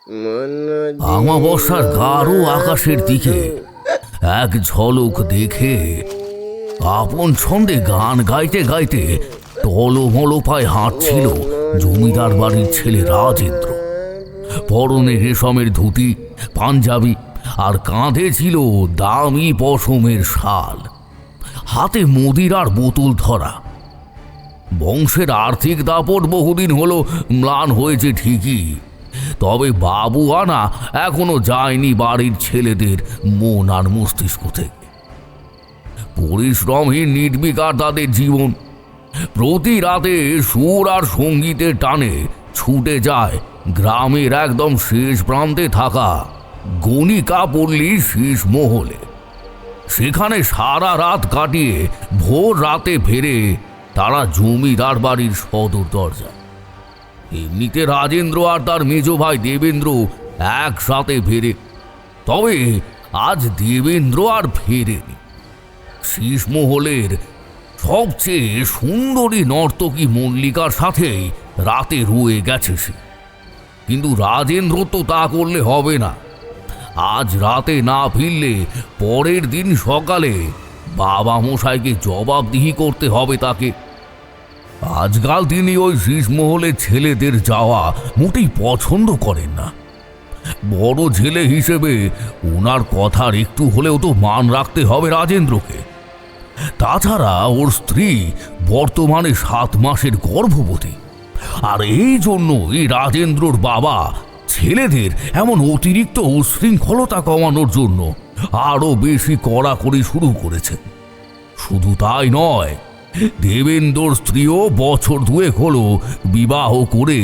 আমাবস্যার গাঢ় আকাশের দিকে এক ঝলক দেখে আপন ছন্দে গান গাইতে গাইতে টলমল পায়ে হাঁটছিল জমিদার বাড়ির ছেলে রাজেন্দ্র। পরনে রেশমের ধুতি, পাঞ্জাবি আর কাঁধে ছিল দামি পশমের শাল, হাতে মদিরার বোতল ধরা। বংশের আর্থিক দাপট বহুদিন হলো ম্লান হয়েছে ঠিকই, তবে বাবু আনা এখনো যায়নি বাড়ির ছেলেদের মন আর মস্তিষ্ক থেকে। পরিশ্রমহীন নির্বিকার তাদের জীবন। প্রতি রাতে সুর আর সঙ্গীতের টানে ছুটে যায় গ্রামের একদম শেষ প্রান্তে থাকা গণিকাপল্লীর শেষ মহলে। সেখানে সারা রাত কাটিয়ে ভোর রাতে ফেরে তারা জমিদার বাড়ির সদর দরজা। এমনিতে রাজেন্দ্র আর তার মেজ ভাই দেবেন্দ্র একসাথে ফেরে, তবে আজ দেবেন্দ্র আর ফেরেনি। শীষমহলের সবচেয়ে সুন্দরী নর্তকী মল্লিকার সাথেই রাতে রয়ে গেছে সে। কিন্তু রাজেন্দ্র তো তা করলে হবে না। আজ রাতে না ফিরলে পরের দিন সকালে বাবা মশাইকে জবাবদিহি করতে হবে তাকে। আজকাল তিনি ওই শীষমহলের ছেলেদের যাওয়া মোটেই পছন্দ করেন না। বড় ছেলে হিসেবে ওনার কথার একটু হলেও তো মান রাখতে হবে রাজেন্দ্রকে। তাছাড়া ওর স্ত্রী বর্তমানে 7 মাসের গর্ভবতী, আর এই জন্যই রাজেন্দ্রর বাবা ছেলেদের এমন অতিরিক্ত উশৃঙ্খলতা কমানোর জন্য আরো বেশি কড়াকড়ি শুরু করেছেন। শুধু তাই নয়, দেবেন্দ্রর স্ত্রীও বছর 2 হলো বিবাহ করে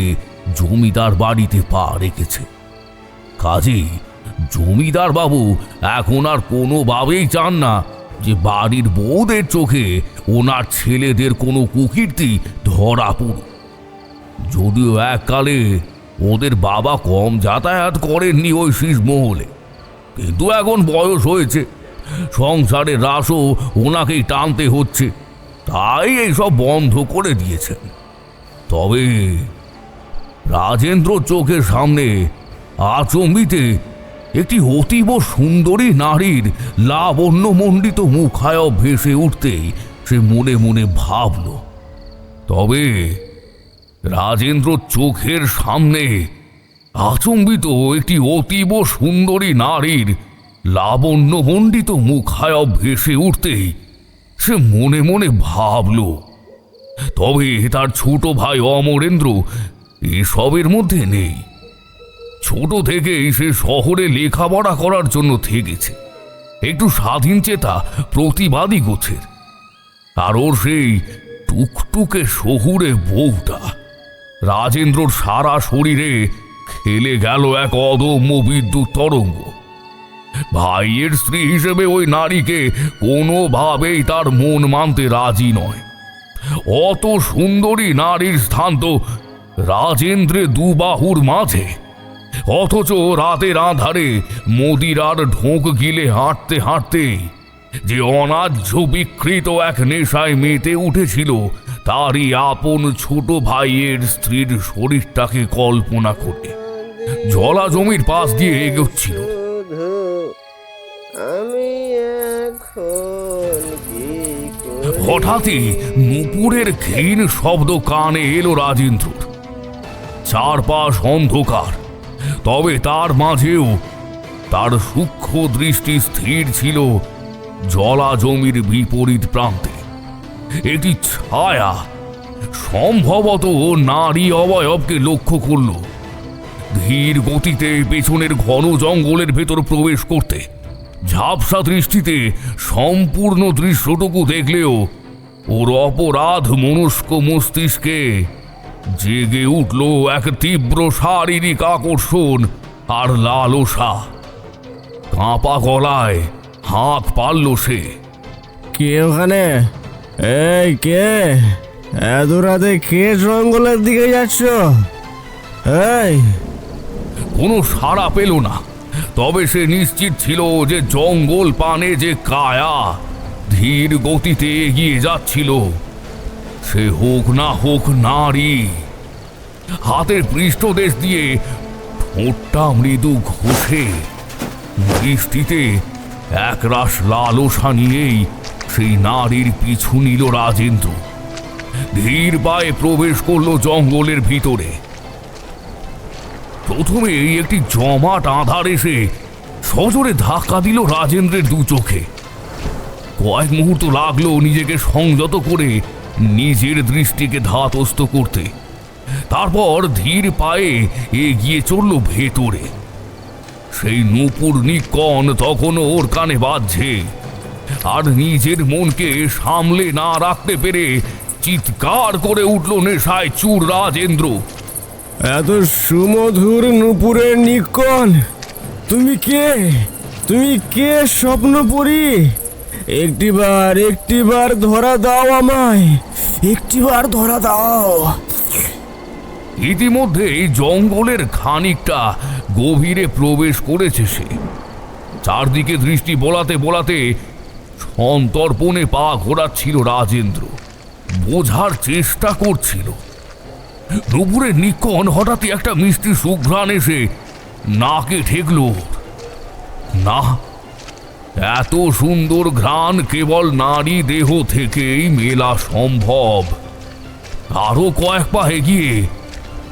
জমিদার বাড়িতে পা রেখেছে। কাজেই জমিদার বাবু এখন আর কোনোভাবেই চান না যে বাড়ির বউদের চোখে ওনার ছেলেদের কোনো কুকীর্তি ধরা পড়ুক। যদিও এককালে ওদের বাবা কম যাতায়াত করেননি ওই শীষমহলে, কিন্তু এখন বয়স হয়েছে, সংসারের রাশও ওনাকেই টানতে হচ্ছে, তাই এইসব বন্ধ করে দিয়েছেন। তবে রাজেন্দ্র চোখের সামনে আচম্বিতে একটি অতীব সুন্দরী নারীর লাবণ্যমণ্ডিত মুখায়ব ভেসে উঠতেই সে মনে মনে ভাবল, তবে রাজেন্দ্র চোখের সামনে আচম্বিত একটি অতীব সুন্দরী নারীর লাবণ্যমণ্ডিত মুখায়ব ভেসে উঠতেই সে মনে মনে ভাবল, তবে তার ছোট ভাই অমরেন্দ্র এসবের মধ্যে নেই। ছোট থেকেই সে শহরে লেখাপড়া করার জন্য থেকেছে, একটু স্বাধীন চেতা প্রতিবাদী গোছের। আর ওর সেই টুকটুকে শহুরে বউটা। রাজেন্দ্রর সারা শরীরে খেলে গেল এক অদম্য বিদ্যুৎ তরঙ্গ। ভাইয়ের স্ত্রী হিসেবে ওই নারীকে কোনোভাবেই তার মন মানতে রাজি নয়। অত সুন্দরী নারীর স্থান তো রাজেন্দ্রের দুবাহুর মাঝে, অথচ রাতের আধারে মদিরার ঢোক গিলে হাঁটতে হাঁটতে যে অনাহ্য বিকৃত এক নেশায় মেতে উঠেছিল তারই আপন ছোট ভাইয়ের স্ত্রীর শরীরটাকে কল্পনা করে জলা জমির পাশ দিয়ে এগোচ্ছিল। হঠাৎই নুপুরের ক্ষীণ শব্দ কানে এলো রাজেন্দ্রর। চারপাশ অন্ধকার, তবে তার মাঝেও তার সূক্ষ্ম দৃষ্টি স্থির ছিল জলা জমির বিপরীত প্রান্তে। এটি ছায়া, সম্ভবত নারী অবয়বকে লক্ষ্য করল। ধীর গতিতে পেছনের ঘন জঙ্গলের ভেতর প্রবেশ করতে ঝাপসা দৃষ্টিতে সম্পূর্ণ দৃশ্যটুকু দেখলেও ওর অপরাধ মনস্ক মস্তিষ্কে জেগে উঠল এক তীব্র শারীরিক আকর্ষণ আর লালসা। কাঁপা গলায় হাঁক পারল সে, কে ওখানে? এই কে? এত রাতে কে জঙ্গলের দিকে যাচ্ছ? এই কোনো সাড়া পেল না, তবে সে নিশ্চিত ছিল যে জঙ্গল পানে যে কায়া ধীর গতিতে এগিয়ে যাচ্ছিল সে হোক না হোক নারী। হাতের পৃষ্ঠদেশ দিয়ে ঠোঁটটা মৃদু ঘষে দৃষ্টিতে একরাশ লালসা নিয়েই সেই নারীর পিছু নিল রাজেন্দ্র। ধীর পায়ে প্রবেশ করলো জঙ্গলের ভিতরে। প্রথমে একটি জমাট আঁধার এসে সজোরে ধাক্কা দিল রাজেন্দ্রের দু চোখে। কয়েক মুহূর্ত লাগলো নিজেকে সংযত করে নিজের দৃষ্টিকে ধাতস্থ করতে। তারপর ধীর পায়ে এগিয়ে চলল ভেতরে। সেই নূপুর নিকণ তখনও ওর কানে বাজছে, আর নিজের মনকে সামলে না রাখতে পেরে চিৎকার করে উঠল নেশায় চুর রাজেন্দ্র। এত সুমধুর নূপুরের নিকণ, তুমি কে? তুমি কে স্বপ্নপুরী? একটিবার ধরা দাও আমায়, একটিবার ধরা দাও। ইতিমধ্যে জঙ্গলের খানিকটা গভীরে প্রবেশ করেছে সে। চারদিকে দৃষ্টি বোলাতে বোলাতে সন্তর্পণে পা ঘোরাচ্ছিল রাজেন্দ্র। বোঝার চেষ্টা করছিল। নূপুরের নিকণ হঠাৎই একটা মিষ্টি সুঘ্রাণ এসে নাকে ঠেকল। না, এত সুন্দর ঘ্রাণ কেবল নারী দেহ থেকেই মেলা সম্ভব। আরো কয়েক পা এগিয়ে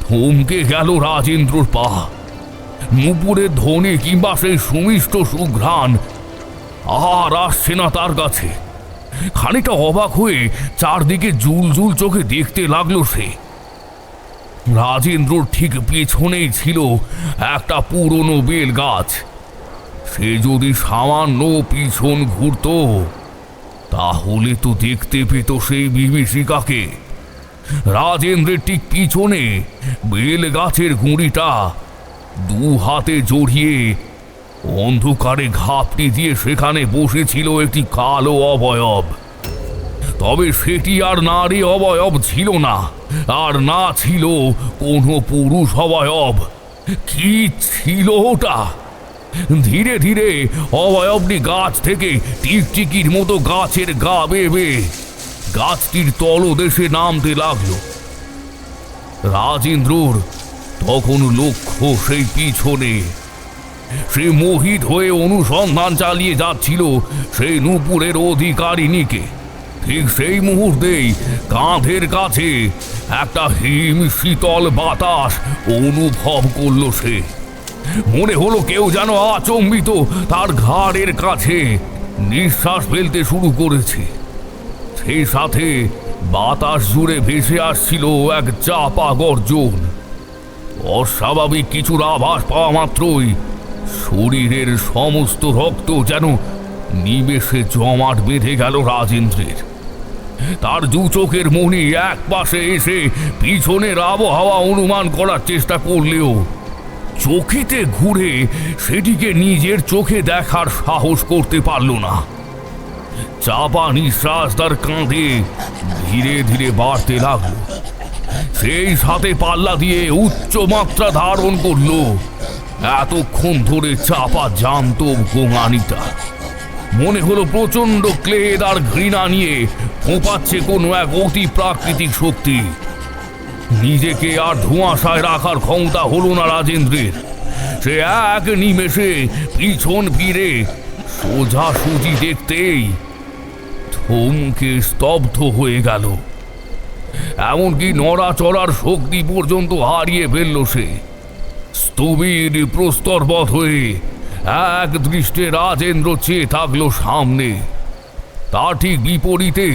থমকে গেল রাজেন্দ্রর পা। নূপুরের ধ্বনি কিংবা সেই সুমিষ্ট সুঘ্রাণ আর আসছে না তার কাছে। খানিকটা অবাক হয়ে চারদিকে জুলজুল চোখে দেখতে লাগলো সে। রাজেন্দ্রর ঠিক পেছনেই ছিল একটা পুরনো বেল গাছ। সে যদি সামান্য পিছন ঘুরত তাহলে তো দেখতে পেত সেই বিভীষিকাকে। রাজেন্দ্রের ঠিক পিছনে বেল গাছের গুঁড়িটা দু হাতে জড়িয়ে অন্ধকারে ঘাপটি দিয়ে সেখানে বসেছিল একটি কালো অবয়ব। তবে সেটি আর নারী অবয়ব ছিল না, আর না ছিল কোনো পুরুষ অবয়ব। কি ছিল ওটা? ধীরে ধীরে অবয়বটি গাছ থেকে টিকটিকির মতো গাছের গা বেয়ে গাছটির তলদেশে নামতে লাগলো। রাজেন্দ্রর তখন লক্ষ্য সেই পিছনে। সে মোহিত হয়ে অনুসন্ধান চালিয়ে যাচ্ছিল সেই নূপুরের অধিকারিণীকে। ঠিক সেই মুহূর্তেই কাঁধের কাছে একটা হিম শীতল বাতাস অনুভব করল সে। মনে হলো কেউ যেন আচম্বিত তার ঘাড়ের কাছে নিঃশ্বাস ফেলতে শুরু করেছে। সেই সাথে বাতাস জুড়ে ভেসে আসছিল এক চাপা গর্জন। অস্বাভাবিক কিছুর আভাস পাওয়া মাত্রই শরীরের সমস্ত রক্ত যেন নিমেষে জমাট বেঁধে গেল রাজেন্দ্রের। তার দু চোখের মণি এক পাশে এসে পিছনের আবহাওয়া অনুমান করার চেষ্টা করলেও চোখেতে ঘুরে সেটিকে নিজের চোখে দেখার সাহস করতে পারল না। চাপা নিঃশ্বাস তার কাঁধে ধীরে ধীরে বাড়তে লাগলো। সেই সাথে পাল্লা দিয়ে উচ্চ মাত্রা ধারণ করল এতক্ষণ ধরে চাপা জানত গোঙানিটা। মনে হলো প্রচন্ড ক্লেদ আর ঘৃণা নিয়ে ফোঁপাচ্ছে কোনো এক অতি প্রাকৃতিক শক্তি। নিজেকে আর ধোঁয়াশায় রাখার ক্ষমতা হলো না রাজেন্দ্রের। সে এক নিমেষে পিছন ফিরে সোজাসুজি দেখতেই থমকে স্তব্ধ হয়ে গেল। এমনকি নড়াচড়ার শক্তি পর্যন্ত হারিয়ে ফেলল সে। স্থবির প্রস্তরবৎ হয়ে এক দৃষ্টে রাজেন্দ্র চেয়ে থাকলো সামনে। তার ঠিক বিপরীতে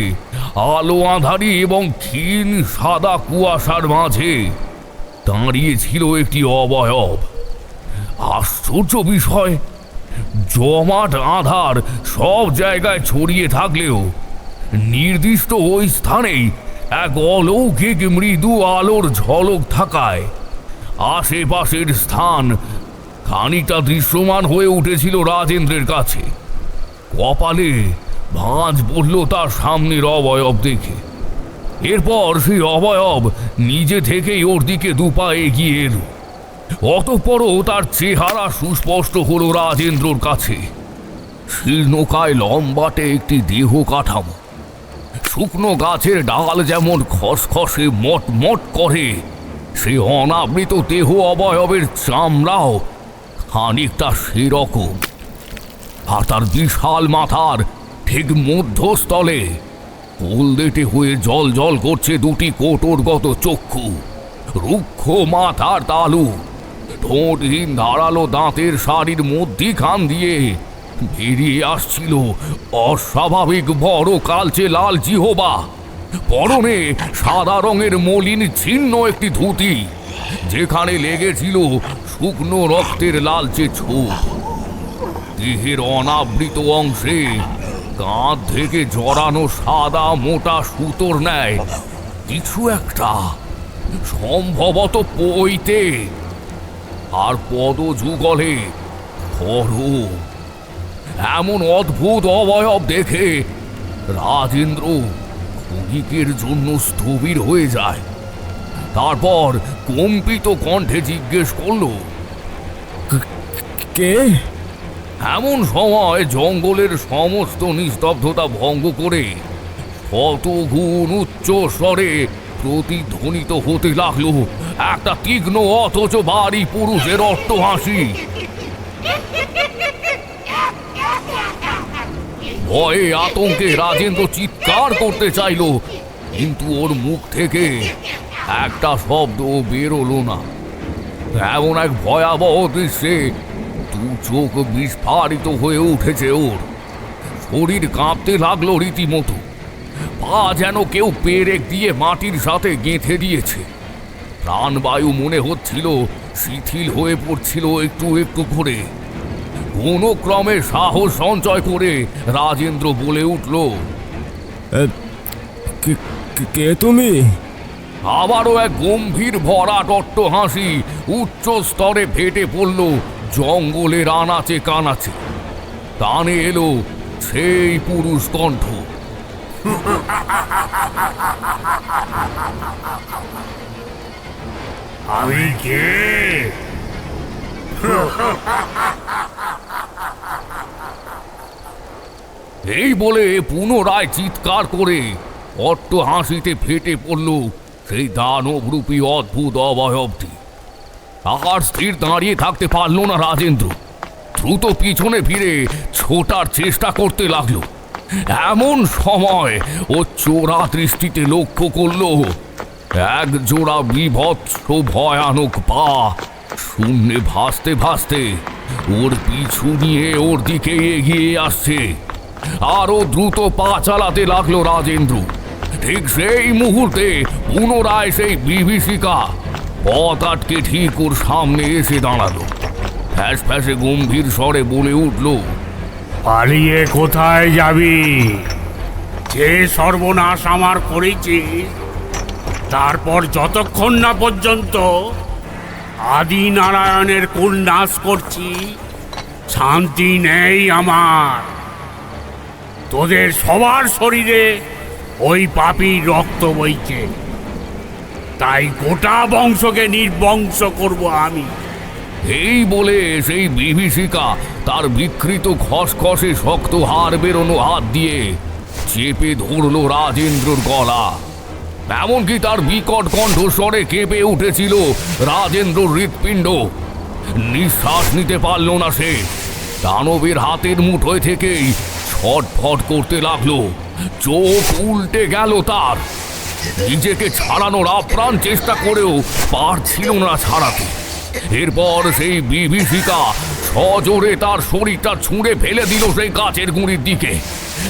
আলো আঁধারি এবং ক্ষীণ সাদা কুয়াশার মাঝে দাঁড়িয়ে ছিল একটি অবয়ব। আশ্চর্য বিষয়, জমাট আঁধার সব জায়গায় ছড়িয়ে থাকলেও নির্দিষ্ট ওই স্থানেই এক অলৌকিক মৃদু আলোর ঝলক থাকায় আশেপাশের স্থান খানিকটা দৃশ্যমান হয়ে উঠেছিল রাজেন্দ্রের কাছে। কপালে ভাঁজ পড়ল তার সামনের অবয়ব দেখে। এরপর সেই অবয়ব নিজে থেকেই ওর দিকে দুপা এগিয়ে এলো। অতঃপরও তার চেহারা সুস্পষ্ট হলো রাজেন্দ্রর কাছে। শীর্ণকায় লম্বাটে একটি দেহ কাঠামো। শুকনো গাছের ডাল যেমন খসখসে মটমট করে সে অনাবৃত দেহ অবয়বের চামড়াও খানিকটা সেরকম, আর তার বিশাল মাথার ঠিক মধ্যস্থলে হলদেটে হয়ে জল জল করছে দুটি কোটরগত চক্ষু, রুক্ষ মাথার তালু, ঠোঁটহীন ধারালো দাঁতের শাড়ির মধ্যিখান দিয়ে বেরিয়ে আসছিল অস্বাভাবিক বড় কালচে লাল জিহবা। পরনে সাদা রঙের মলিন ছিন্ন একটি ধুতি, যেখানে লেগেছিল শুকনো রক্তের লালচে ছোপ। দেহের অনাবৃত অংশে কাঁধ থেকে জড়ানো সাদা মোটা সুতোর ন্যায় কিছু একটা, সম্ভবত পইতে, আর পদযুগলে খড়গ। এমন অদ্ভুত অবয়ব দেখে রাজেন্দ্র ক্ষণিকের জন্য স্থবির হয়ে যায়। তারপর কম্পিত কণ্ঠে জিজ্ঞেস করলো, কে? এমন সময় জঙ্গলের সমস্ত নিস্তব্ধতা ভঙ্গ করে শতগুণ উচ্চ স্বরে প্রতিধ্বনিত হতে লাগলো একটা তীক্ষ্ণ অথচ ভারী পুরুষের অট্টহাসি। ভয়ে আতঙ্কে রাজেন্দ্র চিৎকার করতে চাইল, কিন্তু ওর মুখ থেকে একটা শব্দ বেরোলো না। এমন এক ভয়াবহ দৃশ্যে দু চোখ বিস্ফারিত হয়ে উঠেছে ওর, শরীর কাঁপতে লাগলো রীতিমতো, পা যেন কেউ পেরেক দিয়ে মাটির সাথে গেঁথে দিয়েছে। প্রাণবায়ু মনে হচ্ছিল শিথিল হয়ে পড়ছিল একটু একটু করে। কোনো ক্রমে সাহস সঞ্চয় করে রাজেন্দ্র বলে উঠল, কে তুমি? আবারও এক গম্ভীর ভরাট অট্টহাসি উচ্চ স্তরে ফেটে পড়ল জঙ্গলের আনাচে কানাচে। কানে এলো সেই পুরুষ কণ্ঠ, আমি কে? এই বলে পুনরায় চিৎকার করে অট্টহাসিতে ফেটে পড়ল সেই দানবরূপী অদ্ভুত অবয়বটি। আর স্থির দাঁড়িয়ে থাকতে পারল না রাজেন্দ্র, দ্রুত পিছনে ফিরে ছোটার চেষ্টা করতে লাগলো। এমন সময় ও চোরা দৃষ্টিতে লক্ষ্য করল এক জোড়া বিভৎস ভয়ানক পা শূন্যে ভাসতে ভাসতে ওর পিছু নিয়ে ওর দিকে এগিয়ে আসছে। আরো দ্রুত পা চালাতে লাগলো রাজেন্দ্র। ঠিক সেই মুহূর্তে পুনরায় সেই বিভীষিকা পথ আটকে ঠিক ওর সামনে এসে দাঁড়ালো। ফ্যাস ফ্যাসে গম্ভীর স্বরে বলে উঠল, পালিয়ে কোথায় যাবি? যে সর্বনাশ আমার করেছিস, তারপর যতক্ষণ না পর্যন্ত আদি নারায়ণের কুল নাশ করছি, শান্তি নেই আমার। তোদের সবার শরীরে ওই পাপীর রক্ত বইছে, তাই গোটা বংশকে নির্বংশ করব আমি। এই বলে সেই বিভীষিকা তার বিকৃত খসখসে শক্ত হাড় বেরোনো হাত দিয়ে চেপে ধরল রাজেন্দ্রর গলা। এমনকি তার বিকট কণ্ঠস্বরে কেঁপে উঠেছিল রাজেন্দ্রর হৃৎপিণ্ড। নিঃশ্বাস নিতে পারল না সে। দানবের হাতের মুঠোয় থেকেই ছটফট করতে লাগলো, চোখ উল্টে গেল তার। নিজেকে ছাড়ানোর আপ্রাণ চেষ্টা করেও পারছিল না ছাড়াতে। এরপর সেই বিভীষিকা সজোরে তার শরীরটা ছুঁড়ে ফেলে দিল সেই গাছের গুঁড়ির দিকে।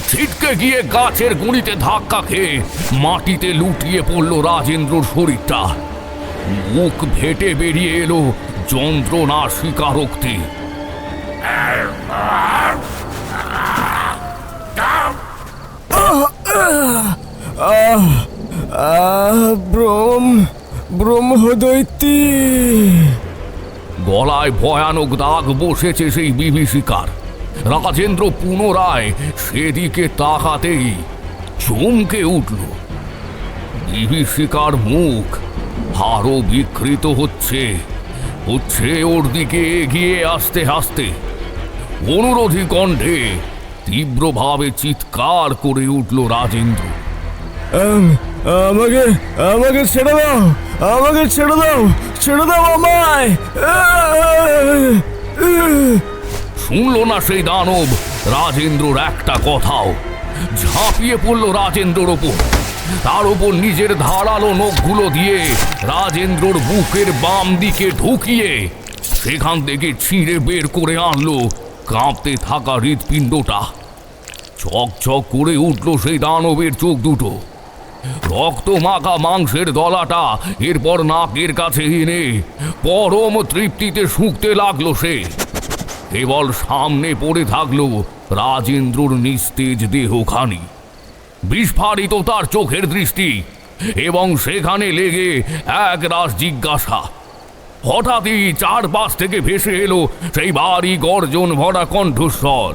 ছিটকে গিয়ে গাছের গুঁড়িতে ধাক্কা খেয়ে মাটিতে লুটিয়ে পড়ল রাজেন্দ্রর শরীরটা। মুখ ফেটে বেরিয়ে এলো যন্ত্রণার স্বীকারোক্তি। ব্রহ্মদৈত্যী। গলায় ভয়ানক দাগ বসেছে সেই বিভীষিকার। রাজেন্দ্র পুনরায় সেদিকে তাকাতেই চমকে উঠল। বিভীষিকার মুখ আরো বিকৃত হচ্ছে ওর দিকে এগিয়ে আসতে আসতে অনুরোধী কণ্ঠে তীব্রভাবে চিৎকার করে উঠল রাজেন্দ্র, আমাকে আমাকে ছেড়ে দাও, আমাকে ছেড়ে দাও, ছেড়ে দাও আমায়। শুনল না সেই দানব রাজেন্দ্রর একটা কথাও। ঝাঁপিয়ে পড়ল রাজেন্দ্রর ওপর। তার ওপর নিজের ধারালো নখগুলো দিয়ে রাজেন্দ্রর বুকের বাম দিকে ঢুকিয়ে সেখান থেকে ছিঁড়ে বের করে আনলো কাঁপতে থাকা হৃৎপিণ্ডটা। চকচক করে উঠল সেই দানবের চোখ দুটো। রক্ত মাখা মাংসের দলাটা এরপর নাকের কাছে এনে পরম তৃপ্তিতে শুঁকতে লাগলো সে। কেবল সামনে পড়ে থাকলো রাজেন্দ্রর নিস্তেজ দেহখানি। বিস্ফারিত তার চোখের দৃষ্টি এবং সেখানে লেগে এক রাশ জিজ্ঞাসা। হঠাৎই চারপাশ থেকে ভেসে এলো সেই ভারী গর্জন ভরা কণ্ঠস্বর।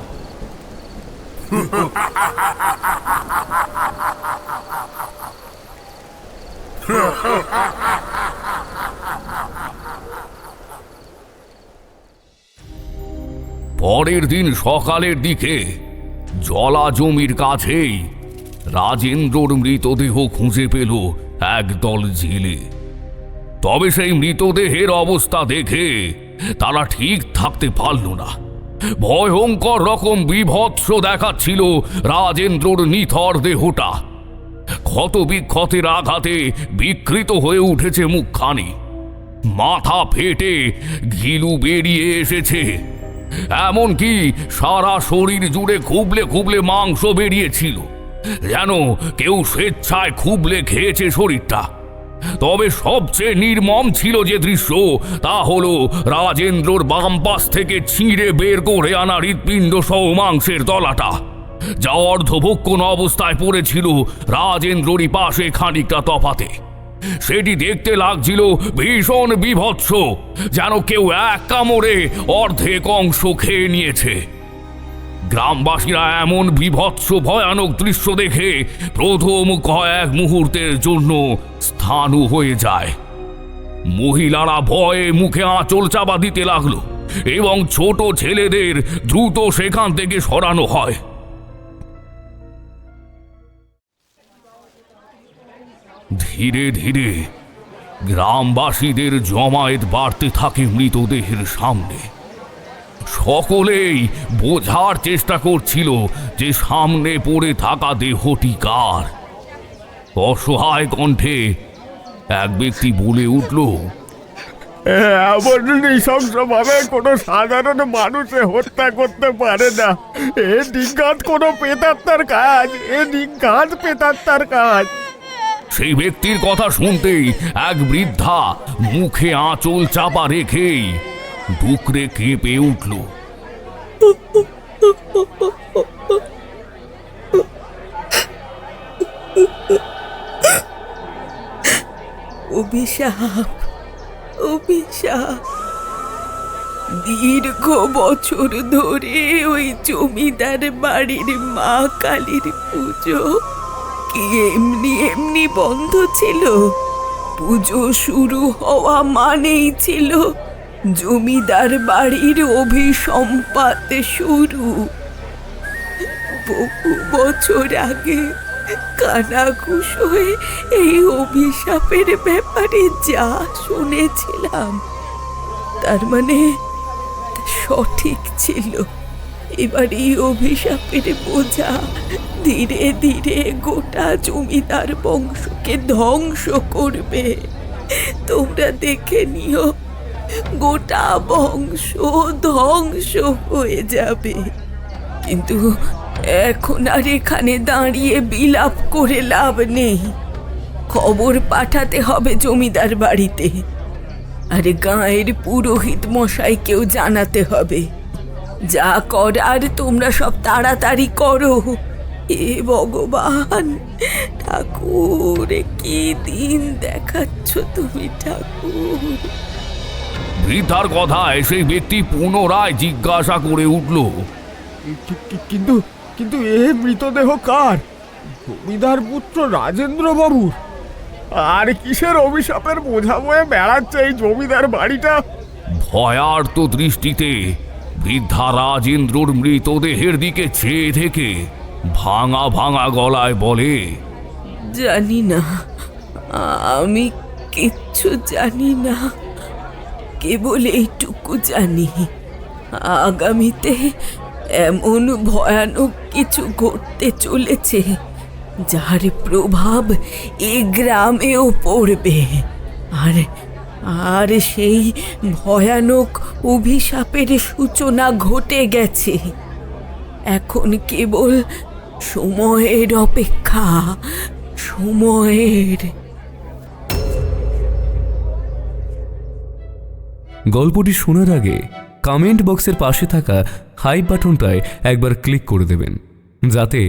পরের দিন সকালের দিকে জলা জমির কাছেই রাজেন্দ্রর মৃতদেহ খুঁজে পেল একদল জেলে। তবে সেই মৃতদেহের অবস্থা দেখে তারা ঠিক থাকতে পারল না। ভয়ঙ্কর রকম বিভৎস দেখাচ্ছিল রাজেন্দ্রর নিথর দেহটা। ক্ষত বিক্ষতের আঘাতে বিকৃত হয়ে উঠেছে মুখখানি। মাথা ফেটে ঘিলু বেরিয়ে এসেছে। এমনকি সারা শরীর জুড়ে খুবলে খুবলে মাংস বেরিয়েছিল, যেন কেউ স্বেচ্ছায় খুবলে খেয়েছে শরীরটা। তবে সবচেয়ে নির্মম ছিল যে দৃশ্য, তা হলো রাজেন্দ্রর বাম পাশ থেকে ছিঁড়ে বের করে আনা হৃৎপিণ্ড সহ মাংসের তলাটা, যা অর্ধভক্ষণ অবস্থায় পড়েছিল রাজেন্দ্ররই পাশে খানিকটা তফাতে। সেটি দেখতে লাগছিল ভীষণ বিভৎস, যেন কেউ এক কামড়ে অর্ধেক অংশ খেয়ে নিয়েছে। গ্রামবাসীরা এমন বিভৎস ভয়ানক দৃশ্য দেখে প্রথম কয়েক মুহূর্তের জন্য স্থাণু হয়ে যায়। মহিলারা ভয়ে মুখে আঁচল চাপা দিতে লাগলো এবং ছোট ছেলেদের দ্রুত সেখান থেকে সরানো হয়। ধীরে ধীরে গ্রামবাসীদের জমায়েত বাড়তে থাকে মৃতদেহের সামনে। সকলেই বোঝার চেষ্টা করছিল যে সামনে পড়ে থাকা দেহটি কার। অসহায় কণ্ঠে এক ব্যক্তি বলে উঠল, এমন নৃশংসভাবে কোনো সাধারণ মানুষে হত্যা করতে পারে না। এ নিঘাত কোনো প্রেতাত্মার কাজ, এ নিঘাত প্রেতাত্মার কাজ। সেই ব্যক্তির কথা শুনতেই এক বৃদ্ধা মুখে আঁচল চাপা রেখেই ডুকরে কেঁপে উঠল। অভিশাপ, অভিশাপ। দীর্ঘ বছর ধরে ওই জমিদার বাড়ির মা কালীর পুজো কি এমনি এমনি বন্ধ ছিল? পুজো শুরু হওয়া মানেই ছিল জমিদার বাড়ির অভিসম্পাত শুরু। বহু বছর আগে কানাঘুষ হয়ে এই অভিশাপের ব্যাপারে যা শুনেছিলাম, তার মানে সঠিক ছিল। এবার এই অভিশাপের বোঝা ধীরে ধীরে গোটা জমিদার বংশকে ধ্বংস করবে। তোমরা দেখে নিও, গোটা বংশ ধ্বংস হয়ে যাবে। কিন্তু এখন আর এখানে দাঁড়িয়ে বিলাপ করে লাভ নেই। খবর পাঠাতে হবে জমিদার বাড়িতে, আর গাঁয়ের পুরোহিত মশাইকেও জানাতে হবে। যা করার তোমরা সব তাড়াতাড়ি করো। এ ভগবান, ঠাকুর, কি দিন দেখাচ্ছ তুমি ঠাকুর। বৃদ্ধার কথায় সেই ব্যক্তি পুনরায় জিজ্ঞাসা করে উঠল, কিন্তু কিন্তু এ মৃতদেহ কার? জমিদার পুত্র রাজেন্দ্র বাবুর। আর কিসের অভিশাপের বোঝা বয়ে বেড়াচ্ছে এই জমিদার বাড়িটা? ভয়ার্ত দৃষ্টিতে বৃদ্ধা রাজেন্দ্রর মৃতদেহের দিকে চেয়ে থেকে ভাঙা ভাঙা গলায় বলে, জানি না, আমি কিচ্ছু জানি না। কেবল এইটুকু জানি, আগামীতে এমন ভয়ানক কিছু ঘটতে চলেছে যার প্রভাব এই গ্রামেও পড়বে। আর আর সেই ভয়ানক অভিশাপের সূচনা ঘটে গেছে। এখন কেবল সময়ের অপেক্ষা, সময়ের। গল্পটি শোনার আগে কমেন্ট বক্সের পাশে থাকা হাই বাটনটায় একবার ক্লিক করে দেবেন, যাতে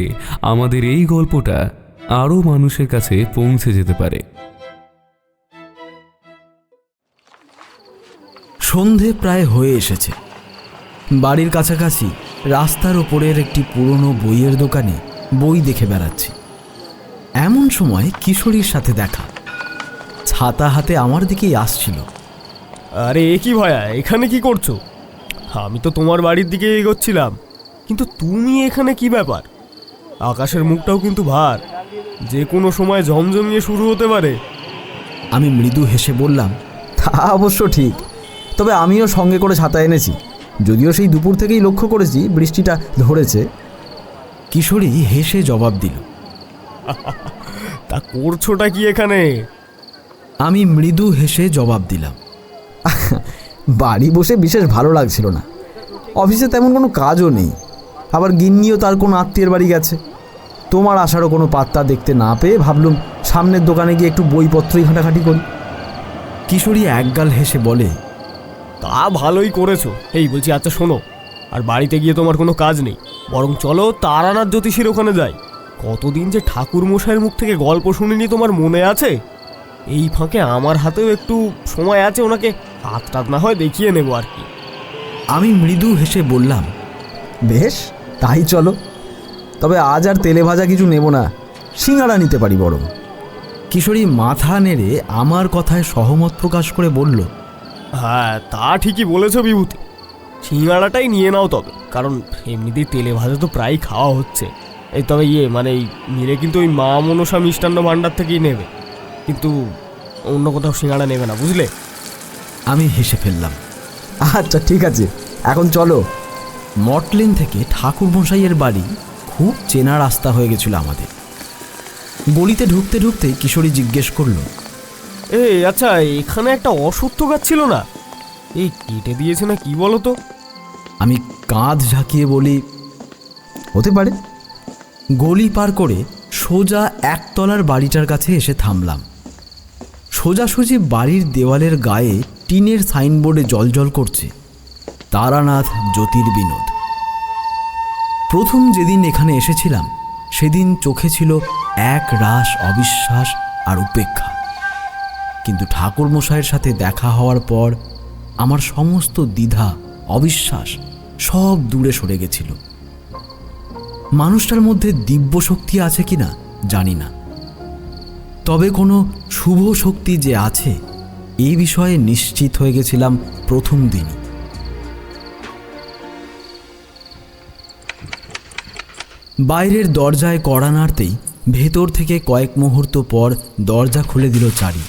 আমাদের এই গল্পটা আরও মানুষের কাছে পৌঁছে যেতে পারে। সন্ধে প্রায় হয়ে এসেছে। বাড়ির কাছাকাছি রাস্তার ওপরের একটি পুরনো বইয়ের দোকানে বই দেখে বেড়াচ্ছি। এমন সময় কিশোরীর সাথে দেখা। ছাতা হাতে আমার দিকেই আসছিল। আরে এ কি ভাইয়া, এখানে কি করছো? আমি তো তোমার বাড়ির দিকে এগোচ্ছিলাম, কিন্তু তুমি এখানে কি ব্যাপার? আকাশের মুখটাও কিন্তু ভার, যে কোনো সময় ঝমঝমিয়ে শুরু হতে পারে। আমি মৃদু হেসে বললাম, তা অবশ্য ঠিক, তবে আমিও সঙ্গে করে ছাতা এনেছি, যদিও সেই দুপুর থেকেই লক্ষ্য করেছি বৃষ্টিটা ধরেছে। কিশোরী হেসে জবাব দিল, তা করছোটা কি এখানে? আমি মৃদু হেসে জবাব দিলাম, বাড়ি বসে বিশেষ ভালো লাগছিল না। অফিসে তেমন কোনো কাজও নেই, আবার গিন্নিও তার কোনো আত্মীয়ের বাড়ি গেছে। তোমার আসারও কোনো পাত্তা দেখতে না পেয়ে ভাবলুম সামনের দোকানে গিয়ে একটু বইপত্রই ঘাঁটাঘাঁটি করি। কিশোরী একগাল হেসে বলে, তা ভালোই করেছো। এই বলছি, আচ্ছা শোনো, আর বাড়িতে গিয়ে তোমার কোনো কাজ নেই, বরং চলো তারানাথ জ্যোতিষীর ওখানে যাই। কতদিন যে ঠাকুর মশাইয়ের মুখ থেকে গল্প শুনিনি, তোমার মনে আছে? এই ফাঁকে আমার হাতেও একটু সময় আছে, ওনাকে হাত টাত না হয় দেখিয়ে নেবো আর কি। আমি মৃদু হেসে বললাম, বেশ তাই চলো, তবে আজ আর তেলে ভাজা কিছু নেব না, সিঙ্গাড়া নিতে পারি বরং। কিশোরী মাথা নেড়ে আমার কথায় সহমত প্রকাশ করে বলল, হ্যাঁ তা ঠিকই বলেছো বিভূতি, সিঙ্গাড়াটাই নিয়ে নাও তবে, কারণ এমনিতেই তেলে ভাজা তো প্রায় খাওয়া হচ্ছে। এই তবে মানে এই নিলে কিন্তু ওই মা মনসা মিষ্টান্ন ভাণ্ডার থেকেই নেবে, কিন্তু অন্য কোথাও সিঙ্গাড়া নেবে না, বুঝলে? আমি হেসে ফেললাম, আচ্ছা ঠিক আছে, এখন চলো। মটলেন থেকে ঠাকুরমশাইয়ের বাড়ি খুব চেনা রাস্তা হয়ে গেছিল আমাদের। গলিতে ঢুকতে ঢুকতে কিশোরী জিজ্ঞেস করলো, এই আচ্ছা, এখানে একটা অশ্বত্থ গাছ ছিল না, এই কেটে দিয়েছে না কি বলো তো? আমি কাঁধ ঝাঁকিয়ে বলি, হতে পারে। গলি পার করে সোজা একতলার বাড়িটার কাছে এসে থামলাম। সোজাসুজি বাড়ির দেওয়ালের গায়ে টিনের সাইনবোর্ডে জলজল করছে তারানাথ জ্যোতির্বিনোদ। প্রথম যেদিন এখানে এসেছিলাম সেদিন চোখে ছিল এক রাশ অবিশ্বাস আর উপেক্ষা, কিন্তু ঠাকুরমশাইয়ের সাথে দেখা হওয়ার পর আমার সমস্ত দ্বিধা অবিশ্বাস সব দূরে সরে গেছিল। মানুষটার মধ্যে দিব্য শক্তি আছে কিনা জানি না, তবে কোনো শুভ শক্তি যে আছে এই বিষয়ে নিশ্চিত হয়ে গেছিলাম প্রথম দিনই। বাইরের দরজায় কড়া নাড়তেই ভেতর থেকে কয়েক মুহূর্ত পর দরজা খুলে দিল চারি।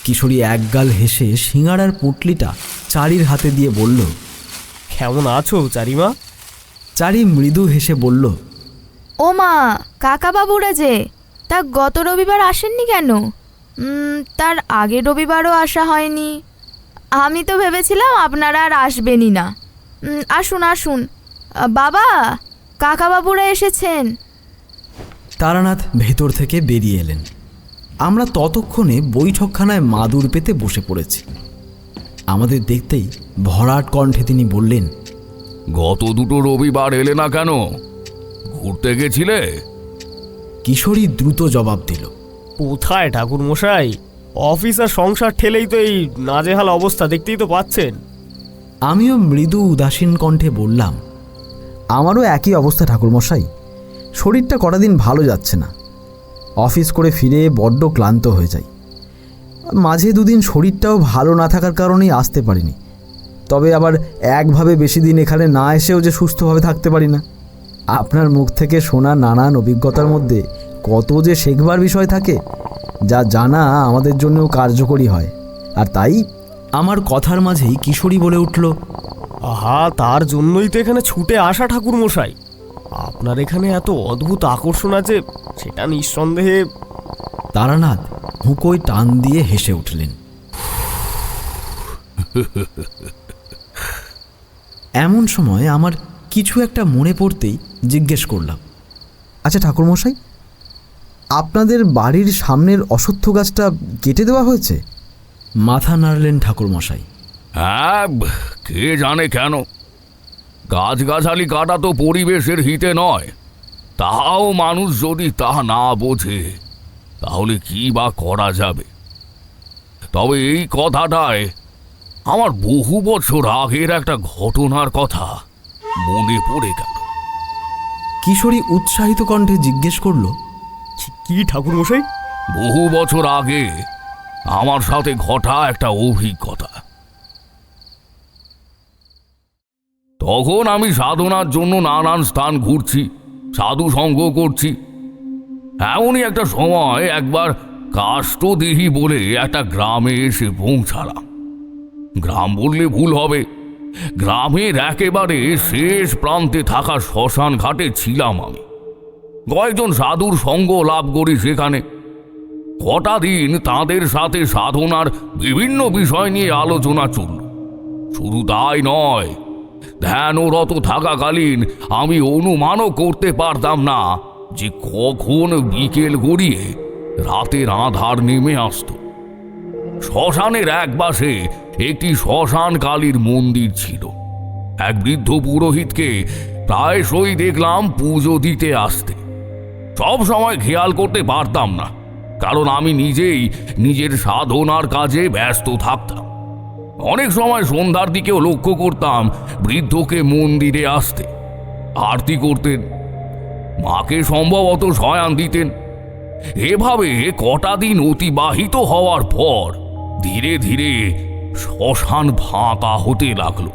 কিশোরী একগাল হেসে সিঙ্গাড়ার পুঁটলিটা চারির হাতে দিয়ে বলল, কেমন আছো চারিমা? চারি মৃদু হেসে বলল, ও মা, কাকা বাবুরা যে, তা গত রবিবার আসেননি কেন? তার আগের রবিবারও আসা হয়নি। আমি তো ভেবেছিলাম আপনারা আর আসবেনই না। আসুন আসুন বাবা, কাকা বাবুরা এসেছেন। তারানাথ ভেতর থেকে বেরিয়ে এলেন। আমরা ততক্ষণে বৈঠকখানায় মাদুর পেতে বসে পড়েছি। আমাদের দেখতেই ভরাট কণ্ঠে তিনি বললেন, গত দুটো রবিবার এলে না কেন? ঘুরতে গেছিলে? কিশোরী দ্রুত জবাব দিল, কোথায় ঠাকুর মশাই, অফিস আর সংসার ঠেলেই তো এই নাজেহাল অবস্থা, দেখতেই তো পাচ্ছেন। আমিও মৃদু উদাসীন কণ্ঠে বললাম, আমারও একই অবস্থা ঠাকুরমশাই, শরীরটা কটা দিন ভালো যাচ্ছে না। অফিস করে ফিরে বড্ড ক্লান্ত হয়ে যাই। মাঝে দুদিন শরীরটাও ভালো না থাকার কারণেই আসতে পারিনি, তবে আবার একভাবে বেশি দিন এখানে না এসেও যে সুস্থভাবে থাকতে পারি না। আপনার মুখ থেকে শোনা নানান অভিজ্ঞতার মধ্যে কত যে শেখবার বিষয় থাকে, যা জানা আমাদের জন্যও কার্যকরী হয়। আর তাই আমার কথার মাঝেই কিশোরী বলে উঠল, আহা, তার জন্যই তো এখানে ছুটে আসা ঠাকুর মশাই। আপনার এখানে এত অদ্ভুত আকর্ষণ আছে, সেটা নিঃসন্দেহে। তারানাথ হুঁকোয় টান দিয়ে হেসে উঠলেন। এমন সময় আমার কিছু একটা মনে পড়তেই জিজ্ঞেস করলাম, আচ্ছা ঠাকুরমশাই, আপনাদের বাড়ির সামনের অশ্বত্থ গাছটা কেটে দেওয়া হয়েছে? মাথা নাড়লেন ঠাকুরমশাই। হ্যাঁ, কে জানে কেন। গাছগাছালি কাটা তো পরিবেশের হিতে নয়। তাও মানুষ যদি তা না বোঝে তাহলে কি বা করা যাবে। তবে এই কথাটায় আমার বহু বছর আগের একটা ঘটনার কথা মনে পড়ে গেল। কিশোরী উৎসাহিত কণ্ঠে জিজ্ঞেস করল, কি ঠাকুর মশাই? বহু বছর আগে আমার সাথে ঘটা একটা অভিজ্ঞতা। তখন আমি সাধনার জন্য নানান স্থান ঘুরছি, সাধু সঙ্গ করছি। এমনই একটা সময় একবার কাষ্টদেহী বলে একটা গ্রামে এসে পৌঁছালাম। গ্রাম বললে ভুল হবে, গ্রামের একেবারে শেষ প্রান্তে থাকা শ্মশান ঘাটে ছিলাম আমি। কয়েকজন সাধুর সঙ্গ লাভ করি সেখানে। কটা দিন তাদের সাথে সাধনার বিভিন্ন বিষয় নিয়ে আলোচনা চলল। শুধু তাই নয়, ধ্যানরত থাকাকালীন আমি অনুমানও করতে পারতাম না যে কখন বিকেল গড়িয়ে রাতের আঁধার নেমে আসত। শ্মশানের এক পাশে একটি শ্মশান কালীর মন্দির ছিল। এক বৃদ্ধ পুরোহিতকে প্রায়শই দেখলাম পুজো দিতে আসতে। সব সময় খেয়াল করতে পারতাম না, কারণ আমি নিজেই নিজের সাধনার কাজে ব্যস্ত থাকতাম। অনেক সময় সন্ধ্যার দিকেও লক্ষ্য করতাম বৃদ্ধকে মন্দিরে আসতে। আরতি করতেন, মাকে সম্ভবত শয়ান দিতেন। এভাবে কটা দিন অতিবাহিত হওয়ার পর ধীরে ধীরে শ্মশান ফাঁকা হতে লাগলো।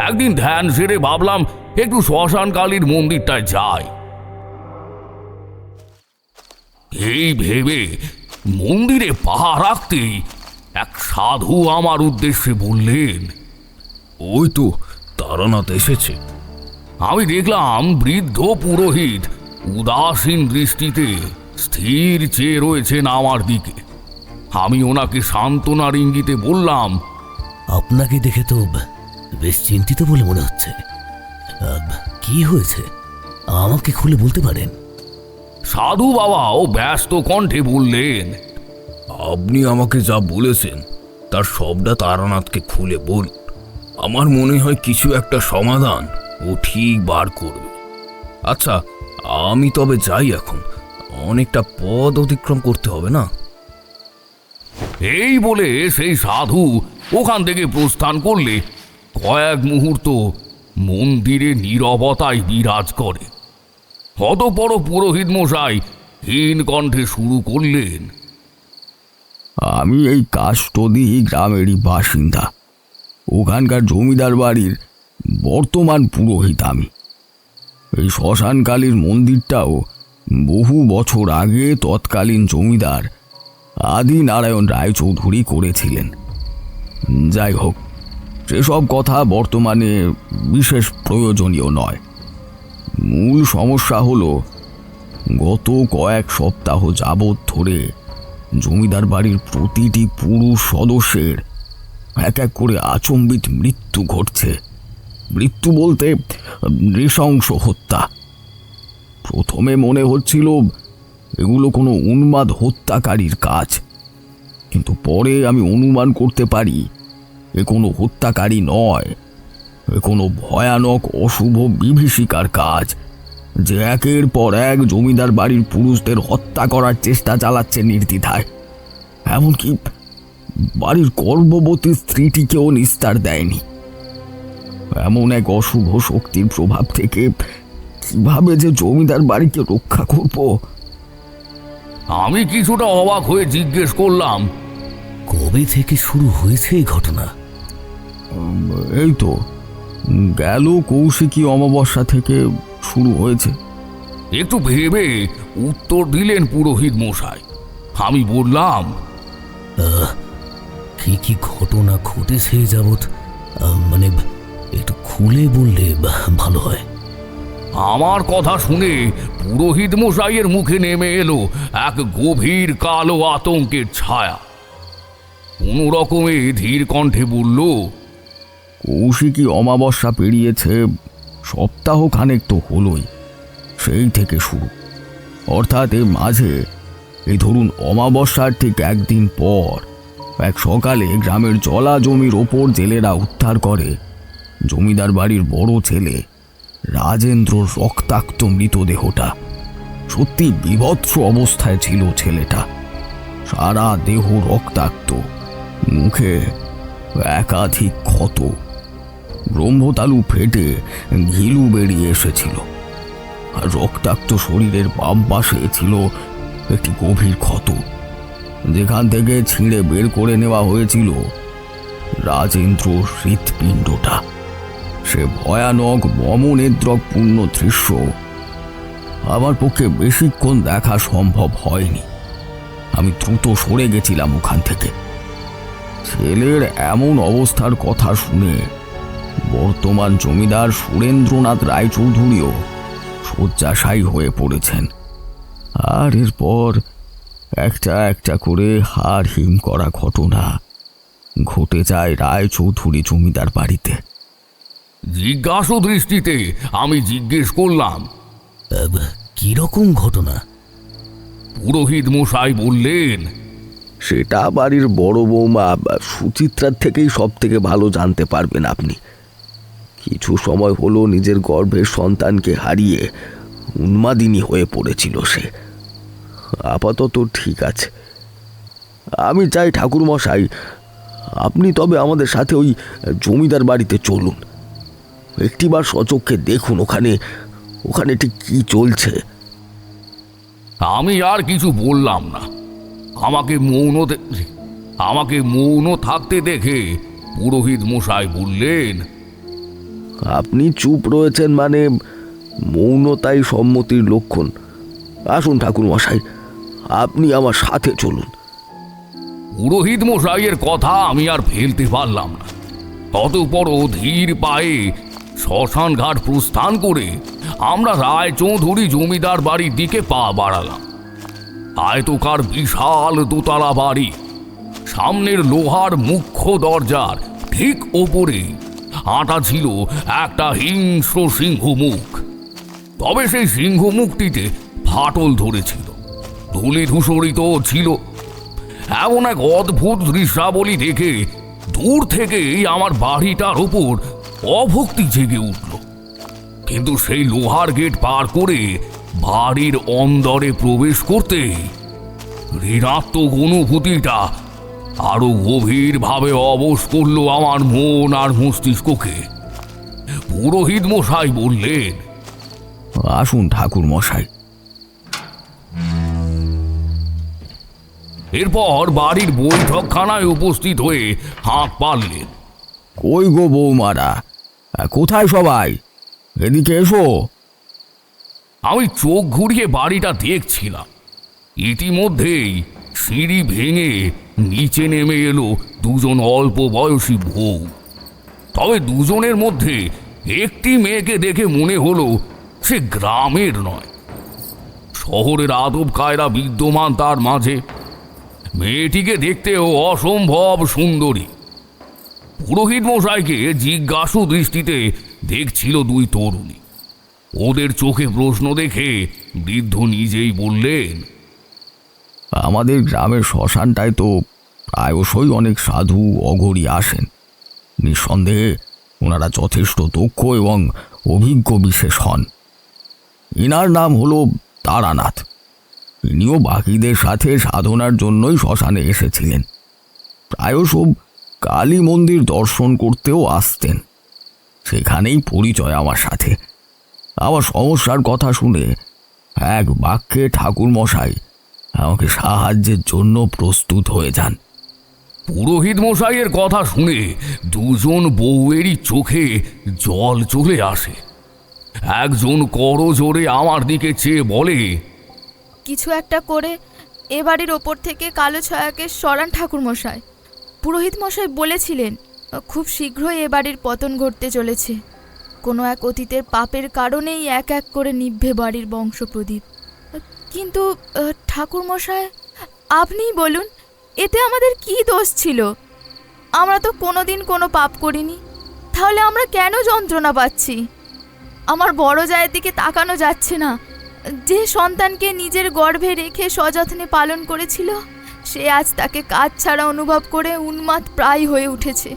একদিন ধ্যান সেরে ভাবলাম একটু শ্মশান কালীর মন্দিরটায় যাই। এই ভেবে মন্দিরে পা রাখতেই এক সাধু আমার উদ্দেশ্যে বললেন, ওই তো তারানাথ এসেছে। আমি দেখলাম বৃদ্ধ পুরোহিত উদাসীন দৃষ্টিতে স্থির চেয়ে রয়েছেন আমার দিকে। আমি ওনাকে সান্ত্বনার ইঙ্গিতে বললাম, আপনাকে দেখে তো বেশ চিন্তিত বলে মনে হচ্ছে। কি হয়েছে আমাকে খুলে বলতে পারেন? সাধু বাবাও ব্যস্ত কণ্ঠে বললেন, আপনি আমাকে যা বলেছেন তার সবটা তারানাথকে খুলে বল। আমার মনে হয় কিছু একটা সমাধান ও ঠিক বার করবে। আচ্ছা, আমি তবে যাই, এখন অনেকটা পথ অতিক্রম করতে হবে না? এই বলে সেই সাধু ওখান থেকে প্রস্থান করলে কয়েক মুহূর্ত মন্দিরে নীরবতায় বিরাজ করে। অতঃপর পুরোহিত মশাই হীন কণ্ঠে শুরু করলেন, আমি এই কাষ্টদিহি গ্রামেরই বাসিন্দা। ওখানকার জমিদার বাড়ির বর্তমান পুরোহিত আমি। এই শ্মশানকালীর মন্দিরটাও বহু বছর আগে তৎকালীন জমিদার আদি নারায়ণ রায়চৌধুরী করেছিলেন। যাই হোক, সেসব কথা বর্তমানে বিশেষ প্রয়োজনীয় নয়। মূল সমস্যা হলো, গত কয়েক সপ্তাহ যাবৎ ধরে জমিদার বাড়ির প্রতিটি পুরুষ সদস্যের এক এক করে আচম্বিত মৃত্যু ঘটছে। মৃত্যু বলতে নৃশংস হত্যা। প্রথমে মনে হচ্ছিল এগুলো কোনো উন্মাদ হত্যাকারীর কাজ, কিন্তু পরে আমি অনুমান করতে পারি এ কোনো হত্যাকারী নয়, এ কোনো ভয়ানক অশুভ বিভীষিকার কাজ, যে একের পর এক জমিদার বাড়ির পুরুষদের হত্যা করার চেষ্টা চালাচ্ছে নির্দ্বিধায়। এমনকি বাড়ির গর্ভবতী স্ত্রীটিকেও নিস্তার দেয়নি। এমন এক অশুভ শক্তির প্রভাব থেকে কিভাবে যে জমিদার বাড়িকে রক্ষা করব? আমি কিছুটা অবাক হয়ে জিজ্ঞেস করলাম, কবে থেকে শুরু হয়েছে এই ঘটনা? এই তো গেল কৌশিকী অমাবস্যা থেকে শুরু হয়েছে। একটু ভেবে উত্তর দিলেন পুরোহিত মশাই। আমি বললাম, কি কি ঘটনা ঘটেছে যাবৎ, মানে একটু খুলে বললে ভালো হয়। আমার কথা শুনে পুরোহিত মশাইয়ের মুখে নেমে এলো এক গভীর কালো আতঙ্কের ছায়া। কোনো রকমে ধীর কণ্ঠে বলল, কৌশিকী অমাবস্যা পেরিয়েছে সপ্তাহ খানেক তো হলোই, সেই থেকে শুরু। অর্থাৎ এর মাঝে এই ধরুন অমাবস্যার ঠিক একদিন পর এক সকালে গ্রামের জলা জমির ওপর জেলেরা উদ্ধার করে জমিদার বাড়ির বড় ছেলে রাজেন্দ্রর রক্তাক্ত মৃতদেহটা। সত্যি বীভৎস অবস্থায় ছিল ছেলেটা, সারা দেহ রক্তাক্ত, মুখে একাধিক ক্ষত, ব্রহ্মতালু ফেটে ঘিলু বেরিয়ে এসেছিল। আর রক্তাক্ত শরীরের বাম পাশে ছিল একটি গভীর ক্ষত, যেখান থেকে ছিঁড়ে বের করে নেওয়া হয়েছিল রাজেন্দ্র হৃৎপিণ্ডটা। সে ভয়ানক মমনেদ্রকপূর্ণ দৃশ্য আমার পক্ষে বেশিক্ষণ দেখা সম্ভব হয়নি। আমি দ্রুত সরে গেছিলাম ওখান থেকে। ছেলের এমন অবস্থার কথা শুনে বর্তমান জমিদার সুরেন্দ্রনাথ রায়চৌধুরীও শয্যাশায়ী হয়ে পড়েছেন। আর এরপর একটা একটা করে হাড় হিম করা ঘটনা ঘটে যায় রায়চৌধুরী জমিদার বাড়িতে। জিজ্ঞাসু দৃষ্টিতে আমি জিজ্ঞেস করলাম, কিরকম ঘটনা? পুরোহিত মশাই বললেন, সেটা বাড়ির বড় বৌমা সুচিত্রার থেকেই সব থেকে ভালো জানতে পারবেন আপনি। কিছু সময় হলো নিজের গর্ভের সন্তানকে হারিয়ে উন্মাদিনী হয়ে পড়েছিল সে। আপাতত ঠিক আছে। আমি চাই ঠাকুরমশাই আপনি তবে আমাদের সাথে ওই জমিদার বাড়িতে চলুন, একটিবার সচক্ষে দেখুন ওখানে ওখানে ঠিক কি চলছে। আমি আর কিছু বললাম না। আমাকে মৌন থাকতে দেখে পুরোহিত মশাই বললেন, আপনি চুপ রয়েছেন মানে মৌনতাই সম্মতির লক্ষণ। আসুন ঠাকুরমশাই, আপনি আমার সাথে চলুন। পুরোহিত মশাইয়ের কথা আমি আর ফেলতে পারলাম না। ততপর ধীর পায়ে শ্মশান ঘাট প্রস্থান করে আমরা রায়চৌধুরী জমিদার বাড়ির দিকে পা বাড়ালাম। আয়তকার বিশাল দোতলা বাড়ি, সামনের লোহার মুখ্য দরজার ঠিক ওপরে আঁটা ছিল একটা হিংস্র সিংহ মুখ। তবে সেই সিংহ মুখটিতে ফাটল ধরেছিল, ধুলি ধূসরিত ছিল। এমন এক অদ্ভুত দৃশ্যাবলী দেখে দূর থেকেই আমার বাড়িটার উপর অভক্তি জেগে উঠল। কিন্তু সেই লোহার গেট পার করে বাড়ির অন্দরে প্রবেশ করতে ঋণাত্মক অনুভূতিটা আরো গভীরভাবে অবশ করলো আমার মন আর মস্তিষ্ককে। পুরোহিত মশাই বললেন, আসুন ঠাকুরমশাই। এরপর বাড়ির বৈঠকখানায় উপস্থিত হয়ে হাঁক পারলেন, কই গো বৌমারা, কোথায় সবাই? এদিকে এসো। আমি চোখ ঘুরিয়ে বাড়িটা দেখছিলাম। ইতিমধ্যেই সিঁড়ি ভেঙে নিচে নেমে এলো দুজন অল্প বয়সী বউ। তবে দুজনের মধ্যে একটি মেয়েকে দেখে মনে হলো সে গ্রামের নয়, শহরের আদব কায়দা বিদ্যমান তার মাঝে। মেয়েটিকে দেখতেও অসম্ভব সুন্দরী। পুরোহিত মশাইকে জিজ্ঞাসু দৃষ্টিতে দেখছিল দুই তরুণী। ওদের চোখে প্রশ্ন দেখে বৃদ্ধ নিজেই বললেন, আমাদের গ্রামের শ্মশানটায় তো প্রায়শই অনেক সাধু অঘরী আসেন। নিঃসন্দেহে ওনারা যথেষ্ট দক্ষ এবং অভিজ্ঞ বিশেষ হন। ইনার নাম হলো তারানাথ। ইনিও বাকিদের সাথে সাধনার জন্যই শ্মশানে এসেছিলেন। প্রায়শ কালী মন্দির দর্শন করতেও আসতেন। সেখানেই পরিচয় আমার সাথে। আমার সমস্যার কথা শুনে এক বাক্যে ঠাকুরমশাই আমাকে সাহায্যের জন্য প্রস্তুত হয়ে যান। পুরোহিত মশাইয়ের কথা শুনে দুজন বউয়েরই চোখে জল চলে আসে। একজন করজোরে আমার দিকে চেয়ে বলে, কিছু একটা করে এ বাড়ির ওপর থেকে কালো ছায়াকে সরান ঠাকুরমশাই। পুরোহিত মশাই বলেছিলেন খুব শীঘ্রই এ বাড়ির পতন ঘটতে চলেছে। কোনো এক অতীতের পাপের কারণেই এক এক করে নিভবে বাড়ির বংশপ্রদীপ। কিন্তু ঠাকুরমশাই, আপনিই বলুন, এতে আমাদের কি দোষ ছিল? আমরা তো কোনোদিন কোনো পাপ করিনি, তাহলে আমরা কেন যন্ত্রণা পাচ্ছি? আমার বড় জায়ের দিকে তাকানো যাচ্ছে না। যে সন্তানকে নিজের গর্ভে রেখে সযত্নে পালন করেছিল, সে আজ তাকে কাজ ছাড়া অনুভব করে উন্মাদ প্রায় হয়ে উঠেছে।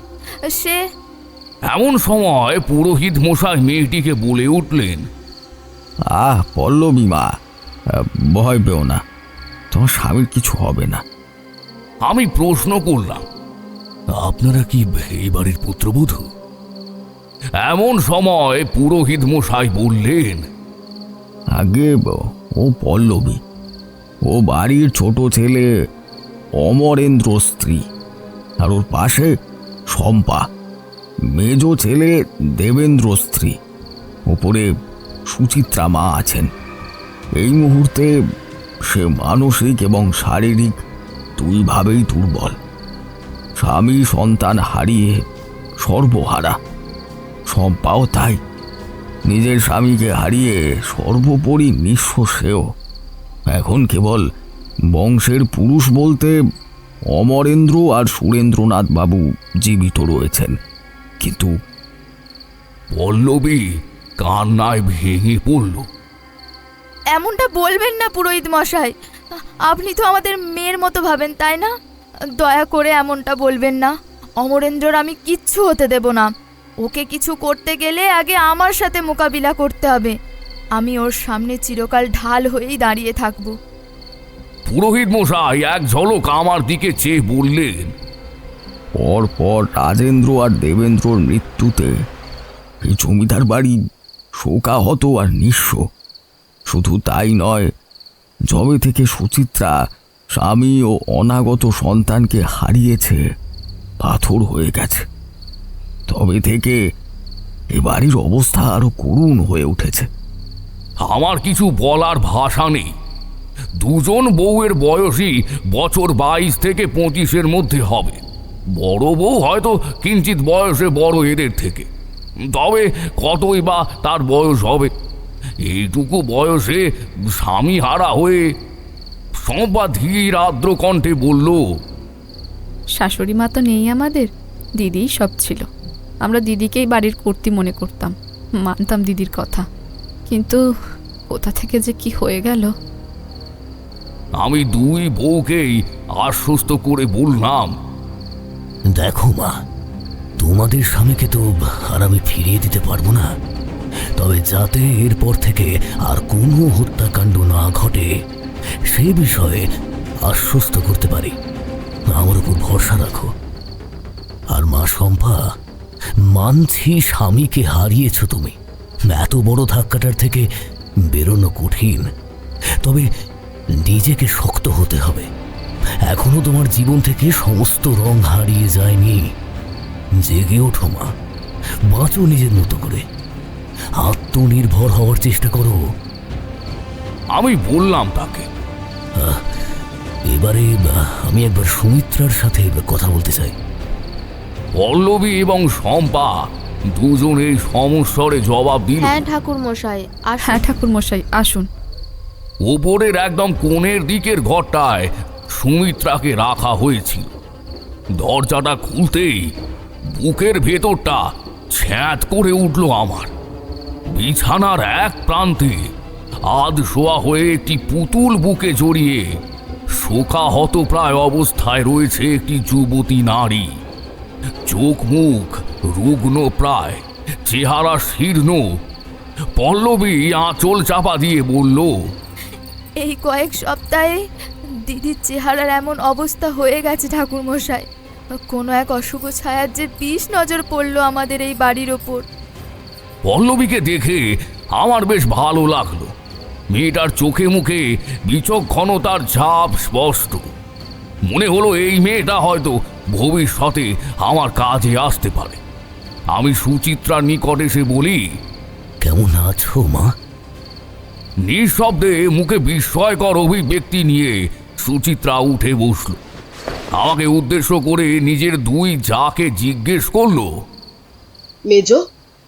সে এমন সময় পুরোহিত মশাই মেয়েটিকে বলে উঠলেন, পল্লবী মা, ভয় পেও না, তোমার স্বামীর কিছু হবে না। আমি প্রশ্ন করলাম, আপনারা কি এই বাড়ির পুত্রবধূ? এমন সময় পুরোহিত মশাই বললেন, আগে ও পল্লবী, ও বাড়ির ছোট ছেলে অমরেন্দ্র স্ত্রী, আর ওর পাশে শম্পা, মেজ ছেলে দেবেন্দ্র স্ত্রী, ওপরে সুচিত্রা মা আছেন। এই মুহূর্তে সে মানসিক এবং শারীরিক দুইভাবেই দুর্বল। স্বামী সন্তান হারিয়ে সর্বহারা, শম্পাও তাই। নিজের স্বামীকে হারিয়ে সর্বোপরি নিঃস্ব সেও। এখন কেবল বংশের পুরুষ বলতে অমরেন্দ্র আর সুরেন্দ্রনাথ বাবু জীবিত রয়েছেন, কিন্তু পল্লবী কান্নায় ভেঙে পড়ল। এমনটা বলবেন না পুরোহিত মশাই, আপনি তো আমাদের মেয়ের মতো ভাবেন, তাই না? দয়া করে এমনটা বলবেন না। অমরেন্দ্রর আমি কিচ্ছু হতে দেব না। ওকে কিছু করতে গেলে আগে আমার সাথে মোকাবিলা করতে হবে। আমি ওর সামনে চিরকাল ঢাল হয়েই দাঁড়িয়ে থাকব। পুরোহিত মশাই এক ঝলক আমার দিকে চেয়ে বললেন, পর রাজেন্দ্র আর দেবেন্দ্রর মৃত্যুতে এই জমিদার বাড়ি শোকাহত আর নিঃস্ব। শুধু তাই নয়, যবে থেকে সুচিত্রা স্বামী ও অনাগত সন্তানকে হারিয়েছে, পাথর হয়ে গেছে। তবে থেকে এ বাড়ির অবস্থা আরো করুণ হয়ে উঠেছে। আমার কিছু বলার ভাষা নেই। দুজন বউয়ের বয়সই বছর 22 থেকে 25-এর মধ্যে হবে। বড় বউ হয়তো কিঞ্চিত বয়সে বড় এদের থেকে, তবে কতই বা তার বয়স হবে? এইটুকু বয়সে স্বামী হারা হয়ে। শম্পা ধীর আর্দ্র কণ্ঠে বলল, শাশুড়ি মা তো নেই আমাদের, দিদিই সব ছিল। আমরা দিদিকেই বাড়ির কর্ত্রী মনে করতাম, মানতাম দিদির কথা। কিন্তু কোথা থেকে যে কি হয়ে গেল। আমি দুই বউকেই আশ্বস্ত করে বললাম, দেখো মা, তোমাদের স্বামীকে তো আর আমি ফিরিয়ে দিতে পারবো না, তবে যাতে এরপর থেকে আর কোনো হত্যাকাণ্ড না ঘটে সে বিষয়ে আশ্বস্ত করতে পারি। আমার উপর ভরসা রাখো। আর মা শম্পা, মানছি স্বামীকে হারিয়েছ তুমি, এত বড় ধাক্কাটার থেকে বেরোনো কঠিন, তবে নিজেকে শক্ত হতে হবে। এখনো তোমার জীবন থেকে সমস্ত রং হারিয়ে যায়নি। জেগে ওঠো মা, বাঁচো নিজের মতো করে, আত্মনির্ভর হওয়ার চেষ্টা করো। আমি বললাম তাকে, এবারে আমি একবার সুমিত্রার সাথে কথা বলতে চাই। পল্লবী এবং শম্পা দুজনে সমস্বরে জবাব দিল, হ্যাঁ ঠাকুরমশাই, হ্যাঁ ঠাকুরমশাই, আসুন। ওপরের একদম কোণের দিকের ঘরটায় সুমিত্রাকে রাখা হয়েছিল। দরজাটা খুলতেই বুকের ভেতরটা ছ্যাঁত করে উঠল আমার। বিছানার এক প্রান্তে আধ শোয়া হয়ে একটি পুতুল বুকে জড়িয়ে শোকাহত প্রায় অবস্থায় রয়েছে একটি যুবতী নারী। চোখ মুখ রুগ্ন প্রায়, চেহারা শীর্ণ। পল্লবী আঁচল চাপা দিয়ে বলল, এই কয়েক সপ্তাহে দিদির চেহারার এমন অবস্থা হয়ে গেছে ঠাকুরমশাই। কোনো এক অশুভ ছায়ার যে বিষ নজর পড়ল আমাদের এই বাড়ির ওপর। পল্লবীকে দেখে আমার বেশ ভালো লাগলো। মেয়েটার চোখে মুখে বিচক্ষণতার ছাপ স্পষ্ট। মনে হলো এই মেয়েটা হয়তো ভবিষ্যতে আমার কাজে আসতে পারে। আমি সুচিত্রার নিকট এসে বলি, কেমন আছো মা? নিঃশব্দে মুখে বিস্ময়কর অভিব্যক্তি নিয়ে সুচিত্রা উঠে বসল। আমাকে উদ্দেশ্য করে নিজের দুই যাকে জিজ্ঞেস করলো, মেজো,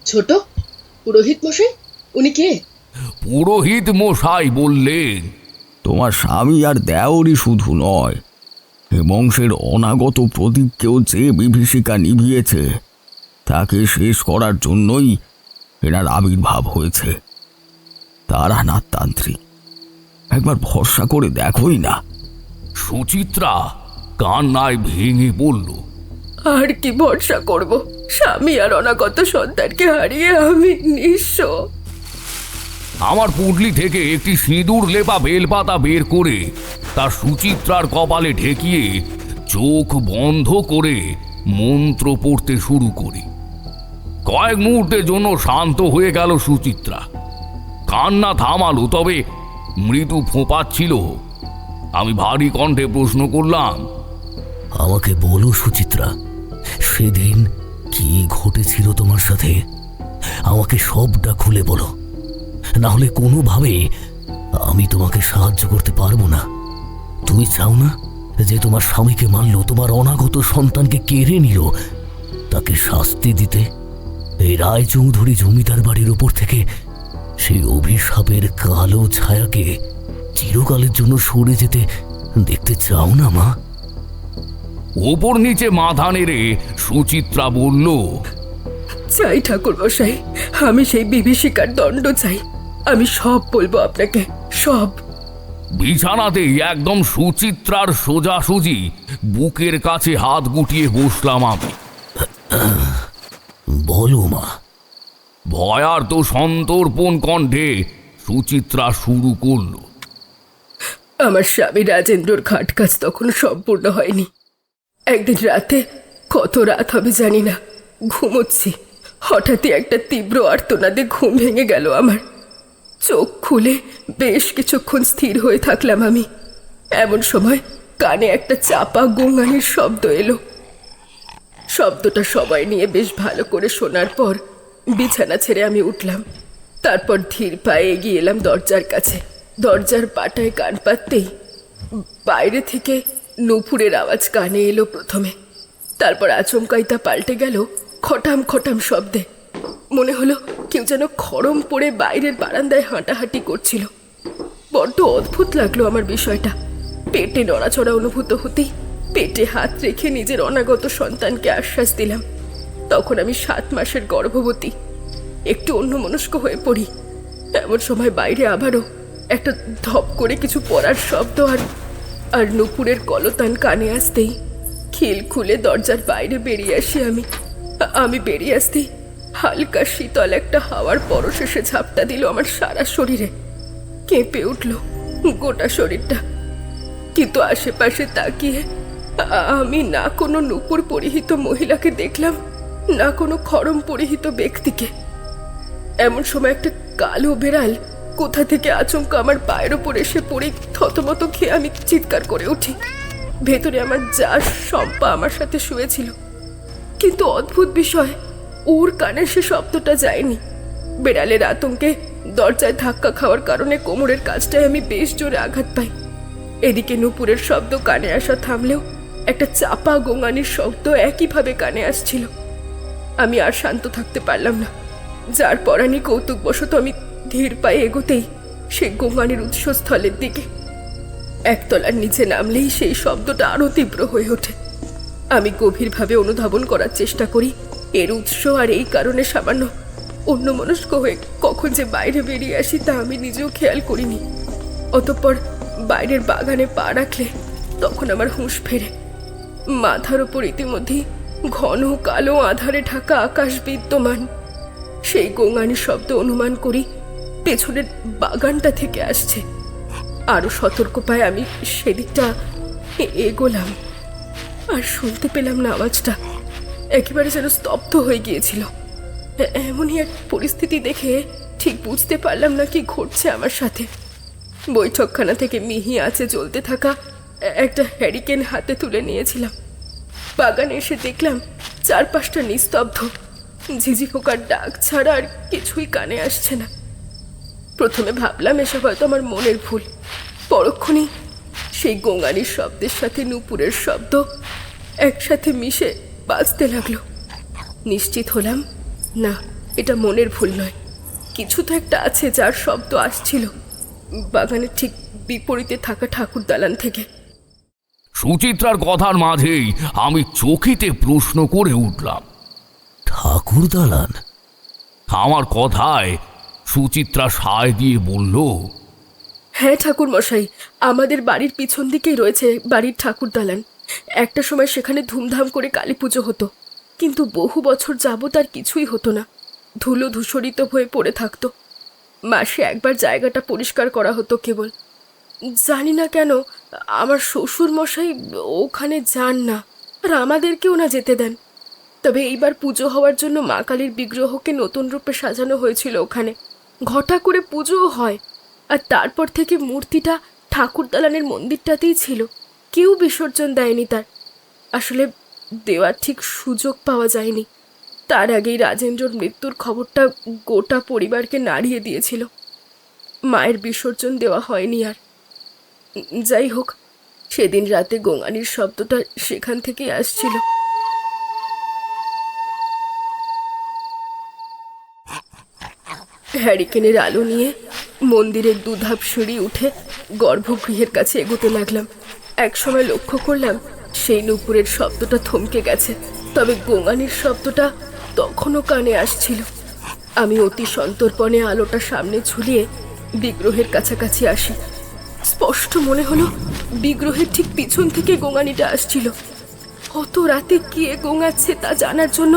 ছোট, পুরোহিত মশাই, উনি কে? পুরোহিত মশাই বললেন, তোমার স্বামী আর দেওরই শুধু নয়, এ বংশের অনাগত প্রদীপকেও যে বিভীষিকা নিভিয়েছে তাকে শেষ করার জন্যই এনার আবির্ভাব হয়েছে। তারানাথ তান্ত্রিক, একবার ভরসা করে দেখোই না। সুচিত্রা কান্নায় ভেঙে পড়ল। আর কি ভরসা করব? স্বামী আর অনাগত সন্তানকে হারিয়ে আমি নিঃস্ব। আমার পুটলি থেকে একটি সিঁদুর লেপা বেলপাতা বের করে তার সুচিত্রার কপালে ঠেকিয়ে চোখ বন্ধ করে মন্ত্র পড়তে শুরু করি। কয়েক মুহূর্তের জন্য শান্ত হয়ে গেল সুচিত্রা। কান্না থামালো, তবে মৃদু ফোঁপাচ্ছিল। আমি ভারী কণ্ঠে প্রশ্ন করলাম, আমাকে বলো সুচিত্রা, সেদিন কি ঘটেছিল তোমার সাথে? আমাকে সবটা খুলে বলো, না হলে কোনোভাবে আমি তোমাকে সাহায্য করতে পারবো না। তুমি চাও না যে তোমার স্বামীকে মারলো, তোমার অনাগত সন্তানকে কেড়ে নিল, তাকে শাস্তি দিতে? এই রায়চৌধুরী জমিদার বাড়ির উপর থেকে সেই অভিশাপের কালো ছায়াকে চিরকালের জন্য সরে যেতে দেখতে চাও না মা? ওপর নিচে মাথা নেড়ে সুচিত্রা বলল, চাই ঠাকুর মশাই, আমি সেই বিভীষিকার দণ্ড চাই। আমি সব বলবো আপনাকে, সব। বিছানাতেই একদম সুচিত্রার সোজাসুজি বুকের কাছে হাত গুটিয়ে বসলাম আমি। বলো মা। ভয়ার্ত সন্তর্পণ কণ্ঠে সুচিত্রা শুরু করল, আমার স্বামী রাজেন্দ্রর ঘাট কাজ তখন সম্পূর্ণ হয়নি। একদিন রাতে, কত রাত হবে জানি না, ঘুমোচ্ছি, হঠাৎই একটা তীব্র আর্তনাদে ঘুম ভেঙে গেল আমার। চোখ খুলে বেশ কিছুক্ষণ স্থির হয়ে থাকলাম আমি। এমন সময় কানে একটা চাপা গোঙানির শব্দ এলো। শব্দটা সবাই নিয়ে বেশ ভালো করে শোনার পর বিছানা ছেড়ে আমি উঠলাম। তারপর ধীর পায়ে এগিয়ে এলাম দরজার কাছে। দরজার পাটায় কান পাততেই বাইরে থেকে নুপুরের আওয়াজ কানে এলো প্রথমে। তারপর আচমকাই তা পাল্টে গেল খটাম খটাম শব্দে। মনে হলো কেউ যেন খড়ম পড়ে বাইরের বারান্দায় হাঁটাহাঁটি করছিল। বড্ড অদ্ভুত লাগলো আমার বিষয়টা। পেটে নড়াচড়া অনুভূত হতেই পেটে হাত রেখে নিজের অনাগত সন্তানকে আশ্বাস দিলাম। তখন আমি 7 মাসের গর্ভবতী। একটু অন্যমনস্ক হয়ে পড়ি। এমন সময় বাইরে আবারও একটা ধপ করে কিছু পড়ার শব্দ আর নুপুরের কলতান কানে আসতেই খিল খুলে দরজার বাইরে বেরিয়ে আসি আমি বেরিয়ে আসতেই হালকা শীতল একটা হাওয়ার পরশ এসে ঝাপটা দিল আমার সারা শরীরে। কেঁপে উঠল গোটা শরীরটা। কিন্তু আশেপাশে তাকিয়ে আমি না কোনো নুপুর পরিহিত মহিলাকে দেখলাম, না কোনো খড়ম পরিহিত ব্যক্তিকে। এমন সময় একটা কালো বেড়াল কোথা থেকে আচমকা আমার পায়ের ওপর এসে পড়ে থতমত খেয়ে আমি চিৎকার করে উঠি। ভেতরে আমার যা শম্পা আমার সাথে শুয়েছিল, কিন্তু অদ্ভুত বিষয়, ওর কানে সে শব্দটা যায়নি। বেড়ালের আতঙ্কে দরজায় ধাক্কা খাওয়ার কারণে কোমরের কাছটায় আমি বেশ জোরে আঘাত পাই। এদিকে নুপুরের শব্দ কানে আসা থামলেও একটা চাপা গোঙানির শব্দ একইভাবে কানে আসছিল। আমি আর শান্ত থাকতে পারলাম না। যার পরানি কৌতুকবশত আমি ধীর পায়ে এগোতেই সে গোঙানির উৎসস্থলের দিকে। একতলার নিচে নামলেই সেই শব্দটা আরো তীব্র হয়ে ওঠে। আমি গভীরভাবে অনুধাবন করার চেষ্টা করি এর উৎস, আর এই কারণে সামান্য অন্যমনস্ক হয়ে কখন যে বাইরে বেরিয়ে আসি তা আমি নিজেও খেয়াল করিনি। অতঃপর বাইরের বাগানে পা রাখলে তখন আমার হুঁশ ফেরে। মাথার ওপর ইতিমধ্যেই ঘন কালো আধারে ঢাকা আকাশ বিদ্যমান। সেই গোঙানির শব্দ অনুমান করি পেছনের বাগানটা থেকে আসছে। আরো সতর্ক পায়ে আমি সেদিকটা এগোলাম, আর শুনতে পেলাম না আওয়াজটা। একেবারে যেন স্তব্ধ হয়ে গিয়েছিল। এমনই এক পরিস্থিতি দেখে ঠিক বুঝতে পারলাম না কি ঘটছে আমার সাথে। বৈঠকখানা থেকে মিহি আছে জ্বলতে থাকা একটা হ্যারিকেন হাতে তুলে নিয়েছিলাম। বাগানে এসে দেখলাম চারপাশটা নিস্তব্ধ। ঝিঝি পোকার ডাক ছাড়া আর কিছুই কানে আসছে না। প্রথমে ভাবলাম এসব হয়তো আমার মনের ভুল। পরক্ষণেই সেই গোঙানির শব্দের সাথে নূপুরের শব্দ একসাথে মিশে বাজতে লাগলো। নিশ্চিত হলাম না, এটা মনের ভুল নয়, কিছু তো একটা আছে যার শব্দ আসছিল বাগানের ঠিক বিপরীতে থাকা ঠাকুর দালান থেকে। সুচিত্রার কথার মাঝেই আমি চকিতে প্রশ্ন করে উঠলাম, ঠাকুর দালান? আমার কথায় সুচিত্রা সায় দিয়ে বলল, হ্যাঁ ঠাকুর মশাই, আমাদের বাড়ির পিছন দিকেই রয়েছে বাড়ির ঠাকুর দালান। একটা সময় সেখানে ধুমধাম করে কালী পুজো হতো, কিন্তু বহু বছর যাবৎ আর কিছুই হতো না। ধুলো ধূসরিত হয়ে পড়ে থাকতো। মাসে একবার জায়গাটা পরিষ্কার করা হতো কেবল। জানি না কেন আমার শ্বশুর মশাই ওখানে যান না, আর আমাদেরকেও না যেতে দেন। তবে এইবার পুজো হওয়ার জন্য মা কালীর বিগ্রহকে নতুন রূপে সাজানো হয়েছিল ওখানে। ঘটা করে পুজোও হয়, আর তারপর থেকে মূর্তিটা ঠাকুর দালানের মন্দিরটাতেই ছিল। কেউ বিসর্জন দেয়নি তার। আসলে দেওয়ার ঠিক সুযোগ পাওয়া যায়নি। তার আগেই রাজেন্দ্রর মৃত্যুর খবরটা গোটা পরিবারকে নাড়িয়ে দিয়েছিল। মায়ের বিসর্জন দেওয়া হয়নি আর। যাই হোক, সেদিন রাতে গোঙানির শব্দটা সেখান থেকেই আসছিল। হ্যারিকেনের আলো নিয়ে মন্দিরের দুধাপ সিঁড়ি উঠে গর্ভগৃহের কাছে এগোতে লাগলাম। একসময় লক্ষ্য করলাম সেই নূপুরের শব্দটা থমকে গেছে, তবে গোঙানির শব্দটা তখনও কানে আসছিল। আমি অতি সন্তর্পণে আলোটা সামনে ঝুলিয়ে বিগ্রহের কাছাকাছি আসি। স্পষ্ট মনে হলো বিগ্রহের ঠিক পিছন থেকে গোঙানিটা আসছিল। অত রাতে কে গোঙাচ্ছে তা জানার জন্য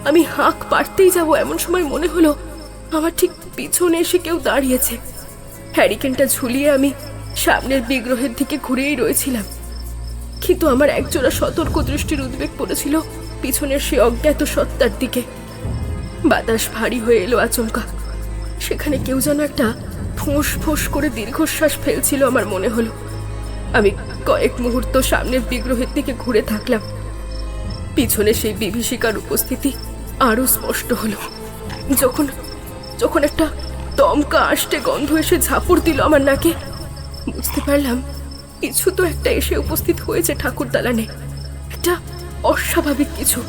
আমি হাঁক পাড়তেই যাব, এমন সময় মনে হলো আমার ঠিক পিছনে এসে কেউ দাঁড়িয়েছে। হ্যারিকেনটা ঝুলিয়ে আমি সামনের বিগ্রহের দিকে ঘুরেই রয়েছিলাম, কিন্তু আমার একজোড়া সতর্ক দৃষ্টির উদ্বেগ পড়েছিল পিছনের সে অজ্ঞাত সত্তার দিকে। বাতাস ভারী হয়ে এলো আচমকা। সেখানে কেউ যেন একটা ফোঁস ফোঁস করে দীর্ঘশ্বাস ফেলছিল আমার মনে হলো। আমি কয়েক মুহূর্ত সামনের বিগ্রহের দিকে ঘুরে থাকলাম। পিছনে সেই বিভীষিকার উপস্থিতি আরো স্পষ্ট হলো। যখন একটা দমকা আষ্টে গন্ধ এসে ঝাপড় দিল আমার নাকে, বুঝতে পারলাম কিছু তো একটা এসে উপস্থিত হয়েছে ঠাকুর দালানে। একটা অস্বাভাবিক কিছু।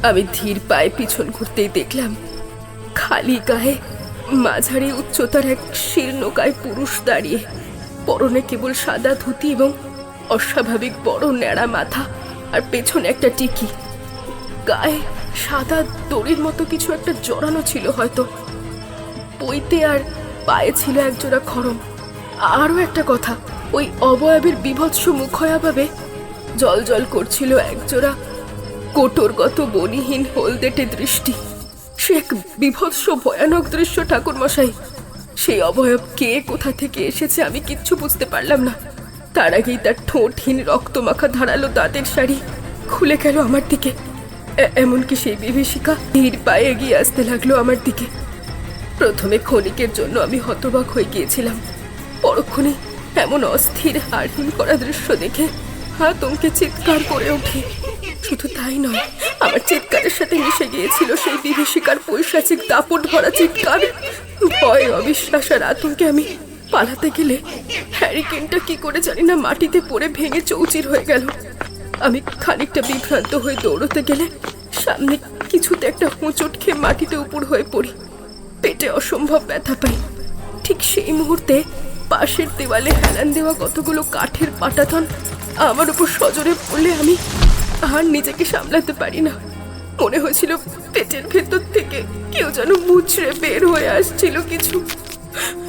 আমি ধীর পায়ে পিছন ঘুরতেই দেখলাম খালি গায়ে মাঝারি উচ্চতার এক শীর্ণকায় পুরুষ দাঁড়িয়ে। পরনে কেবল সাদা ধুতি এবং অস্বাভাবিক বড় ন্যাড়া মাথা, আর পেছনে একটা টিকি। গায়ে সাদা দড়ির মতো কিছু একটা জড়ানো ছিল হয়তো। বইতে আর পায়ে ছিল একজোড়া খড়ম। আরও একটা কথা, ওই অবয়বের বিভৎস মুখয়াভাবে জল জল করছিল একজোড়া কোটরগত বনিহীন হলদেটে দৃষ্টি। সে এক বিভৎস ভয়ানক দৃশ্য ঠাকুর মশাই। সেই অবয়ব কে, কোথা থেকে এসেছে আমি কিচ্ছু বুঝতে পারলাম না। তার আগেই তার ঠোঁটহীন রক্তমাখা ধারালো দাঁতের শাড়ি খুলে গেল আমার দিকে। এমনকি সেই বিভীষিকা ধীর পায়ে এগিয়ে আসতে লাগলো আমার দিকে। প্রথমে ক্ষণিকের জন্য আমি হতবাক হয়ে গিয়েছিলাম। পরক্ষণে এমন অস্থির হাড়হিম করা দৃশ্য দেখে আতঙ্কে চিৎকার করে উঠি। শুধু তাই নয়, আমার চিৎকারের সাথে মিশে গিয়েছিল সেই বিভীষিকার পৈশাচিক দাপট ভরা চিৎকার। ভয়, অবিশ্বাস আর আতঙ্কে আমি পালাতে গেলে হ্যারিকেনটা কি করে জানি না মাটিতে পড়ে ভেঙে চৌচির হয়ে গেল। আমি খানিকটা বিভ্রান্ত হয়ে দৌড়তে গেলে সামনে কিছুতে একটা হোঁচট খেয়ে মাটিতে উপর হয়ে পড়ি। পেটে অসম্ভব ব্যথা পাই। ঠিক সেই মুহূর্তে পাশের দেওয়ালে হেলান দেওয়া কতগুলো কাঠের পাটাতন আমার উপর সজোরে পড়লে আমি আর নিজেকে সামলাতে পারি না। মনে হয়েছিল পেটের ভেতর থেকে কেউ যেন মুচড়ে বের হয়ে আসছিল কিছু।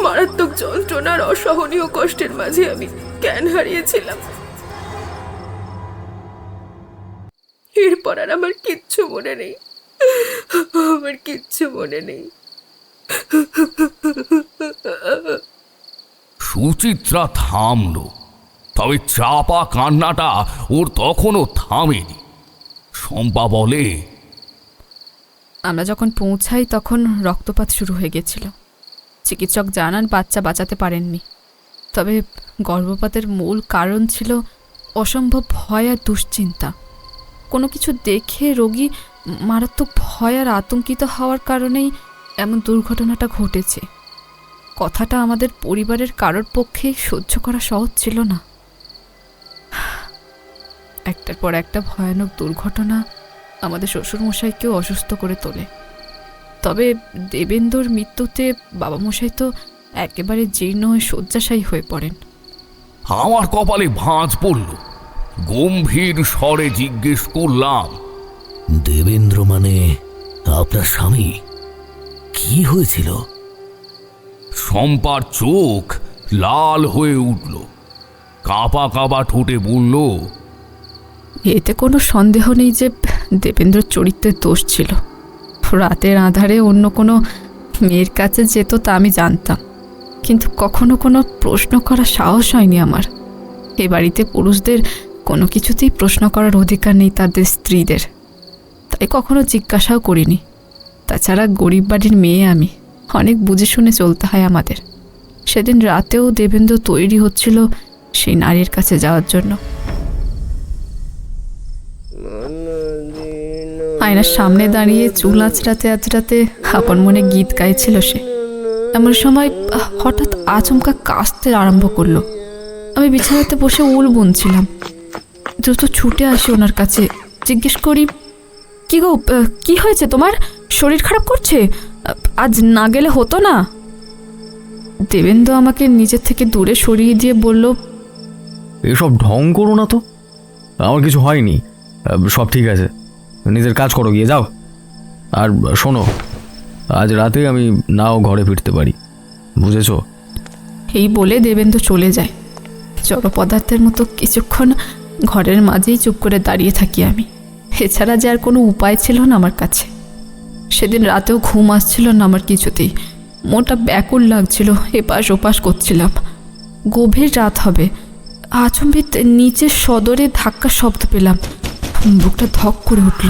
মারাত্মক যন্ত্রণার অসহনীয় কষ্টের মাঝে আমি জ্ঞান হারিয়েছিলাম। এরপর আর আমার কিচ্ছু মনে নেই, আমার কিচ্ছু মনে নেই। সুচিত্রা থামল, তবে চাপা কান্নাটা ওর তখনও থামেনি। শম্পা বলে, আমরা যখন পৌঁছাই তখন রক্তপাত শুরু হয়ে গেছিল। চিকিৎসক জানান বাচ্চা বাঁচাতে পারেননি। তবে গর্ভপাতের মূল কারণ ছিল অসম্ভব ভয় আর দুশ্চিন্তা। কোনো কিছু দেখে রোগী মারাত্মক ভয় আর আতঙ্কিত হওয়ার কারণেই এমন দুর্ঘটনাটা ঘটেছে। কথাটা আমাদের পরিবারের কারোর পক্ষেই সহ্য করা সহজ ছিল না। একটার পর একটা ভয়ানক দুর্ঘটনা আমাদের শ্বশুরমশাইকেও অসুস্থ করে তোলে। তবে দেবেন্দর মৃত্যুতে বাবামশাই তো একেবারে জীর্ণ হয়ে শয্যাশায়ী হয়ে পড়েন। আমার কপালে ভাঁজ পড়ল। গম্ভীর স্বরে জিজ্ঞেস করলাম, দেবেন্দ্র মানে আপনার স্বামী? কি হয়েছিল? শম্পার চোখ লাল হয়ে উঠল, কাঁপা কাঁপা ঠোঁটে বলল, এতে কোনো সন্দেহ নেই যে দেবেন্দ্রর চরিত্রের দোষ ছিল। রাতের আঁধারে অন্য কোনো মেয়ের কাছে যেত তা আমি জানতাম, কিন্তু কখনো কোনো প্রশ্ন করার সাহস হয়নি আমার। এ বাড়িতে পুরুষদের কোনো কিছুতেই প্রশ্ন করার অধিকার নেই তাদের স্ত্রীদের, তাই কখনো জিজ্ঞাসাও করিনি। তাছাড়া গরিব বাড়ির মেয়ে আমি, অনেক বুঝে শুনে চলতে হয় আমাদের। সেদিন রাতেও দেবেন্দ্র তৈরি হচ্ছিল সেই নারীর কাছে যাওয়ার জন্য। আয়নার সামনে দাঁড়িয়ে চুল আঁচড়াতে আঁচড়াতে আপন মনে গীত গাইছিল সে। এমন সময় হঠাৎ আচমকা কাশতে আরম্ভ করলো। আমি বিছানাতে বসে উল বুনছিলাম। দ্রুত ছুটে আসি ওনার কাছে, জিজ্ঞেস করি, কি গো, কি হয়েছে তোমার? শরীর খারাপ করছে? আজ না গেলে হতো না? দেবেন্দ্র আমাকে নিজের থেকে দূরে সরিয়ে দিয়ে বলল, এসব ঢং করো না তো, আমার কিছু হয়নি, সব ঠিক আছে, নিজের কাজ করো, গিয়ে যাও। আর শোনো, আজ রাতে আমি নাও ঘরে ফিরতে পারি, বুঝেছো? এই বলে দেবেন্দ্র চলে যায়। জড় পদার্থের মতো কিছুক্ষণ ঘরের মাঝেই চুপ করে দাঁড়িয়ে থাকি আমি। এছাড়া যে আর কোনো উপায় ছিল না আমার কাছে। সেদিন রাতেও ঘুম আসছিল না আমার কিছুতেই। মনটা ব্যাকুল লাগছিল, এপাশ ওপাশ করছিলাম। গভীর রাত হবে, আচম্বিত নিচের সদরে ধাক্কার শব্দ পেলাম। বুকটা ধক করে উঠল।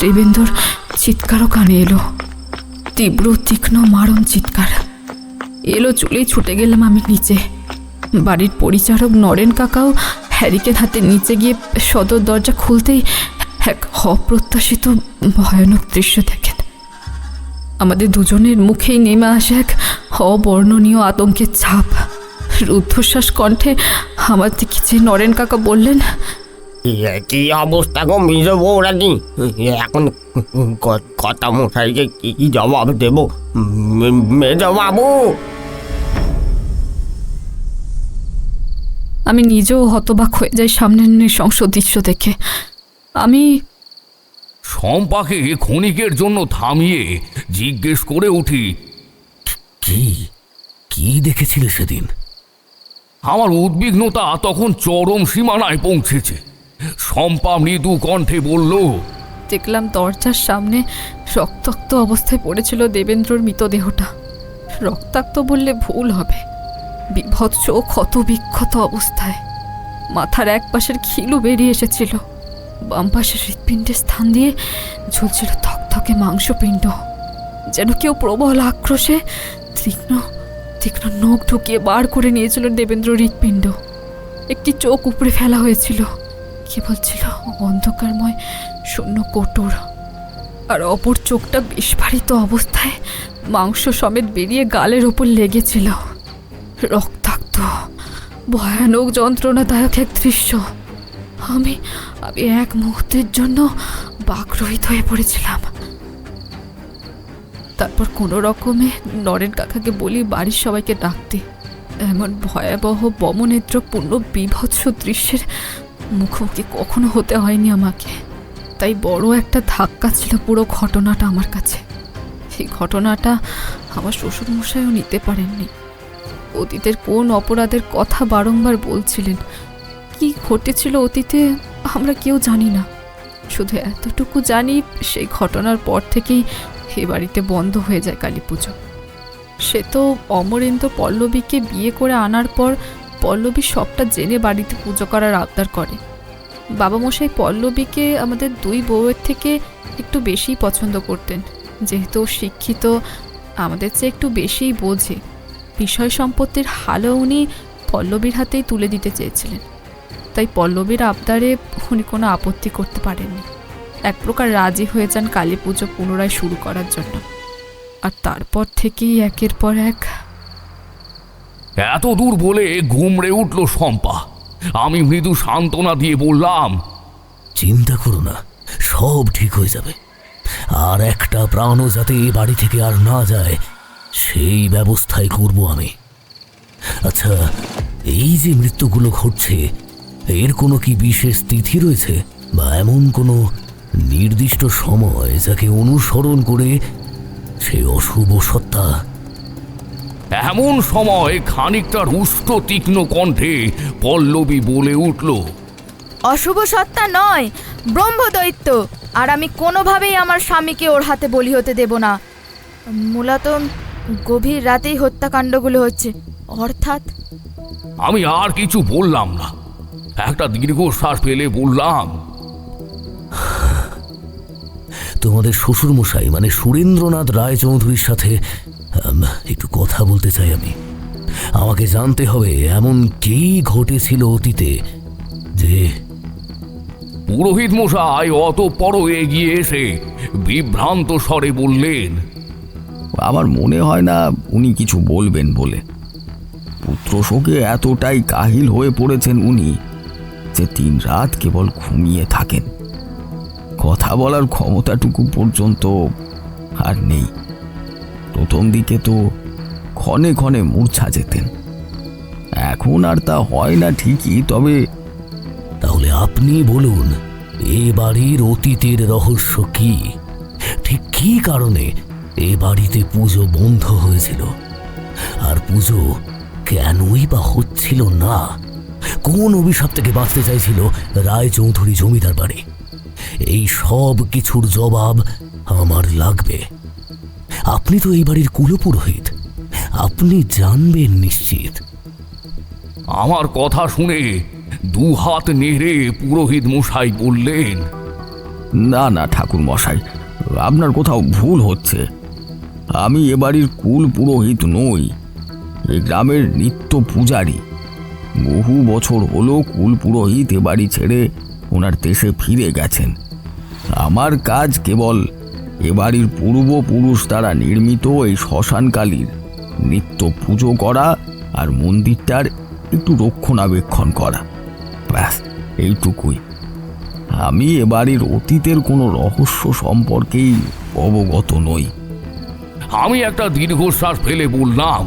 দেবেন্দ্রর চিৎকারও কানে এলো, তীব্র তীক্ষ্ণ মারণ চিৎকার। এলো চুলেই ছুটে গেলাম আমি নিচে। বাড়ির পরিচারক নরেন কাকাও হ্যারিকেন হাতে নিচে গিয়ে সদর দরজা খুলতেই এক অপ্রত্যাশিত ভয়ানক দৃশ্য দেখেন। আমাদের দুজনের মুখেই নেমে আসে এক অবর্ণনীয় আতঙ্কের ছাপ। রুদ্ধশ্বাস কণ্ঠে আমার দিকে চেয়ে নরেন কাকা বললেন, কি অবস্থা গো মেজ বৌরানি? এখন কথা মশাইকে কি জবাব দেব মেজ বাবু? আমি নিজেও হতবাক হয়ে যাই সামনের নৃশংস দৃশ্য দেখে। আমি শম্পাকে ক্ষণিকের জন্য থামিয়ে জিজ্ঞেস করে উঠি, কি কি দেখেছিলে সেদিন? আমার উদ্বিগ্নতা তখন চরম সীমানায় পৌঁছেছে। শম্পা মৃদু কণ্ঠে বলল, দেখলাম দরজার সামনে রক্তাক্ত অবস্থায় পড়েছিল দেবেন্দ্রর মৃতদেহটা। রক্তাক্ত বললে ভুল হবে, বিভৎস ক্ষত বিক্ষত অবস্থায়। মাথার এক পাশের খিলু বেরিয়ে এসেছিল, বাম পাশের হৃৎপিণ্ডের স্থান দিয়ে ঝুলছিল থকথকে মাংসপিণ্ড। যেন কেউ প্রবল আক্রোশে তীক্ষ্ণ তীক্ষ্ণ নখ ঢুকিয়ে বার করে নিয়েছিল দেবেন্দ্র হৃৎপিণ্ড। একটি চোখ উপরে ফেলা হয়েছিল, কেবল ছিল অন্ধকারময় শূন্য কোটর। আর অপর চোখটা বিস্ফারিত অবস্থায় মাংস সমেত বেরিয়ে গালের ওপর লেগেছিল। রক্তাক্ত ভয়ানক যন্ত্রণাদায়ক এক দৃশ্য। আমি এক মুহূর্তের জন্য বাকরহিত হয়ে পড়েছিলাম। তারপর কোনো রকমে নরেন কাকাকে বলি বাড়ির সবাইকে ডাকতে। এমন ভয়াবহ বমনেত্রপূর্ণ বিভৎস দৃশ্যের মুখোমুখি কখনো হতে হয়নি আমাকে। তাই বড় একটা ধাক্কা ছিল পুরো ঘটনাটা আমার কাছে। এই ঘটনাটা আমার শ্বশুরমশাইও নিতে পারেননি। অতীতের কোন অপরাধের কথা বারংবার বলছিলেন। কি ঘটেছিল অতীতে আমরা কেউ জানি না, শুধু এতটুকু জানি সেই ঘটনার পর থেকেই এ বাড়িতে বন্ধ হয়ে যায় কালী পুজো। সে তো অমরেন্দ্র পল্লবীকে বিয়ে করে আনার পর পল্লবী সবটা জেনে বাড়িতে পুজো করার আবদার করে। বাবামশাই পল্লবীকে আমাদের দুই বউয়ের থেকে একটু বেশিই পছন্দ করতেন, যেহেতু শিক্ষিত, আমাদের চেয়ে একটু বেশিই বোঝে। বিষয় সম্পত্তির হালও উনি পল্লবীর হাতেই তুলে দিতে চেয়েছিলেন। তাই পল্লবীর আবদারে উনি কোনো আপত্তি করতে পারেননি। এক প্রকার রাজি হয়ে যান কালী পুজো পুনরায় শুরু করার জন্য। আর তারপর থেকেই একের পর এক। এত দূর বলে ঘুমড়ে উঠল শম্পা। আমি মৃদু সান্ত্বনা দিয়ে বললাম, চিন্তা করো না, সব ঠিক হয়ে যাবে। আর একটা প্রাণও যাতে এ বাড়ি থেকে আর না যায় সেই ব্যবস্থাই করব আমি। আচ্ছা, এই যে মৃত্যুগুলো ঘটছে এর কোনো কি বিশেষ তিথি রয়েছে, বা এমন কোনো নির্দিষ্ট সময় যাকে অনুসরণ করে সেই অশুভ সত্তা? এমন সময় খানিকটা রুষ্ট তীক্ষ্ণ কণ্ঠে পল্লবী বলে উঠল, অশুভ সত্তা নয়, ব্রহ্মদৈত্য। আর আমি কোনোভাবেই আমার স্বামীকে ওর হাতে বলি হতে দেব না। মূলত গভীর রাতেই হত্যাকাণ্ডগুলো হচ্ছে, অর্থাৎ। আমি আর কিছু বললাম না। একটা দীর্ঘশ্বাস ফেলে বললাম, তোমাদের শ্বশুরমশাই মানে সুরেন্দ্রনাথ রায়চৌধুরীর সাথে একটু কথা বলতে চাই আমি। আমাকে জানতে হবে এমন কি ঘটেছিল অতীতে যে। পুরোহিত মশাই অতঃপর এগিয়ে এসে বিভ্রান্ত স্বরে বললেন, আমার মনে হয় না উনি কিছু বলবেন বলে। পুত্র শোকে এতটাই কাহিল হয়ে পড়েছেন উনি যে দিন রাত কেবল ঘুমিয়ে থাকেন। কথা বলার ক্ষমতাটুকু পর্যন্ত আর নেই। প্রথম দিকে তো ক্ষণে ক্ষণে মূর্ছা যেতেন, এখন আর তা হয় না ঠিকই, তবে। তাহলে আপনি বলুন, এ বাড়ির অতীতের রহস্য কি? ঠিক কি কারণে এ বাড়িতে পুজো বন্ধ হয়েছিল? আর পুজো কেনই বা হচ্ছিল না? কোন অভিশাপ থেকে বাঁচতে চাইছিল রায়চৌধুরী জমিদার বাড়ি? এই সব কিছুর জবাব আমার লাগবে। আপনি তো এই বাড়ির কুলপুরোহিত, আপনি জানবেন নিশ্চিত। আমার কথা শুনে দু হাত নেড়ে পুরোহিত মশাই বললেন, না না ঠাকুর মশাই, আপনার কোথাও ভুল হচ্ছে। আমি এ বাড়ির কুল পুরোহিত নই, এই গ্রামের নিত্য পূজারী। বহু বছর হলো কুল পুরোহিত এ বাড়ি ছেড়ে ওনার দেশে ফিরে গেছেন। আমার কাজ কেবল এ বাড়ির পূর্বপুরুষ দ্বারা নির্মিত এই শ্মশানকালীর নিত্য পুজো করা আর মন্দিরটার একটু রক্ষণাবেক্ষণ করা, ব্যাস এইটুকুই। আমি এ বাড়ির অতীতের কোনো রহস্য সম্পর্কেই অবগত নই। আমি একটা দীর্ঘশ্বাস ফেলে বললাম,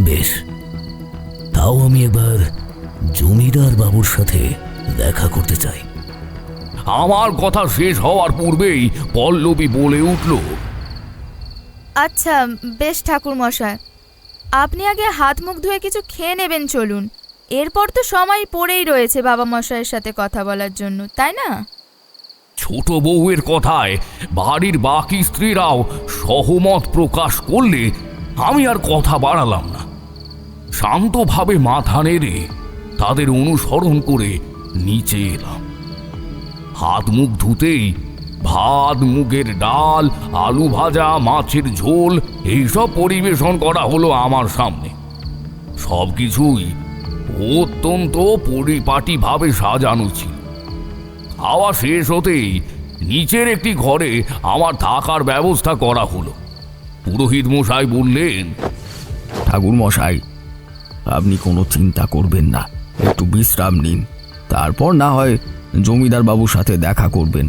বেশ, তাও আমি এবার জমিদার বাবুর সাথে দেখা করতে চাই। আমার কথা শেষ হওয়ার পূর্বেই পল্লবী বলে উঠল, আচ্ছা বেশ ঠাকুর মশাই, আপনি আগে হাত মুখ ধুয়ে কিছু খেয়ে নেবেন, চলুন। এরপর তো সময় পড়েই রয়েছে বাবা মশাইয়ের সাথে কথা বলার জন্য, তাই না? ছোট বউয়ের কথায় বাড়ির বাকি স্ত্রীরাও সহমত প্রকাশ করলে আমি আর কথা বাড়ালাম না। শান্তভাবে মাথা নেড়ে তাদের অনুসরণ করে নিচে এলাম। হাত মুখ ধুতেই ভাত, মুগের ডাল, আলু ভাজা, মাছের ঝোল এইসব পরিবেশন করা হলো আমার সামনে। সব কিছুই অত্যন্ত পরিপাটিভাবে সাজানো ছিল। খাওয়া শেষ হতেই নিচের একটি ঘরে আমার থাকার ব্যবস্থা করা হলো। পুরোহিত মশাই বললেন, ঠাকুর মশাই, আপনি কোনো চিন্তা করবেন না, একটু বিশ্রাম নিন, তারপর না হয় জমিদার বাবুর সাথে দেখা করবেন,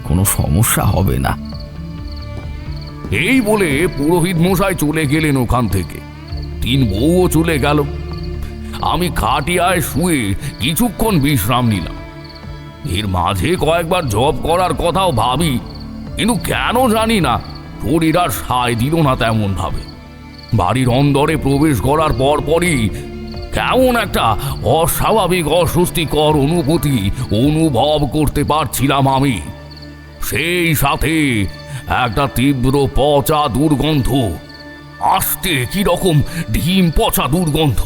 কোনো সমস্যা হবে না। এই বলে পুরোহিত মশাই চলে গেলেন ওখান থেকে। তিন বউও চলে গেল। আমি খাটিয়ায় শুয়ে কিছুক্ষণ বিশ্রাম নিলাম। এর মাঝে কয়েকবার জব করার কথাও ভাবি, কিন্তু কেন জানি না শরীর আর সায় দিল না তেমন ভাবে। বাড়ির অন্দরে প্রবেশ করার পরপরই কেমন একটা অস্বাভাবিক অস্বস্তিকর অনুভূতি অনুভব করতে পারছিলাম আমি। সেই সাথে একটা তীব্র পচা দুর্গন্ধ, আসতে কিরকম ডিম পচা দুর্গন্ধ।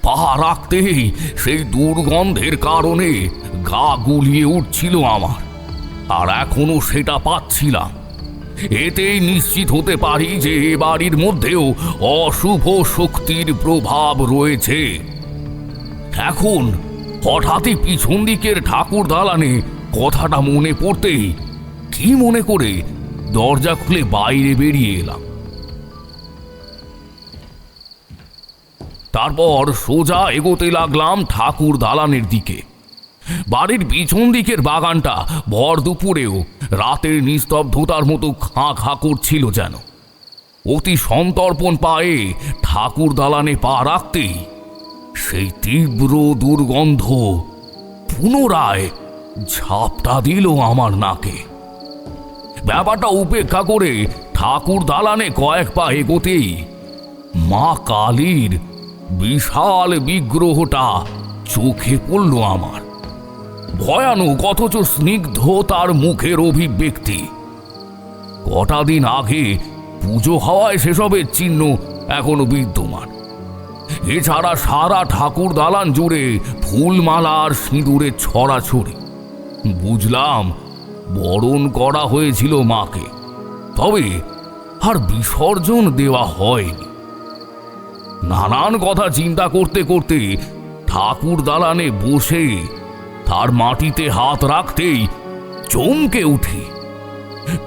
পা রাখতেই সেই দুর্গন্ধের কারণে গা গুলিয়ে উঠছিল আমার, আর এখনো সেটা পাচ্ছিলাম। এতেই নিশ্চিত হতে পারি যে এ বাড়ির মধ্যেও অশুভ শক্তির প্রভাব রয়েছে। এখন হঠাৎই পিছন দিকের ঠাকুর দালানে কথাটা মনে পড়তেই কি মনে করে দরজা খুলে বাইরে বেরিয়ে এলাম। তারপর সোজা এগোতে লাগলাম ঠাকুর দালানের দিকে। বাড়ির পিছন দিকের বাগানটা ভর দুপুরেও রাতের নিস্তব্ধতার মতো খাঁ খাঁ করছিল যেন। অতি সন্তর্পণ পায়ে ঠাকুর দালানে পা রাখতেই সেই তীব্র দুর্গন্ধ পুনরায় ঝাপটা দিল আমার নাকে। ব্যাপারটা উপেক্ষা করে ঠাকুর দালানে কয়েক পা এগোতেই মা কালীর বিশাল বিগ্রহটা চোখে পড়ল আমার। ভয়ানক অথচ স্নিগ্ধ তার মুখের অভিব্যক্তি। কটা দিন আগে পুজো হওয়ায় সেসবের চিহ্ন এখনো বিদ্যমান। এছাড়া সারা ঠাকুর দালান জুড়ে ফুলমালা আর সিঁদুরের ছড়াছড়ি। বুঝলাম বরণ করা হয়েছিল মাকে, তবে আর বিসর্জন দেওয়া হয়নি। নানান কথা চিন্তা করতে করতে ঠাকুর দালানে বসে তার মাটিতে হাত রাখতেই চমকে উঠি।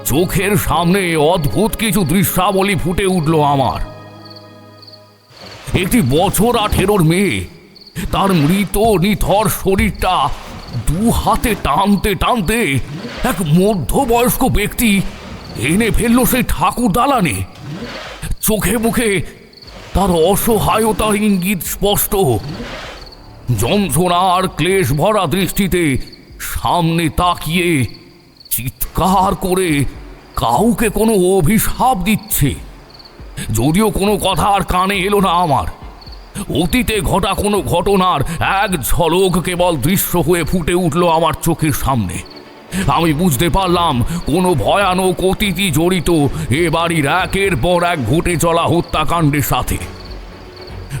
চোখের সামনে অদ্ভুত কিছু দৃশ্যাবলী ফুটে উঠল আমার। একটি বছর 18 মেয়ে তার মৃত নিথর শরীরটা দু হাতে টানতে টানতে এক মধ্যবয়স্ক ব্যক্তি এনে ফেলল সেই ঠাকুর দালানে। চোখে মুখে তার অসহায়তার ইঙ্গিত স্পষ্ট। যন্ত্রণার ক্লেশ ভরা দৃষ্টিতে সামনে তাকিয়ে চিৎকার করে কাউকে কোনো অভিশাপ দিচ্ছে। যদিও কোনো কথা আর কানে এলো না আমার। অতীতে ঘটা কোনো ঘটনার এক ঝলক কেবল দৃশ্য হয়ে ফুটে উঠল আমার চোখের সামনে। আমি বুঝতে পারলাম কোনো ভয়ানক অতীতি জড়িত এ বাড়ির একের পর এক ঘটে চলা হত্যাকাণ্ডের সাথে।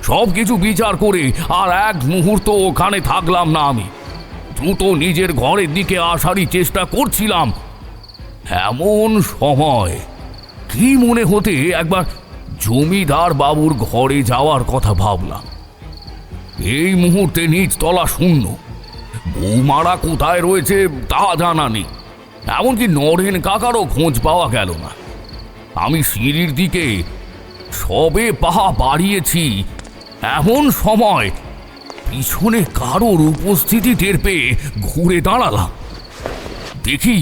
সব কিছু বিচার করে আর এক মুহূর্ত ওখানে থাকলাম না। আমি দ্রুত নিজের ঘরের দিকে আসারই চেষ্টা করছিলাম। এমন সময় কি মনে হতে একবার জমিদার বাবুর ঘরে যাওয়ার কথা ভাবলাম। এই মুহূর্তে নিচতলা শূন্য। বৌমারা কোথায় রয়েছে তা জানা নেই। এমনকি নরেন কাকারও খোঁজ পাওয়া গেল না। আমি সিঁড়ির দিকে সবে পা বাড়িয়েছি, এমন সময় পিছনে কারোর উপস্থিতি টের পেয়ে ঘুরে দাঁড়ালাম। দেখি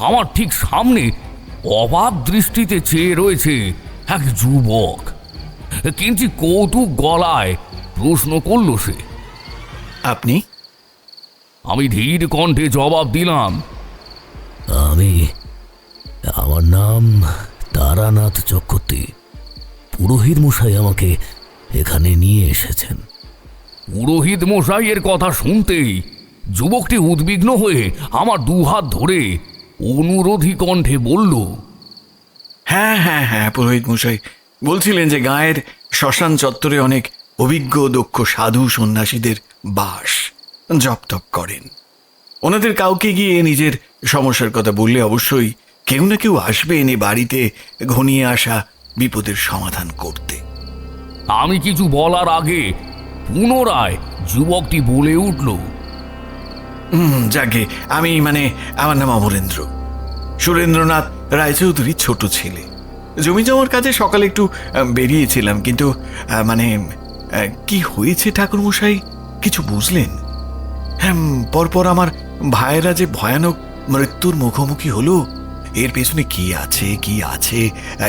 আমার ঠিক সামনে অবাক দৃষ্টিতে চেয়ে রয়েছে এক যুবক। কিঞ্চিৎ কৌতুক গলায় প্রশ্ন করল সে, আপনি? আমি ধীর কণ্ঠে জবাব দিলাম, আমার নাম তারানাথ চক্রবর্তী। পুরোহিত মশাই আমাকে এখানে নিয়ে এসেছেন। পুরোহিত মশাইয়ের কথা শুনতেই যুবকটি উদ্বিগ্ন হয়ে আমার দুহাত ধরে অনুরোধী কণ্ঠে বলল, হ্যাঁ হ্যাঁ হ্যাঁ, পুরোহিত মশাই বলছিলেন যে গায়ের শ্মশান চত্বরে অনেক অভিজ্ঞ দক্ষ সাধু সন্ন্যাসীদের বাস, জপ তপ করেন। ওনাদের কাউকে গিয়ে নিজের সমস্যার কথা বললে অবশ্যই কেউ না কেউ আসবেন এই বাড়িতে ঘনিয়ে আসা বিপদের সমাধান করতে। আমি কিছু বলার আগে পুনরায় যুবকটি বলে উঠল, যাকে আমি আমার নাম অমরেন্দ্র, সুরেন্দ্রনাথ রায়চৌধুরীর ছোট ছেলে। জমি জমার কাজে সকালে একটু বেরিয়েছিলাম, কিন্তু কি হয়েছে ঠাকুরমশাই কিছু বুঝলেন? হ্যাঁ, পরপর আমার ভাইয়েরা যে ভয়ানক মৃত্যুর মুখোমুখি হলো, এর পেছনে কি আছে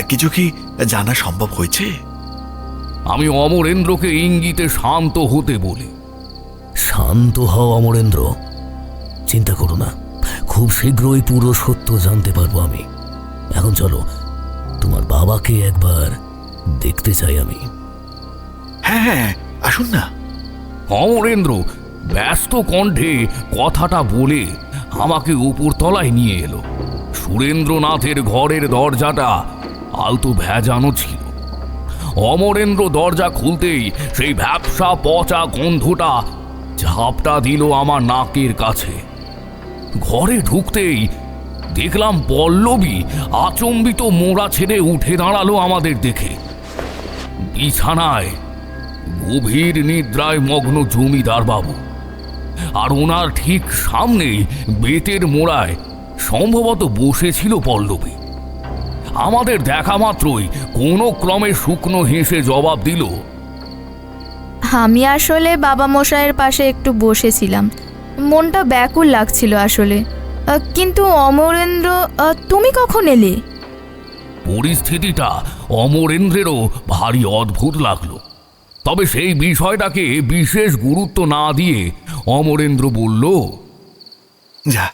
কিছু কি জানা সম্ভব হয়েছে? আমি অমরেন্দ্রকে ইঙ্গিতে শান্ত হতে বলি, শান্ত হও অমরেন্দ্র, চিন্তা করো না, খুব শীঘ্রই পুরো সত্য জানতে পারবো আমি। এখন চলো, তোমার বাবাকে একবার দেখতে চাই আমি। হ্যাঁ হ্যাঁ, আসুন না। অমরেন্দ্র ব্যস্ত কণ্ঠে কথাটা বলে আমাকে উপরতলায় নিয়ে এলো। সুরেন্দ্রনাথের ঘরের দরজাটা আলতো ভেজানো ছিল। অমরেন্দ্র দরজা খুলতেই সেই ভ্যাপসা পচা গন্ধটা ঝাপটা দিল আমার নাকের কাছে। ঘরে ঢুকতেই দেখলাম পল্লবী আচম্বিত মোড়া ছেড়ে উঠে দাঁড়ালো আমাদের দেখে। বিছানায় গভীর নিদ্রায় মগ্ন জমিদার বাবু, আর ওনার ঠিক সামনেই বেতের মোড়ায় সম্ভবত বসেছিল পল্লবী। আমাদের দেখা মাত্রই কোনো ক্রমে শুকনো হেসে জবাব দিল, আমি আসলে বাবা মশাইয়ের পাশে একটু বসেছিলাম, মনটা ব্যাকুল লাগছিল আসলে। কিন্তু অমরেন্দ্র, তুমি কখন এলে? পরিস্থিতিটা অমরেন্দ্রেরও ভারী অদ্ভুত লাগলো। তবে সেই বিষয়টাকে বিশেষ গুরুত্ব না দিয়ে অমরেন্দ্র বলল, যা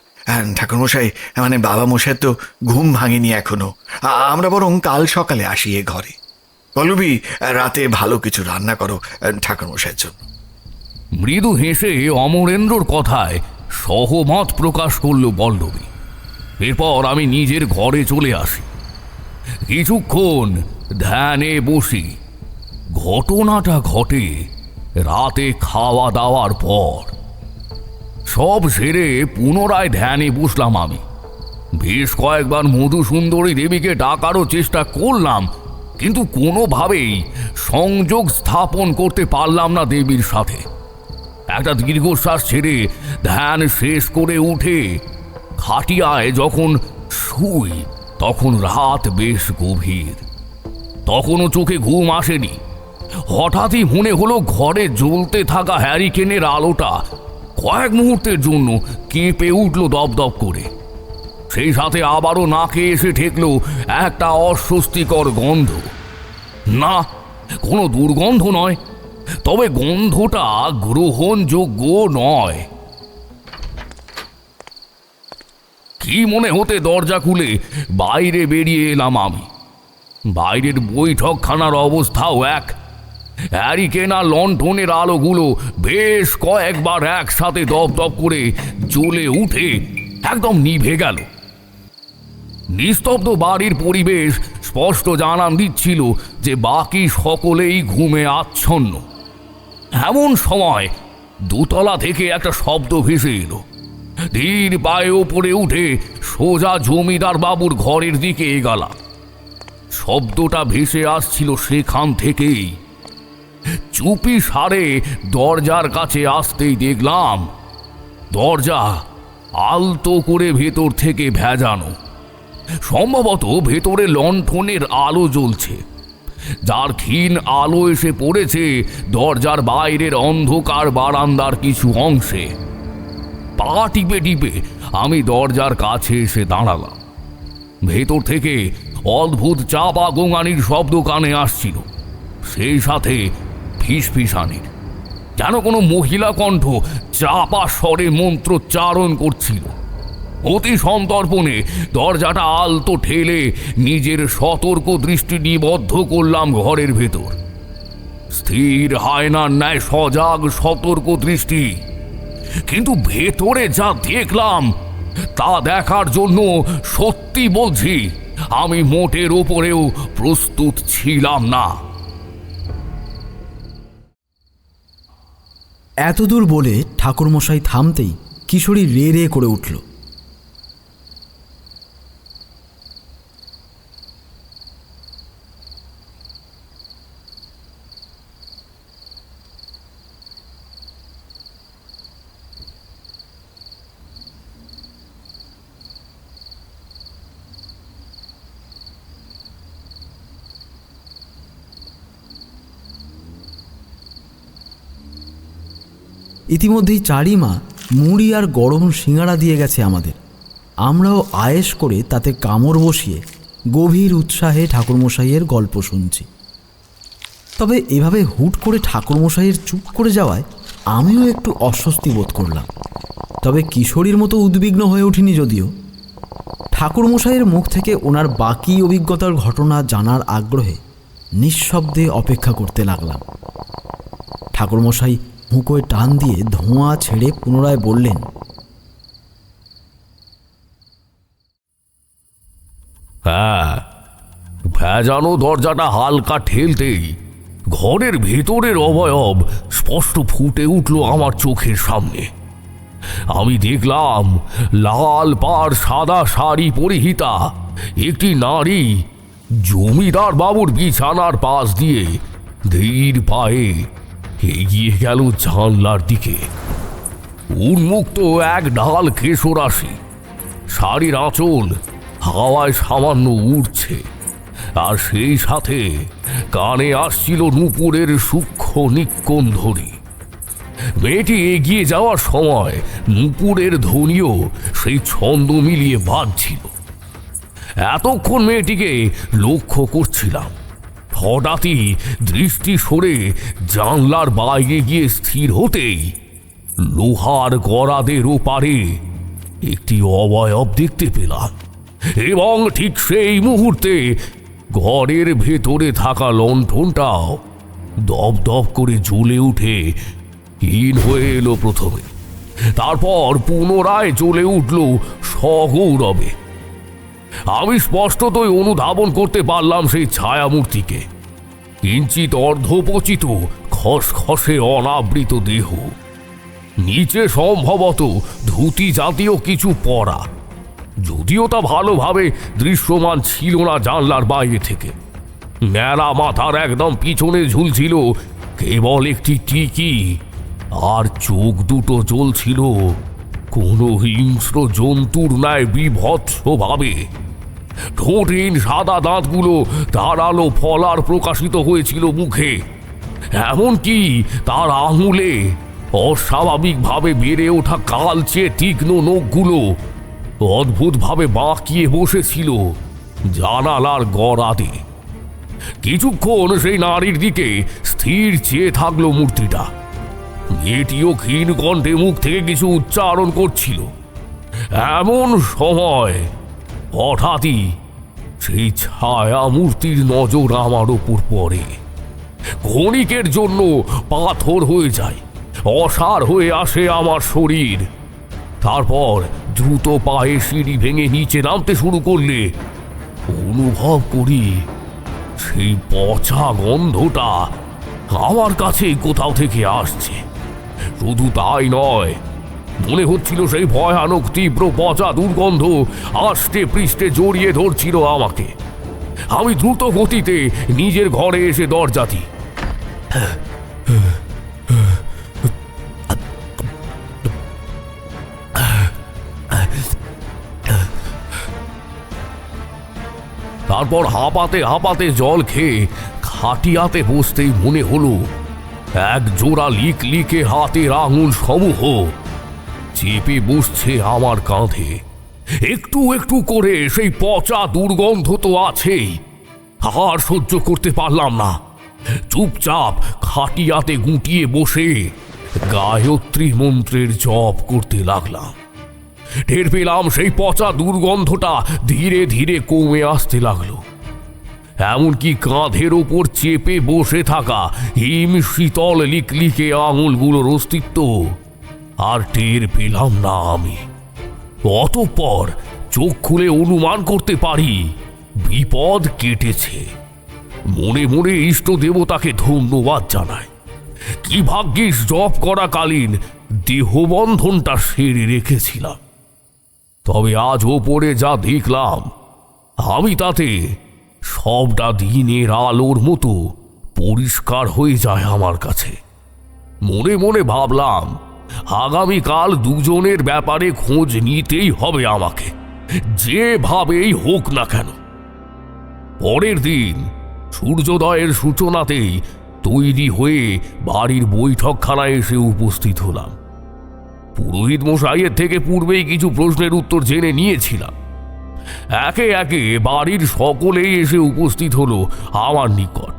ঠাকুরমশাই, মানে বাবা মশাই তো ঘুম ভাঙেনি এখনো, আমরা বরং কাল সকালে আসি এ ঘরে। পল্লবী, রাতে ভালো কিছু রান্না করো ঠাকুরমশাইয়ের জন্য। মৃদু হেসে অমরেন্দ্রর কথায় সহমত প্রকাশ করল পল্লবী। এরপর আমি নিজের ঘরে চলে আসি। কিছুক্ষণ ধ্যানে বসি। ঘটনাটা ঘটে রাতে খাওয়া দাওয়ার পর। সব সেরে পুনরায় ধ্যানে বসলাম আমি। বেশ কয়েকবার মধুসুন্দরী দেবীকে ডাকারও চেষ্টা করলাম, কিন্তু কোনোভাবেই সংযোগ স্থাপন করতে পারলাম না দেবীর সাথে। একটা দীর্ঘশ্বাস ছেড়ে ধ্যান শেষ করে উঠে খাটিয়ায় যখন শুই, তখন রাত বেশ গভীর। তখনও চোখে ঘুম আসেনি। হঠাৎই মনে হলো ঘরে জ্বলতে থাকা হ্যারিকেনের আলোটা কয়েক মুহূর্তের জন্য কেঁপে উঠল দপদপ করে। সেই সাথে আবারও নাকে এসে ঠেকল একটা অস্বস্তিকর গন্ধ। না, কোনো দুর্গন্ধ নয়, তবে গন্ধটা গ্রহণযোগ্য নয়। কি মনে হতে দরজা খুলে বাইরে বেরিয়ে এলাম আমি। বাইরের বৈঠকখানার অবস্থাও এক। হ্যারিকেন আর লণ্ঠনের আলোগুলো বেশ কয়েকবার একসাথে দপদপ করে জ্বলে উঠে একদম নিভে গেল। নিস্তব্ধ বাড়ির পরিবেশ স্পষ্ট জানান দিচ্ছিল যে বাকি সকলেই ঘুমে আচ্ছন্ন। এমন সময় দোতলা থেকে একটা শব্দ ভেসে এলো। ধীর পায়ে ওপরে উঠে সোজা জমিদার বাবুর ঘরের দিকে এগালাম। শব্দটা ভেসে আসছিল সেখান থেকেই। চুপি সারে দরজার কাছে আসতেই দেখলাম দরজা আলতো করে ভেতর থেকে ভেজানো। সম্ভবত ভেতরে লণ্ঠনের আলো জ্বলছে, যার ক্ষীণ আলো এসে পড়েছে দরজার বাইরের অন্ধকার বারান্দার কিছু অংশে। পা টিপে টিপে আমি দরজার কাছে এসে দাঁড়ালাম। ভেতর থেকে অদ্ভুত চাপা গোঙানির শব্দ কানে আসছিল, সেই সাথে ফিসফিসানির। যেন কোনো মহিলা কণ্ঠ চাপা স্বরে মন্ত্রোচ্চারণ করছিল। অতি সন্তর্পণে দরজাটা আলতো ঠেলে নিজের সতর্ক দৃষ্টি নিবদ্ধ করলাম ঘরের ভেতর। স্থির হায়নার ন্যায় সজাগ সতর্ক দৃষ্টি। কিন্তু ভেতরে যা দেখলাম তা দেখার জন্য সত্যি বলছি আমি মোটের ওপরেও প্রস্তুত ছিলাম না। এতদূর বলে ঠাকুরমশাই থামতেই কিশোরী রে রে করে উঠল। ইতিমধ্যেই চারিমা মুড়ি আর গরম সিঙাড়া দিয়ে গেছে আমাদের। আমরাও আয়েশ করে তাতে কামড় বসিয়ে গভীর উৎসাহে ঠাকুরমশাইয়ের গল্প শুনছি। তবে এভাবে হুট করে ঠাকুরমশাইয়ের চুপ করে যাওয়ায় আমিও একটু অস্বস্তি বোধ করলাম। তবে কিশোরীর মতো উদ্বিগ্ন হয়ে উঠিনি যদিও। ঠাকুরমশাইয়ের মুখ থেকে ওনার বাকি অভিজ্ঞতার ঘটনা জানার আগ্রহে নিঃশব্দে অপেক্ষা করতে লাগলাম। ঠাকুরমশাই হুঁকোয় টান দিয়ে ধোঁয়া ছেড়ে পুনরায় বললেন, হ্যাঁ, ভেজানো দরজাটা হালকা ঠেলতেই ঘরের ভেতরের অবয়ব স্পষ্ট ফুটে উঠল আমার চোখের সামনে। আমি দেখলাম লাল পাড় সাদা শাড়ি পরিহিতা একটি নারী জমিদার বাবুর বিছানার পাশ দিয়ে ধীর পায়ে এগিয়ে গেল জানলার দিকে। উন্মুক্ত এক ঢাল কেশরাশি, শাড়ির আঁচল হাওয়ায় সামান্য উড়ছে, আর সেই সাথে কানে আসছিল নূপুরের সূক্ষ্ম নিক্কণধ্বনি। মেয়েটি এগিয়ে যাওয়ার সময় নূপুরের ধ্বনিও সেই ছন্দ মিলিয়ে বাজছিল। এতক্ষণ মেয়েটিকে লক্ষ্য করছিলাম, হঠাৎই দৃষ্টি সরে জানলার বাইরে গিয়ে স্থির হতেই লোহার গরাদের ওপারে একটি অবয়ব দেখতে পেলাম, এবং ঠিক সেই মুহূর্তে ঘরের ভেতরে থাকা লণ্ঠনটাও দপদপ করে জ্বলে উঠে হীন হয়ে এলো প্রথমে, তারপর পুনরায় জ্বলে উঠল সগৌরবে। আমি স্পষ্টতই অনুধাবন করতে পারলাম সেই ছায়ামূর্তিকে। কিঞ্চিত অর্ধপচিত খসখসে অনাবৃত দেহ, নিচে সম্ভবত ধুতি জাতীয় কিছু পরা, যদিও তা ভালোভাবে দৃশ্যমান ছিল না জানলার বাইরে থেকে। ন্যাড়া মাথার একদম পিছনে ঝুলছিল কেবল একটি টিকি, আর চোখ দুটো জ্বলছিল কোনো হিংস্র জন্তুর ন্যায় বিভৎসভাবে। ঠোঁটিন সাদা দাঁতগুলো ধারালো ফলার প্রকাশিত হয়েছিল মুখে, এমনকি তার আঙুলে অস্বাভাবিকভাবে বেড়ে ওঠা কালচে তীক্ষ্ণ নখগুলো অদ্ভুতভাবে বাঁকিয়ে বসেছিল জানালার গরাদে। কিছুক্ষণ সেই নারীর দিকে স্থির চেয়ে থাকলো মূর্তিটা। মেয়েটিও ক্ষীণ কণ্ঠে মুখ থেকে কিছু উচ্চারণ করছিল। এমন সময় হঠাৎই সেই ছায়া মূর্তির নজর আমার ওপর পড়ে। ক্ষণিকের জন্য পাথর হয়ে যায়, অসাড় হয়ে আসে আমার শরীর। তারপর দ্রুত পায়ে সিঁড়ি ভেঙে নিচে নামতে শুরু করলে অনুভব করি সেই পচা গন্ধটা আমার কাছে কোথাও থেকে আসছে। শুধু তাই নয়, মনে হচ্ছিল সেই ভয়ানক তীব্র পচা দুর্গন্ধ আষ্টে পৃষ্ঠে জড়িয়ে ধরছিল আমাকে। আমি দ্রুত গতিতে নিজের ঘরে এসে দরজা দিই। তারপর হাঁপাতে হাঁপাতে জল খেয়ে খাটিয়াতে বসতেই মনে হলো এক জোড়া লিকলিকে হাতের আঙুল সমূহ চেপে বসছে আমার কাঁধে। একটু একটু করে সেই পচা দুর্গন্ধ তো আছেই, আর সহ্য করতে পারলাম না। চুপচাপ খাটিয়াতে গুটিয়ে বসে গায়ত্রী মন্ত্রের জপ করতে লাগলাম। টের পেলাম সেই পচা দুর্গন্ধটা ধীরে ধীরে কমে আসতে লাগলো, এমনকি কাঁধের ওপর চেপে বসে থাকা হিম শীতল লিকলিকে আঙুলগুলোর অস্তিত্ব আর টের পেলাম না আমি। অতঃপর চোখ খুলে অনুমান করতে পারি বিপদ কেটেছে। মনে মনে ইষ্ট দেবতাকে ধন্যবাদ জানাই। কি ভাগ্যিস জপ করাকালীন দেহবন্ধনটা সেরে রেখেছিলাম। তবে আজ ওপরে যা দেখলাম, আমি তাতে সবটা দিনের আলোর মতো পরিষ্কার হয়ে যায় আমার কাছে। মনে মনে ভাবলাম আগামীকাল দুজনের ব্যাপারে খোঁজ নিতেই হবে আমাকে, যেভাবেই হোক না কেন। পরের দিন সূর্যোদয়ের সূচনাতেই তৈরি হয়ে বাড়ির বৈঠকখানায় এসে উপস্থিত হলাম। পুরোহিত মশাইয়ের থেকে পূর্বেই কিছু প্রশ্নের উত্তর জেনে নিয়েছিলাম। একে একে বাড়ির সকলেই এসে উপস্থিত হলো আমার নিকট।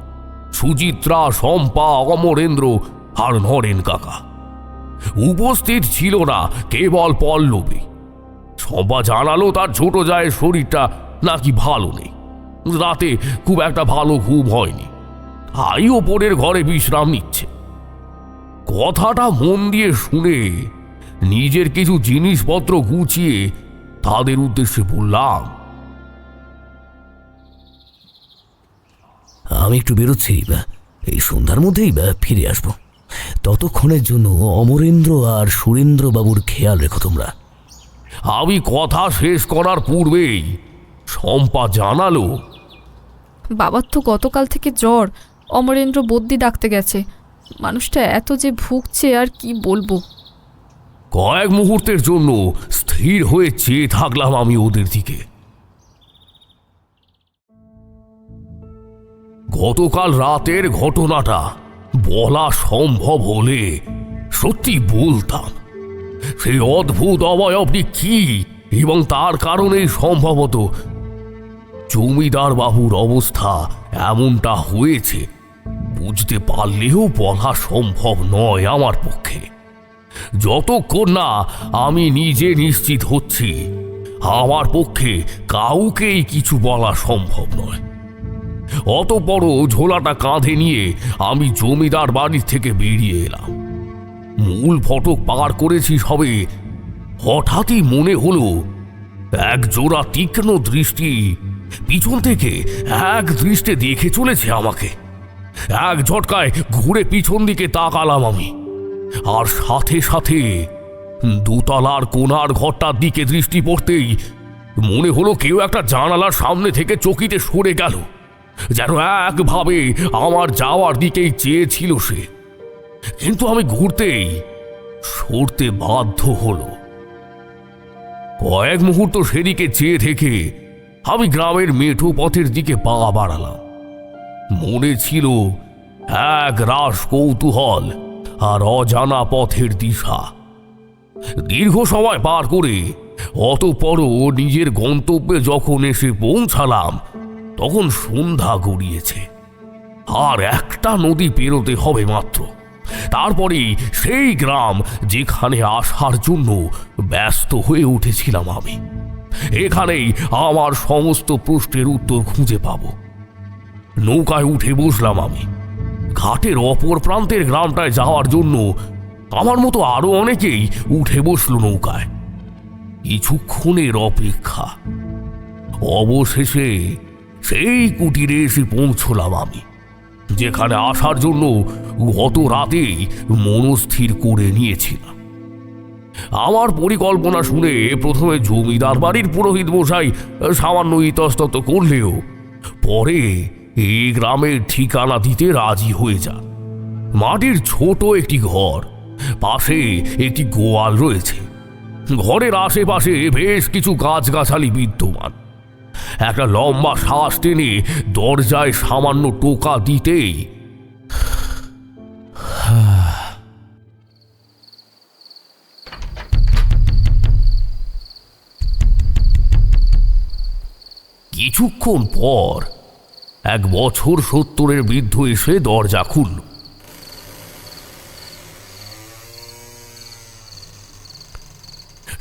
সুচিত্রা, শম্পা, অমরেন্দ্র আর নরেন কাকা। উপস্থিত ছিল না কেবল পল্লবী। শম্পা জানালো তার ছোট জায়ের শরীরটা নাকি ভালো নেই, রাতে খুব একটা ভালো ঘুম হয়নি, তাই ওপরের ঘরে বিশ্রাম নিচ্ছে। কথাটা মন দিয়ে শুনে নিজের কিছু জিনিসপত্র গুছিয়ে তাদের উদ্দেশ্যে বললাম, আমি একটু বেরোচ্ছি, এই সন্ধ্যার মধ্যেই ফিরে আসবো। ততক্ষণের জন্য অমরেন্দ্র আর সুরেন্দ্র বাবুর খেয়াল রেখো তোমরা। আমি কথা শেষ করার পূর্বেই শম্পা জানালো, বাবার তো গতকাল থেকে জ্বর, অমরেন্দ্র বদ্যি ডাকতে গেছে। মানুষটা এত যে ভুগছে আর কি বলবো। কয়েক মুহূর্তের জন্য স্থির হয়ে চেয়ে থাকলাম আমি ওদের দিকে। গতকাল রাতের ঘটনাটা বলা সম্ভব হলে সত্যি বলতাম। সেই অদ্ভুত অবয়বটি কি এবং তার কারণেই সম্ভবত জমিদার বাবুর অবস্থা এমনটা হয়েছে বুঝতে পারলেও বলা সম্ভব নয় আমার পক্ষে, যতক্ষণ না আমি নিজে নিশ্চিত হচ্ছি আমার পক্ষে কাউকেই কিছু বলা সম্ভব নয়। অত বড় ঝোলাটা কাঁধে নিয়ে আমি জমিদার বাড়ির থেকে বেরিয়ে এলাম। মূল ফটক পার করেছি সবে, হঠাৎই মনে হলো এক জোড়া তীক্ষ্ণ দৃষ্টি পিছন থেকে এক দৃষ্টে দেখে চলেছে আমাকে। এক ঝটকায় ঘুরে পিছন দিকে তাকালাম আমি, আর সাথে সাথে দোতলার কোণার ঘরটার দিকে দৃষ্টি পড়তেই মনে হলো কেউ একটা জানালার সামনে থেকে চকিতে সরে গেল, যেন একভাবে আমার যাওয়ার দিকেই চেয়েছিল সে। কিন্তু আমি ঘুরতেই সরতে বাধ্য হলো। কয়েক মুহূর্ত সেদিকে চেয়ে থেকে আমি গ্রামের মেঠো পথের দিকে পা বাড়ালাম। মনে ছিল এক রাস কৌতূহল আর অজানা পথের দিশা। দীর্ঘ সময় পার করে অতঃপরও নিজের গন্তব্যে যখন এসে পৌঁছালাম তখন সন্ধ্যা গড়িয়েছে, আর একটা নদী পেরোতে হবে মাত্র। তারপরেই সেই গ্রাম যেখানে আসার জন্য ব্যস্ত হয়ে উঠেছিলাম আমি। এখানেই আমার সমস্ত প্রশ্নের উত্তর খুঁজে পাব। নৌকায় উঠে বসলাম আমি। ঘাটের অপর প্রান্তের গ্রামটায় যাওয়ার জন্য আমার মতো আরো অনেকেই উঠে বসল নৌকায়। কিছুক্ষণের অপেক্ষা, অবশেষে সেই কুটিরে এসে পৌঁছলাম আমি, যেখানে আসার জন্য গত রাতেই মনস্থির করে নিয়েছিলাম। আমার পরিকল্পনা শুনে প্রথমে জমিদার বাড়ির পুরোহিত মশাই সামান্য ইতস্তত করলেও পরে এই গ্রামের ঠিকানা দিতে রাজি হয়ে যান। মাটির ছোট একটি ঘর, পাশে একটি গোয়াল রয়েছে। ঘরের আশেপাশে বেশ কিছু গাছগাছালি বিদ্যমান। একটা লম্বা শ্বাস টেনে দরজায় সামান্য টোকা দিতেই কিছুক্ষণ পর এক বছর 70-এর বৃদ্ধ এসে দরজা খুলল।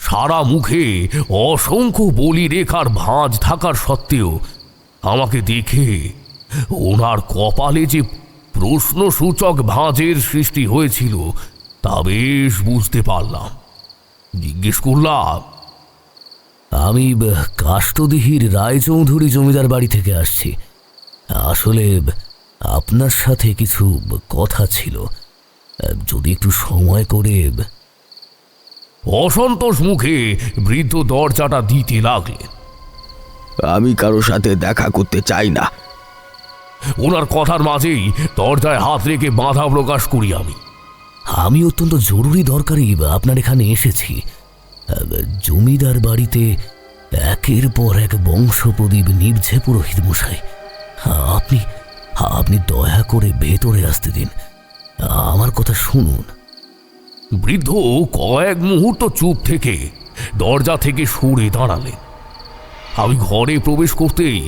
সারা মুখে অসংখ্য বলি রেখার ভাঁজ থাকার সত্ত্বেও আমাকে দেখে ওনার কপালে যে প্রশ্নসূচক ভাঁজের সৃষ্টি হয়েছিল তা বেশ বুঝতে পারলাম। জিজ্ঞেস করলাম, আমি কাষ্টদিহির রায়চৌধুরী জমিদার বাড়ি থেকে আসছি। আসলে আপনার সাথে কিছু কথা ছিল, যদি একটু সময় করে। অসন্তোষ মুখে বৃদ্ধ দরজাটা দিতে লাগলেন। আমি কারো সাথে দেখা করতে চাই না। ওনার কথার মাঝেই দরজায় হাত রেখে বাধা প্রকাশ করি আমি অত্যন্ত জরুরি দরকারি আপনার এখানে এসেছি। জমিদার বাড়িতে একের পর এক বংশপ্রদীপ নিভছে পুরোহিত মশাই। আপনি দয়া করে ভেতরে আসতে দিন, আমার কথা শুনুন। বৃদ্ধ কয়েক মুহূর্ত চুপ থেকে দরজা থেকে সরে দাঁড়ালেন। আমি ঘরে প্রবেশ করতেই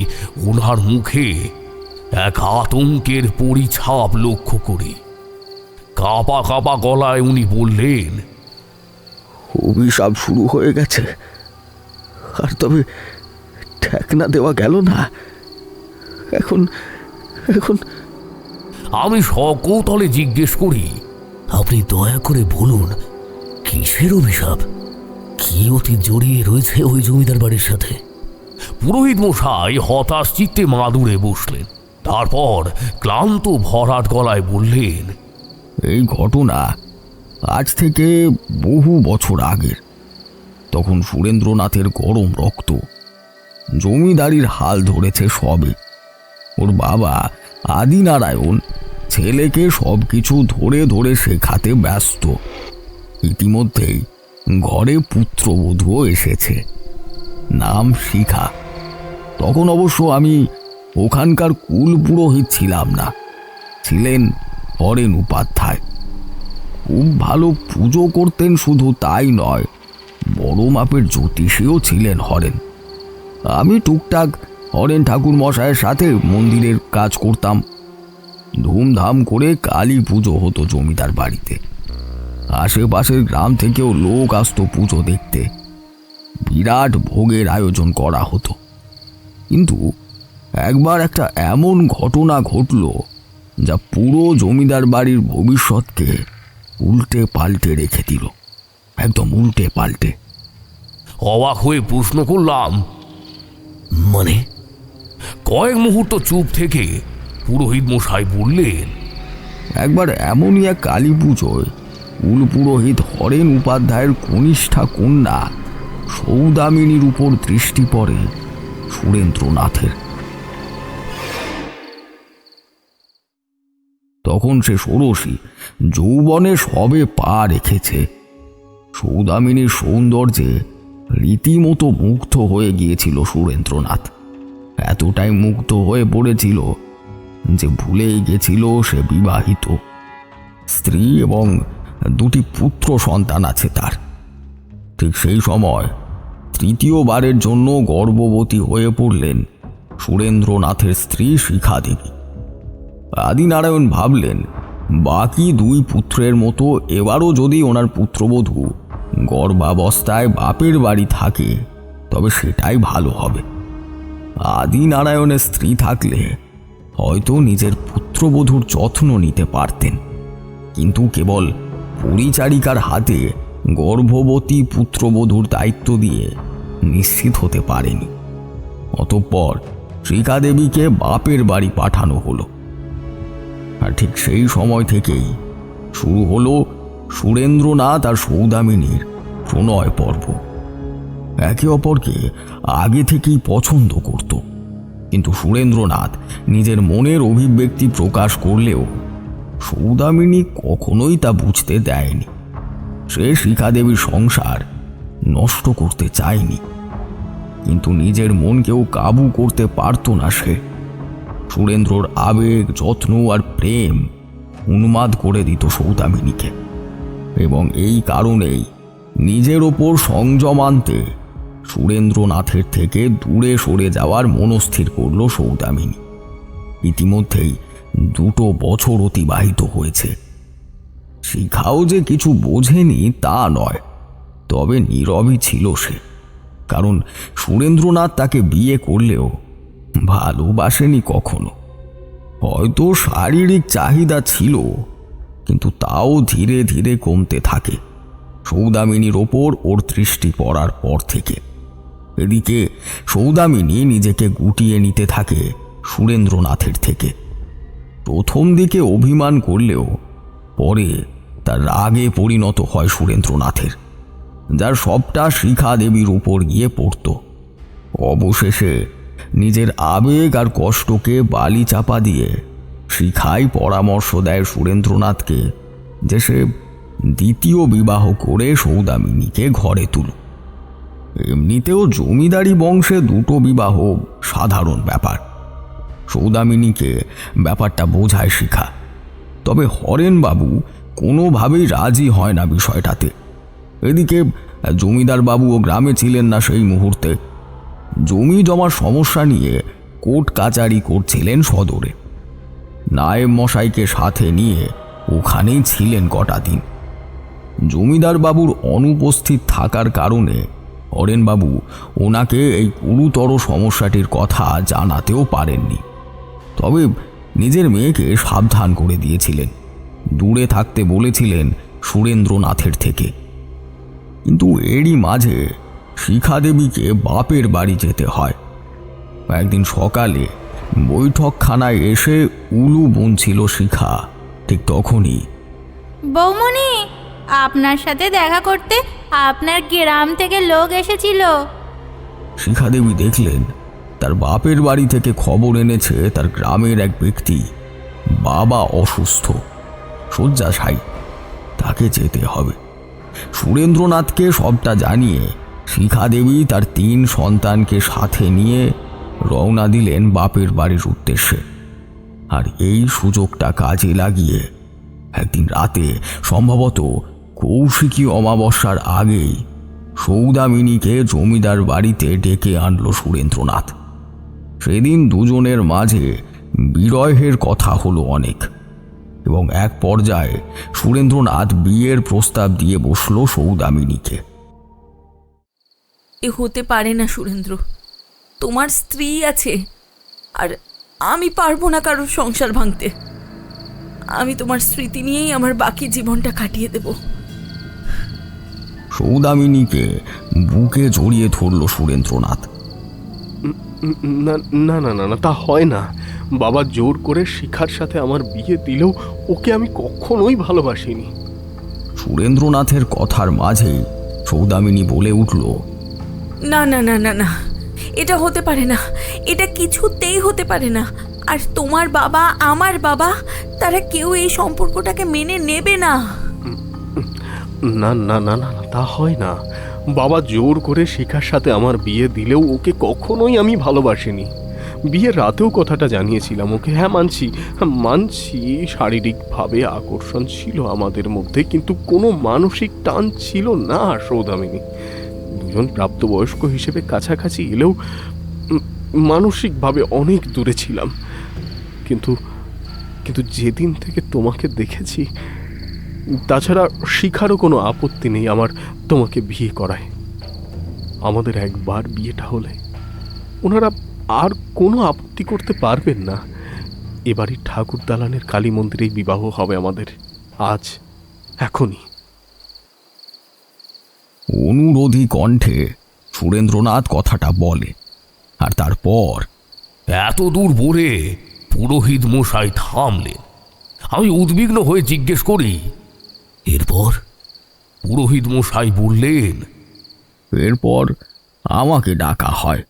ওনার মুখে এক আতঙ্কের পরিছাপ লক্ষ্য করি। কাঁপা কাঁপা গলায় উনি বললেন, অভিশাপ শুরু হয়ে গেছে, আর তবে ঠেকনা দেওয়া গেল না। এখন এখন আমি সকৌতলে জিজ্ঞেস করি, আপনি দয়া করে বলুন, কিসের অভিশাপ? কি অতি জড়িয়ে রয়েছে ওই জমিদার বাড়ির সাথে? পুরোহিত মশাই হতাশ চিত্তে মাদুরে বসলেন। তারপর ক্লান্ত ভরাট গলায় বললেন, এই ঘটনা আজ থেকে বহু বছর আগের। তখন সুরেন্দ্রনাথের গরম রক্ত, জমিদারির হাল ধরেছে সবে। ওর বাবা আদিনারায়ণ ছেলেকে সব কিছু ধরে ধরে শেখাতে ব্যস্ত। ইতিমধ্যেই ঘরে পুত্রবধূও এসেছে, নাম শিখা। তখন অবশ্য আমি ওখানকার কুল পুরোহিত ছিলাম না, ছিলেন হরেন উপাধ্যায়। খুব ভালো পুজো করতেন, শুধু তাই নয়, বড় মাপের জ্যোতিষীও ছিলেন হরেন। আমি টুকটাক হরেন ঠাকুর মশাইয়ের সাথে মন্দিরের কাজ করতাম। ধুমধাম করে কালী পুজো হতো জমিদার বাড়িতে। আশেপাশের গ্রাম থেকেও লোক আসতো পুজো দেখতে। বিরাট ভোগের আয়োজন করা হতো। কিন্তু একবার একটা এমন ঘটনা ঘটল যা পুরো জমিদার বাড়ির ভবিষ্যৎকে উল্টে পাল্টে রেখে দিল, একদম উল্টে পাল্টে। অবাক হয়ে প্রশ্ন করলাম, মানে? কয়েক মুহূর্ত চুপ থেকে পুরোহিত মশাই বললেন, একবার এমনই এক কালী পুজোয় কুল পুরোহিত হরেন উপাধ্যায়ের কনিষ্ঠা কন্যা সৌদামিনীর উপর দৃষ্টি পড়ে সুরেন্দ্রনাথের। তখন সে ষোড়শী, যৌবনে সবে পা রেখেছে। সৌদামিনীর সৌন্দর্যে রীতিমতো মুগ্ধ হয়ে গিয়েছিল সুরেন্দ্রনাথ। এতটাই মুগ্ধ হয়ে পড়েছিল যে ভুলেই গেছিল সে বিবাহিত, স্ত্রী এবং দুটি পুত্র সন্তান আছে তার। ঠিক সেই সময় তৃতীয়বারের জন্য গর্ভবতী হয়ে পড়লেন সুরেন্দ্রনাথের স্ত্রী শিখা দেবী। আদিনারায়ণ ভাবলেন, বাকি দুই পুত্রের মতো এবারও যদি ওনার পুত্রবধূ গর্ভাবস্থায় বাপের বাড়ি থাকে তবে সেটাই ভালো হবে। আদিনারায়ণের স্ত্রী থাকলে হয়তো নিজের পুত্রবধূর যত্ন নিতে পারতেন, কিন্তু কেবল পরিচারিকার হাতে গর্ভবতী পুত্রবধূর দায়িত্ব দিয়ে নিশ্চিত হতে পারেনি। অতঃপর শিখা দেবীকে বাপের বাড়ি পাঠানো হলো। আর ঠিক সেই সময় থেকেই শুরু হলো সুরেন্দ্রনাথ আর সৌদামিনীর প্রণয় পর্ব। একে অপরকে আগে থেকেই পছন্দ করত, কিন্তু সুরেন্দ্রনাথ নিজের মনের অভিব্যক্তি প্রকাশ করলেও সৌদামিনী কখনোই তা বুঝতে দেয়নি। সে শিখা দেবীর সংসার নষ্ট করতে চায়নি, কিন্তু নিজের মনকেও কাবু করতে পারত না সে। সুরেন্দ্রর আবেগ, যত্ন আর প্রেম উন্মাদ করে দিত সৌদামিনীকে, এবং এই কারণেই নিজের ওপর সংযম আনতে সুরেন্দ্রনাথের থেকে দূরে সরে যাওয়ার মনস্থির করল সৌদামিনী। ইতিমধ্যেই 2 বছর অতিবাহিত হয়েছে। শিখাও যে কিছু বোঝেনি তা নয়, তবে নীরবই ছিল সে, কারণ সুরেন্দ্রনাথ তাকে বিয়ে করলেও ভালোবাসেনি কখনো। হয়তো শারীরিক চাহিদা ছিল, কিন্তু তাও ধীরে ধীরে কমতে থাকে সৌদামিনীর ওপর ওর দৃষ্টি পড়ার পর থেকে। এদিকে সৌদামিনী নিজেকে গুটিয়ে নিতে থাকে সুরেন্দ্রনাথের থেকে। প্রথম দিকে অভিমান করলেও পরে তার রাগে পরিণত হয় সুরেন্দ্রনাথের, যার সবটা শিখা দেবীর উপর গিয়ে পড়ত। অবশেষে নিজের আবেগ আর কষ্টকে বালি চাপা দিয়ে শিখাই পরামর্শ দেয় সুরেন্দ্রনাথকে যে সে দ্বিতীয় বিবাহ করে সৌদামিনীকে ঘরে তুল। এমনিতেও জমিদারি বংশে 2 বিবাহ সাধারণ ব্যাপার। সৌদামিনীকে ব্যাপারটা বোঝায় শিখা, তবে হরেনবাবু কোনোভাবেই রাজি হয় না বিষয়টাতে। এদিকে জমিদার বাবুও গ্রামে ছিলেন না সেই মুহূর্তে। জমি জমার সমস্যা নিয়ে কোর্ট কাচারি করছিলেন সদরে। নায়েব মশাইকে সাথে নিয়ে ওখানেই ছিলেন কটা দিন। জমিদার বাবুর অনুপস্থিত থাকার কারণে হরেনবাবু ওনাকে এই গুরুতর সমস্যাটির কথা জানাতেও পারেননি, তবে নিজের মেয়েকে সাবধান করে দিয়েছিলেন, দূরে থাকতে বলেছিলেন সুরেন্দ্রনাথের থেকে। কিন্তু এরই মাঝে শিখা দেবীকে বাপের বাড়ি যেতে হয়। একদিন সকালে বৈঠকখানায় এসে উলু বুনছিল শিখা। ঠিক তখনই, বৌমনি, আপনার সাথে দেখা করতে আপনার গ্রাম থেকে লোক এসেছিল। শিখা দেবী দেখলেন তার বাপের বাড়ি থেকে খবর এনেছে তার গ্রামের এক ব্যক্তি বাবা অসুস্থ, শয্যাশায়ী, তাকে যেতে হবে। সুরেন্দ্রনাথকে সবটা জানিয়ে শিখা দেবী তার 3 সন্তানকে সাথে নিয়ে রওনা দিলেন বাপের বাড়ির উদ্দেশ্যে। আর এই সুযোগটা কাজে লাগিয়ে একদিন রাতে, সম্ভবত কৌশিকী অমাবস্যার আগেই, সৌদামিনীকে জমিদার বাড়িতে ডেকে আনলো সুরেন্দ্রনাথ। সেদিন দুজনের মাঝে বিরহের কথা হলো অনেক, এবং এক পর্যায়ে সুরেন্দ্রনাথ বিয়ের প্রস্তাব দিয়ে বসলো সৌদামিনীকে। এ হতে পারে না সুরেন্দ্র, তোমার স্ত্রী আছে, আর আমি পারবো না কারোর সংসার ভাঙতে। আমি তোমার স্মৃতি নিয়েই আমার বাকি জীবনটা কাটিয়ে দেব। সৌদামিনীকে বুকে জড়িয়ে ধরল সুরেন্দ্রনাথ। না না না না না, তা হয় না। বাবা জোর করে শিখার সাথে আমার বিয়ে দিলেও ওকে আমি কখনোই ভালোবাসিনি। সুরেন্দ্রনাথের কথার মাঝে সৌদামিনী বলে উঠল, না না না না না, এটা হতে পারে না, এটা কিছুতেই হতে পারে না। আর তোমার বাবা, আমার বাবা, তারা কেউ এই সম্পর্কটাকে মেনে নেবে না। না না না না, তা হয় না। বাবা জোর করে শিখার সাথে আমার বিয়ে দিলেও ওকে কখনোই আমি ভালোবাসিনি। বিয়ের রাতেও কথাটা জানিয়েছিলাম ওকে। হ্যাঁ, মানছি শারীরিকভাবে আকর্ষণ ছিল আমাদের মধ্যে, কিন্তু কোনো মানসিক টান ছিল না সৌদামিনী। দুজন প্রাপ্তবয়স্ক হিসেবে কাছাকাছি এলেও মানসিকভাবে অনেক দূরে ছিলাম। কিন্তু কিন্তু যেদিন থেকে তোমাকে দেখেছি, তাছাড়া শিখারও কোনো আপত্তি নেই আমার তোমাকে বিয়ে করায়। আমাদের একবার বিয়েটা হলে ওনারা আর কোনো আপত্তি করতে পারবেন না। এবারই ঠাকুর দালানের কালী মন্দিরেই বিবাহ হবে আমাদের, আজ, এখনই। অনুরোধী কণ্ঠে সুরেন্দ্রনাথ কথাটা বলে। আর তারপর এত দূর বলে পুরোহিত মশাই থামলেন। আমি উদ্বিগ্ন হয়ে জিজ্ঞেস করি, এরপর? পুরোহিত মশাই বললেন, এরপর আমাকে ডাকা হয়।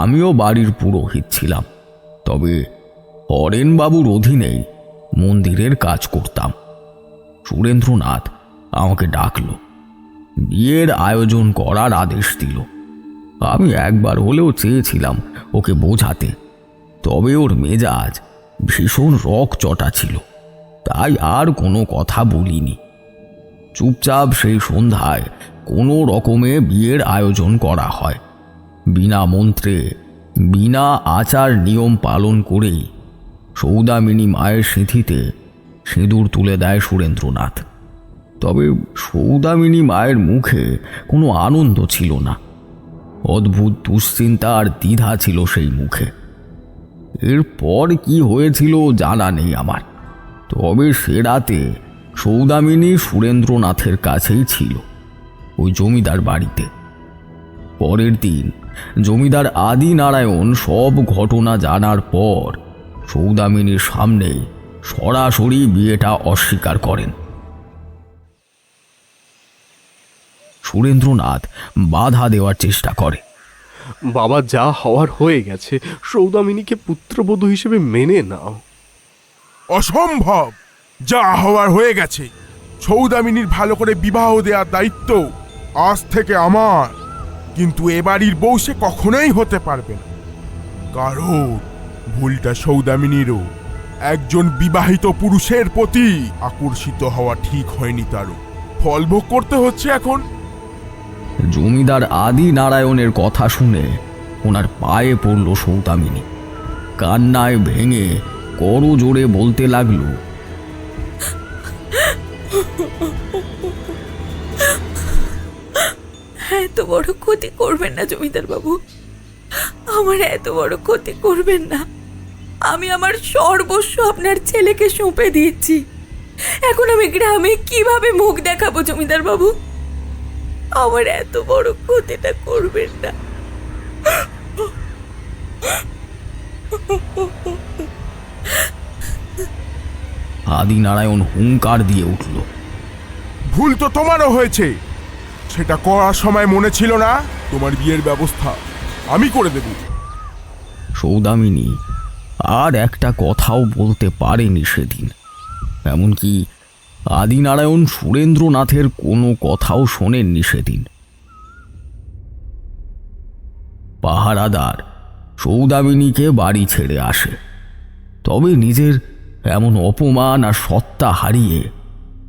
আমিও বাড়ির পুরোহিত ছিলাম, তবে হরেনবাবুর অধীনেই মন্দিরের কাজ করতাম। সুরেন্দ্রনাথ আমাকে ডাকল, বিয়ের আয়োজন করার আদেশ দিল। আমি একবার হলেও চেয়েছিলাম ওকে বোঝাতে, তবে ওর মেজাজ ভীষণ রকচটা ছিল, তাই আর কোনো কথা বলিনি। চুপচাপ সেই সন্ধ্যায় কোনো রকমে বিয়ের আয়োজন করা হয়। বিনা মন্ত্রে, বিনা আচার নিয়ম পালন করেই সৌদামিনী মায়ের সিঁথিতে সিঁদুর তুলে দেয় সুরেন্দ্রনাথ। তবে সৌদামিনী মায়ের মুখে কোনো আনন্দ ছিল না, অদ্ভুত দুশ্চিন্তা আর দ্বিধা ছিল সেই মুখে। এরপর কি হয়েছিল জানা নেই আমার, তবে সে রাতে সৌদামিনী সুরেন্দ্রনাথের কাছেই ছিল, ওই জমিদার বাড়িতে। পরের দিন জমিদার আদি নারায়ণ সব ঘটনা জানার পর সৌদামিনীর সামনে সরাসরি বিয়েটা অস্বীকার করেন। সুরেন্দ্রনাথ বাধা দেওয়ার চেষ্টা করে। বাবা, যা হওয়ার হয়ে গেছে, সৌদামিনীকে পুত্রবধূ হিসেবে মেনে নাও। অসম্ভব! যা হওয়ার হয়ে গেছে। সৌদামিনীর ভালো করে বিবাহ দেওয়ার দায়িত্ব আজ থেকে আমার, কিন্তু এ বাড়ির বউ সে কখনোই হতে পারবে না। কারণ ভুলটা সৌদামিনীরও। একজন বিবাহিত পুরুষের প্রতি আকর্ষিত হওয়া ঠিক হয়নি, তারও ফল ভোগ করতে হচ্ছে এখন। জমিদার আদি নারায়ণের কথা শুনে ওনার পায়ে পড়ল সৌদামিনী। কান্নায় ভেঙে করজোড়ে বলতে লাগলো, এত বড় ক্ষতি করবেন না জমিদার বাবু, আমার এত বড় ক্ষতি করবেন না। আমি আমার সর্বস্ব আপনার ছেলেকে সঁপে দিয়েছি। এখন আমি গ্রামে কিভাবে মুখ দেখাবো জমিদার বাবু? আমার এত বড় ক্ষতিটা করবেন না। আদি নারায়ণ হুঙ্কার দিয়ে উঠল, ভুল তো তোমারও হয়েছে। সেটা করার সময় মনে ছিল না তোমার বিয়ের ব্যবস্থা আমি করে দেব। সৌদামিনী আর একটা কথাও বলতে পারেনি সেদিন। এমনকি আদিনারায়ণ সুরেন্দ্রনাথের কোনো কথাও শোনেননি সেদিন। পাহারাদার সৌদামিনীকে বাড়ি ছেড়ে আসে, তবে নিজের এমন অপমান আর সত্তা হারিয়ে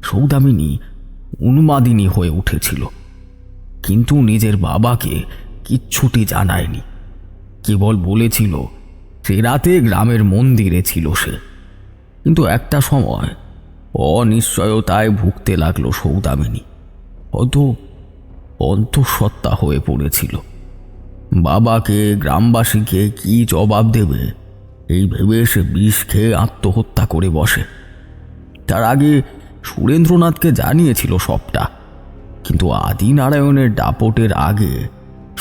সৌদামিনী উন্মাদিনী হয়ে উঠেছিল। কিন্তু নিজের বাবাকে কিচ্ছুটি জানায়নি, কেবল বলেছিল সে রাতে গ্রামের মন্দিরে ছিল সে। কিন্তু একটা সময় অনিশ্চয়তায় ভুগতে লাগলো সৌদামিনী, হয়তো অন্তঃসত্ত্বা হয়ে পড়েছিল। বাবাকে, গ্রামবাসীকে কি জবাব দেবে এই ভেবে সে বিষ খেয়ে আত্মহত্যা করে বসে। তার আগে সুরেন্দ্রনাথকে জানিয়েছিল সবটা, কিন্তু আদিনারায়ণের দাপটের আগে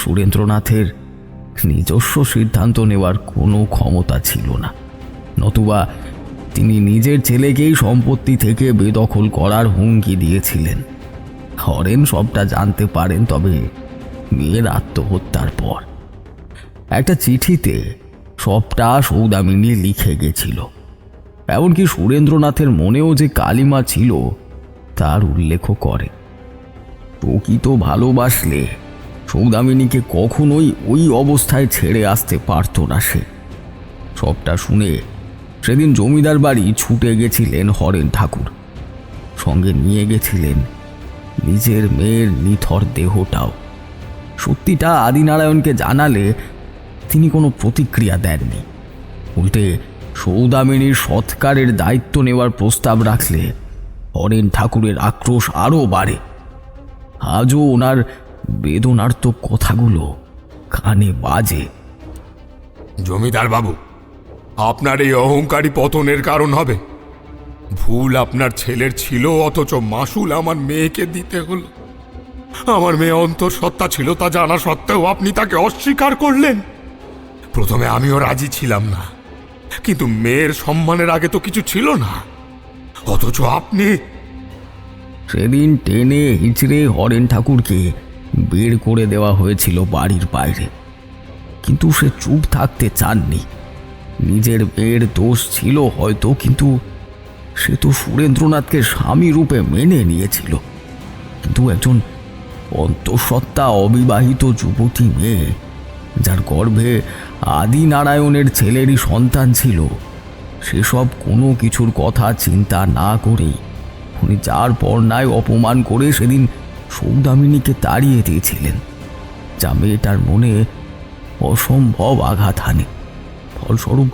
সুরেন্দ্রনাথের নিজস্ব সিদ্ধান্ত নেওয়ার কোনো ক্ষমতা ছিল না, নতুবা তিনি নিজের ছেলেকেই সম্পত্তি থেকে বেদখল করার হুমকি দিয়েছিলেন। হরেন সবটা জানতে পারেন, তবে মেয়ের আত্মহত্যার পর একটা চিঠিতে সবটা সৌদামিনী লিখে গেছিল। এমনকি সুরেন্দ্রনাথের মনেও যে কালিমা ছিল তার উল্লেখও করে। প্রকৃত ভালোবাসলে সৌদামিনীকে কখনোই ওই অবস্থায় ছেড়ে আসতে পারত না সে। সবটা শুনে সেদিন জমিদার বাড়ি ছুটে গেছিলেন হরেন ঠাকুর, সঙ্গে নিয়ে গেছিলেন নিজের মেয়ের নিথর দেহটাও। সত্যিটা আদিনারায়ণকে জানালে তিনি কোনো প্রতিক্রিয়া দেননি, উল্টে সৌদামিনীর সৎকারের দায়িত্ব নেওয়ার প্রস্তাব রাখলে হরেন ঠাকুরের আক্রোশ আরও বাড়ে। আজও ওনার বেদনার্ত কথাগুলো কানে বাজে। জমিদার বাবু, আপনার এই অহংকারী পতনের কারণ হবে। ভুল আপনার ছেলের ছিল, অথচ মাসুল আমার মেয়েকে দিতে হলো। আমার মেয়ে অন্তঃসত্ত্বা ছিল তা জানা সত্ত্বেও আপনি তাকে অস্বীকার করলেন। প্রথমে আমিও রাজি ছিলাম না, কিন্তু মেয়ের সম্মানের আগে তো কিছু ছিল না, অথচ আপনি। সেদিন টেনে হিচড়ে হরেন ঠাকুরকে বের করে দেওয়া হয়েছিল বাড়ির বাইরে, কিন্তু সে চুপ থাকতে চাননি। নিজের মেয়ের দোষ ছিল হয়তো, কিন্তু সে তো সুরেন্দ্রনাথকে স্বামী রূপে মেনে নিয়েছিল। কিন্তু একজন অন্তঃসত্ত্বা অবিবাহিত যুবতী মেয়ে, যার গর্ভে আদিনারায়ণের ছেলেরই সন্তান ছিল, সেসব কোনো কিছুর কথা চিন্তা না করেই উনি যার পর্নায় অপমান করে সেদিন সৌদামিনীকে তাড়িয়ে দিয়েছিলেন, যা মেয়েটার মনে অসম্ভব আঘাত হানে। ফলস্বরূপ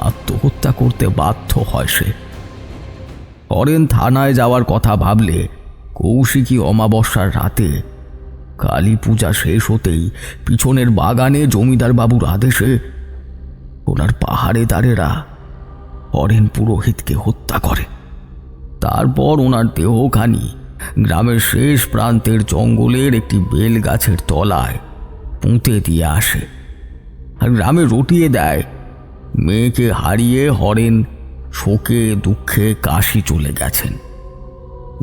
আত্মহত্যা করতে বাধ্য হয় সে। হরেন থানায় যাওয়ার কথা ভাবলে কৌশিকী অমাবস্যার রাতে কালী পূজা শেষ হতেই পিছনের বাগানে জমিদার বাবুর আদেশে ওনার পাহারেদারেরা হরেন পুরোহিতকে হত্যা করে। তারপর ওনার দেহখানি গ্রামের শেষ প্রান্তের জঙ্গলের একটি বেল গাছের তলায় পুঁতে দিয়ে আসে, আর গ্রামে রটিয়ে দেয় মেয়েকে হারিয়ে হরেন শোকে দুঃখে কাশি চলে গেছেন।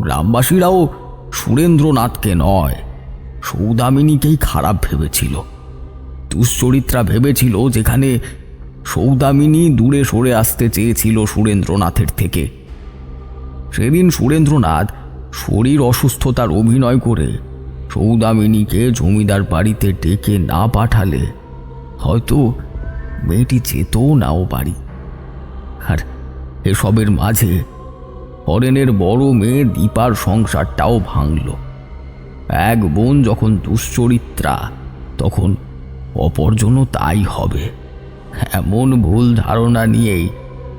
গ্রামবাসীরাও সুরেন্দ্রনাথকে নয়, সৌদামিনীকেই খারাপ ভেবেছিল। দুশ্চরিত্রা ভেবেছিল, যেখানে সৌদামিনী দূরে সরে আসতে চেয়েছিল সুরেন্দ্রনাথের থেকে। সেদিন সুরেন্দ্রনাথ শরীর অসুস্থতার অভিনয় করে সৌদামিনীকে জমিদার বাড়িতে ডেকে না পাঠালে হয়তো মেয়েটি যেতও নাও বাড়ি। আর এসবের মাঝে হরেনের বড় মেয়ে দীপার সংসারটাও ভাঙল। এক বোন যখন দুশ্চরিত্রা, তখন অপরজনও তাই হবে, এমন ভুল ধারণা নিয়েই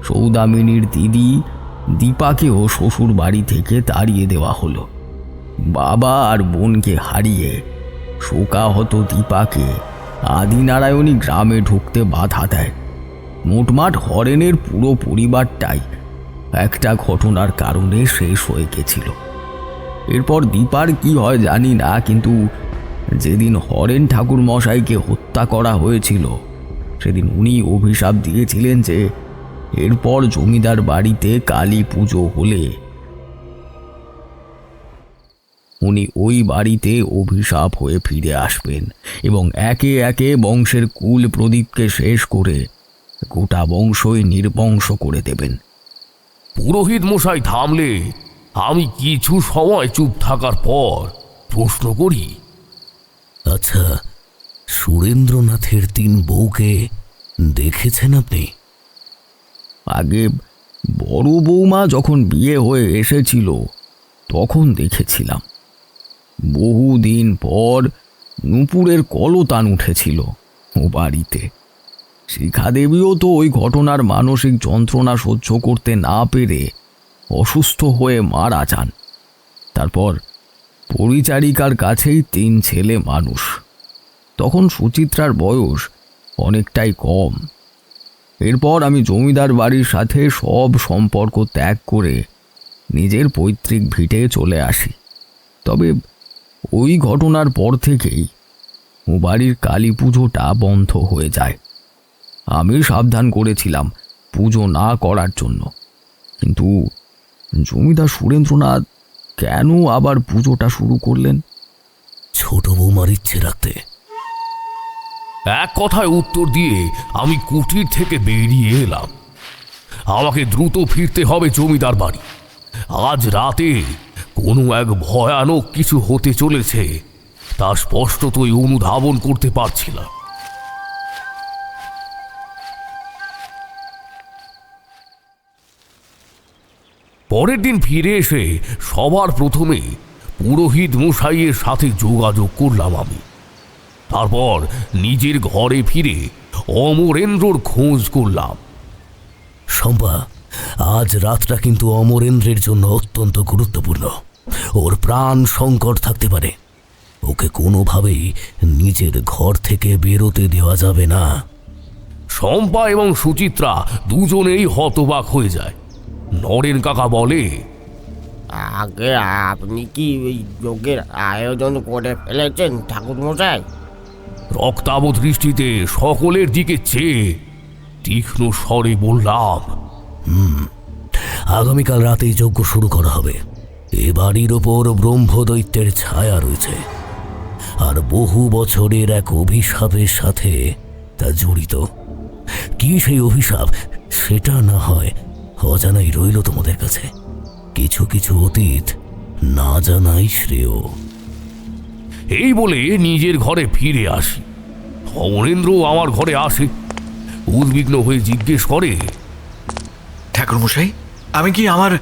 সৌদামিনীর দিদি দীপাকেও শ্বশুর বাড়ি থেকে তাড়িয়ে দেওয়া হলো। বাবা আর বোনকে হারিয়ে শোকাহত দীপাকে আদিনারায়ণী গ্রামে ঢুকতে বাধা দেয়। মোটমাট হরেনের পুরো পরিবারটাই একটা ঘটনার কারণে শেষ হয়ে গেছিল। এরপর দীপার কি হয় জানি না, কিন্তু যেদিন হরেন ঠাকুর মশাইকে হত্যা করা হয়েছিল সেদিন উনি অভিশাপ দিয়েছিলেন যে এরপর জমিদার বাড়িতে কালী পুজো হলে উনি ওই বাড়িতে অভিশাপ হয়ে ফিরে আসবেন এবং একে একে বংশের কুল প্রদীপকে শেষ করে গোটা বংশই নির্বংশ করে দেবেন। পুরোহিত মশাই থামলে আমি কিছু সময় চুপ থাকার পর প্রশ্ন করি, আচ্ছা, সুরেন্দ্রনাথের 3 বউকে দেখেছেন আপনি? আগে বড় বৌমা যখন বিয়ে হয়ে এসেছিল তখন দেখেছিলাম। বহুদিন পর নূপুরের কলতান উঠেছিল ও বাড়িতে। শিখাদেবীও তো ওই ঘটনার মানসিক যন্ত্রণা সহ্য করতে না পেরে অসুস্থ হয়ে মারা যান। তারপর পরিচারিকার কাছেই 3 ছেলে মানুষ। তখন সুচিত্রার বয়স অনেকটাই কম। এরপর আমি জমিদার বাড়ির সাথে সব সম্পর্ক ত্যাগ করে নিজের পৈতৃক ভিটে চলে আসি। তবে ওই ঘটনার পর থেকেই ও বাড়ির কালী পুজোটা বন্ধ হয়ে যায়। আমি সাবধান করেছিলাম পুজো না করার জন্য, কিন্তু জমিদার সুরেন্দ্রনাথ কেন আবার পুজোটা শুরু করলেন? ছোট বৌমার ইচ্ছে রাখতে। এক কথায় উত্তর দিয়ে আমি কুটির থেকে বেরিয়ে এলাম। আমাকে দ্রুত ফিরতে হবে জমিদার বাড়ি। আজ রাতে কোনো এক ভয়ানক কিছু হতে চলেছে, তা স্পষ্টতই অনুধাবন করতে পারছিলাম। পরের দিন ফিরে এসে সবার প্রথমে পুরোহিত মশাইয়ের সাথে যোগাযোগ করলাম আমি। তারপর নিজের ঘরে ফিরে অমরেন্দ্রর খোঁজ করলাম। শম্পা, আজ রাতটা কিন্তু অমরেন্দ্রের জন্য অত্যন্ত গুরুত্বপূর্ণ। ওর প্রাণ সংকট থাকতে পারে। ওকে কোনোভাবেই নিজের ঘর থেকে বেরোতে দেওয়া যাবে না। শম্পা এবং সুচিত্রা দুজনেই হতবাক হয়ে যায়। নরেন কাকা বলে, আগে আপনি কি ওই যজ্ঞের আয়োজন করে ফেলেছেন ঠাকুরমশাই? রক্তাভ দৃষ্টিতে সকলের দিকে চেয়ে তীক্ষ্ণ স্বরে বললাম, আগামীকাল রাতেই যজ্ঞ শুরু করা হবে। এ বাড়ির ওপর ব্রহ্মদৈত্যের ছায়া রয়েছে, আর বহু বছরের এক অভিশাপের সাথে তা জড়িত। কি সেই অভিশাপ সেটা না হয় অজানাই রইল তোমাদের কাছে। কিছু কিছু অতীত না জানাই শ্রেয়। এই বলে নিজের ঘরে ফিরে আসি। অমরেন্দ্র আমার ঘরে আসে, উদ্বিগ্ন হয়ে জিজ্ঞেস করে, ঠাকুরমশাই, আমি কি আমার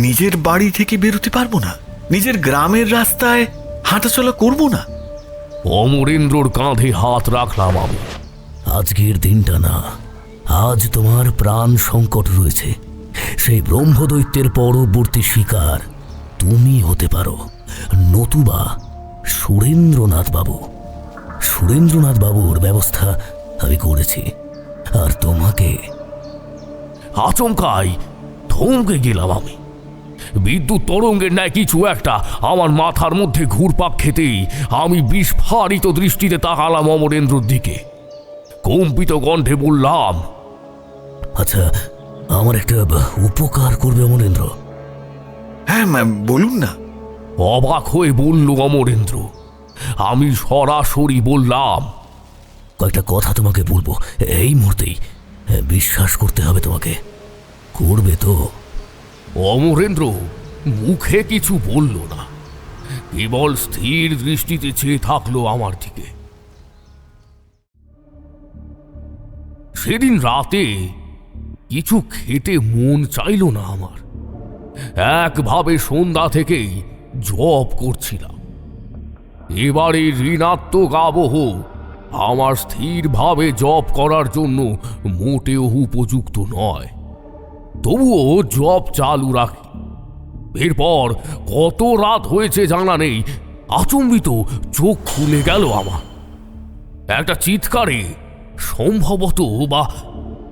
নিজের বাড়ি থেকে বেরোতে পারবো না? নিজের গ্রামের রাস্তায় হাঁটাচলা করব না? অমরেন্দ্রর কাঁধে হাত রাখলাম আমি। আজকের দিনটা না, আজ তোমার প্রাণ সংকট রয়েছে। সেই ব্রহ্মদৈত্যের পরবর্তী শিকার তুমি হতে পারো, নতুবা সুরেন্দ্রনাথ বাবু। সুরেন্দ্রনাথ বাবুর ব্যবস্থা আমি করেছি, আর তোমাকে। আচমকাই থমকে গেলাম আমি। বিদ্যুৎ তরঙ্গের ন্যায় কিছু একটা আমার মাথার মধ্যে ঘুরপাক খেতেই আমি বিস্ফারিত দৃষ্টিতে তাকালাম অমরেন্দ্রর দিকে। কম্পিত কণ্ঠে বললাম, আচ্ছা, আমার একটা উপকার করবে অমরেন্দ্র? হ্যাঁ, বলুন না। অবাক হয়ে বলল অমরেন্দ্র। আমি সরাসরি বললাম, কয়েকটা কথা তোমাকে বলবো এই মুহূর্তেই। বিশ্বাস করতে হবে তোমাকে। করবে তো? অমরেন্দ্র মুখে কিছু বলল না, কেবল স্থির দৃষ্টিতে চেয়ে থাকলো আমার দিকে। সেদিন রাতে কিছু খেতে মন চাইল না আমার। একভাবে সন্ধ্যা থেকেই জপ করছিলাম। এবারে ঋণাত্মক আবহ আমার স্থিরভাবে জপ করার জন্য মোটেও উপযুক্ত নয়। তবুও জপ চালু রাখি। এরপর কত রাত হয়েছে জানা নেই, আচম্বিত চোখ খুলে গেল আমার। একটা চিৎকারে, সম্ভবত বা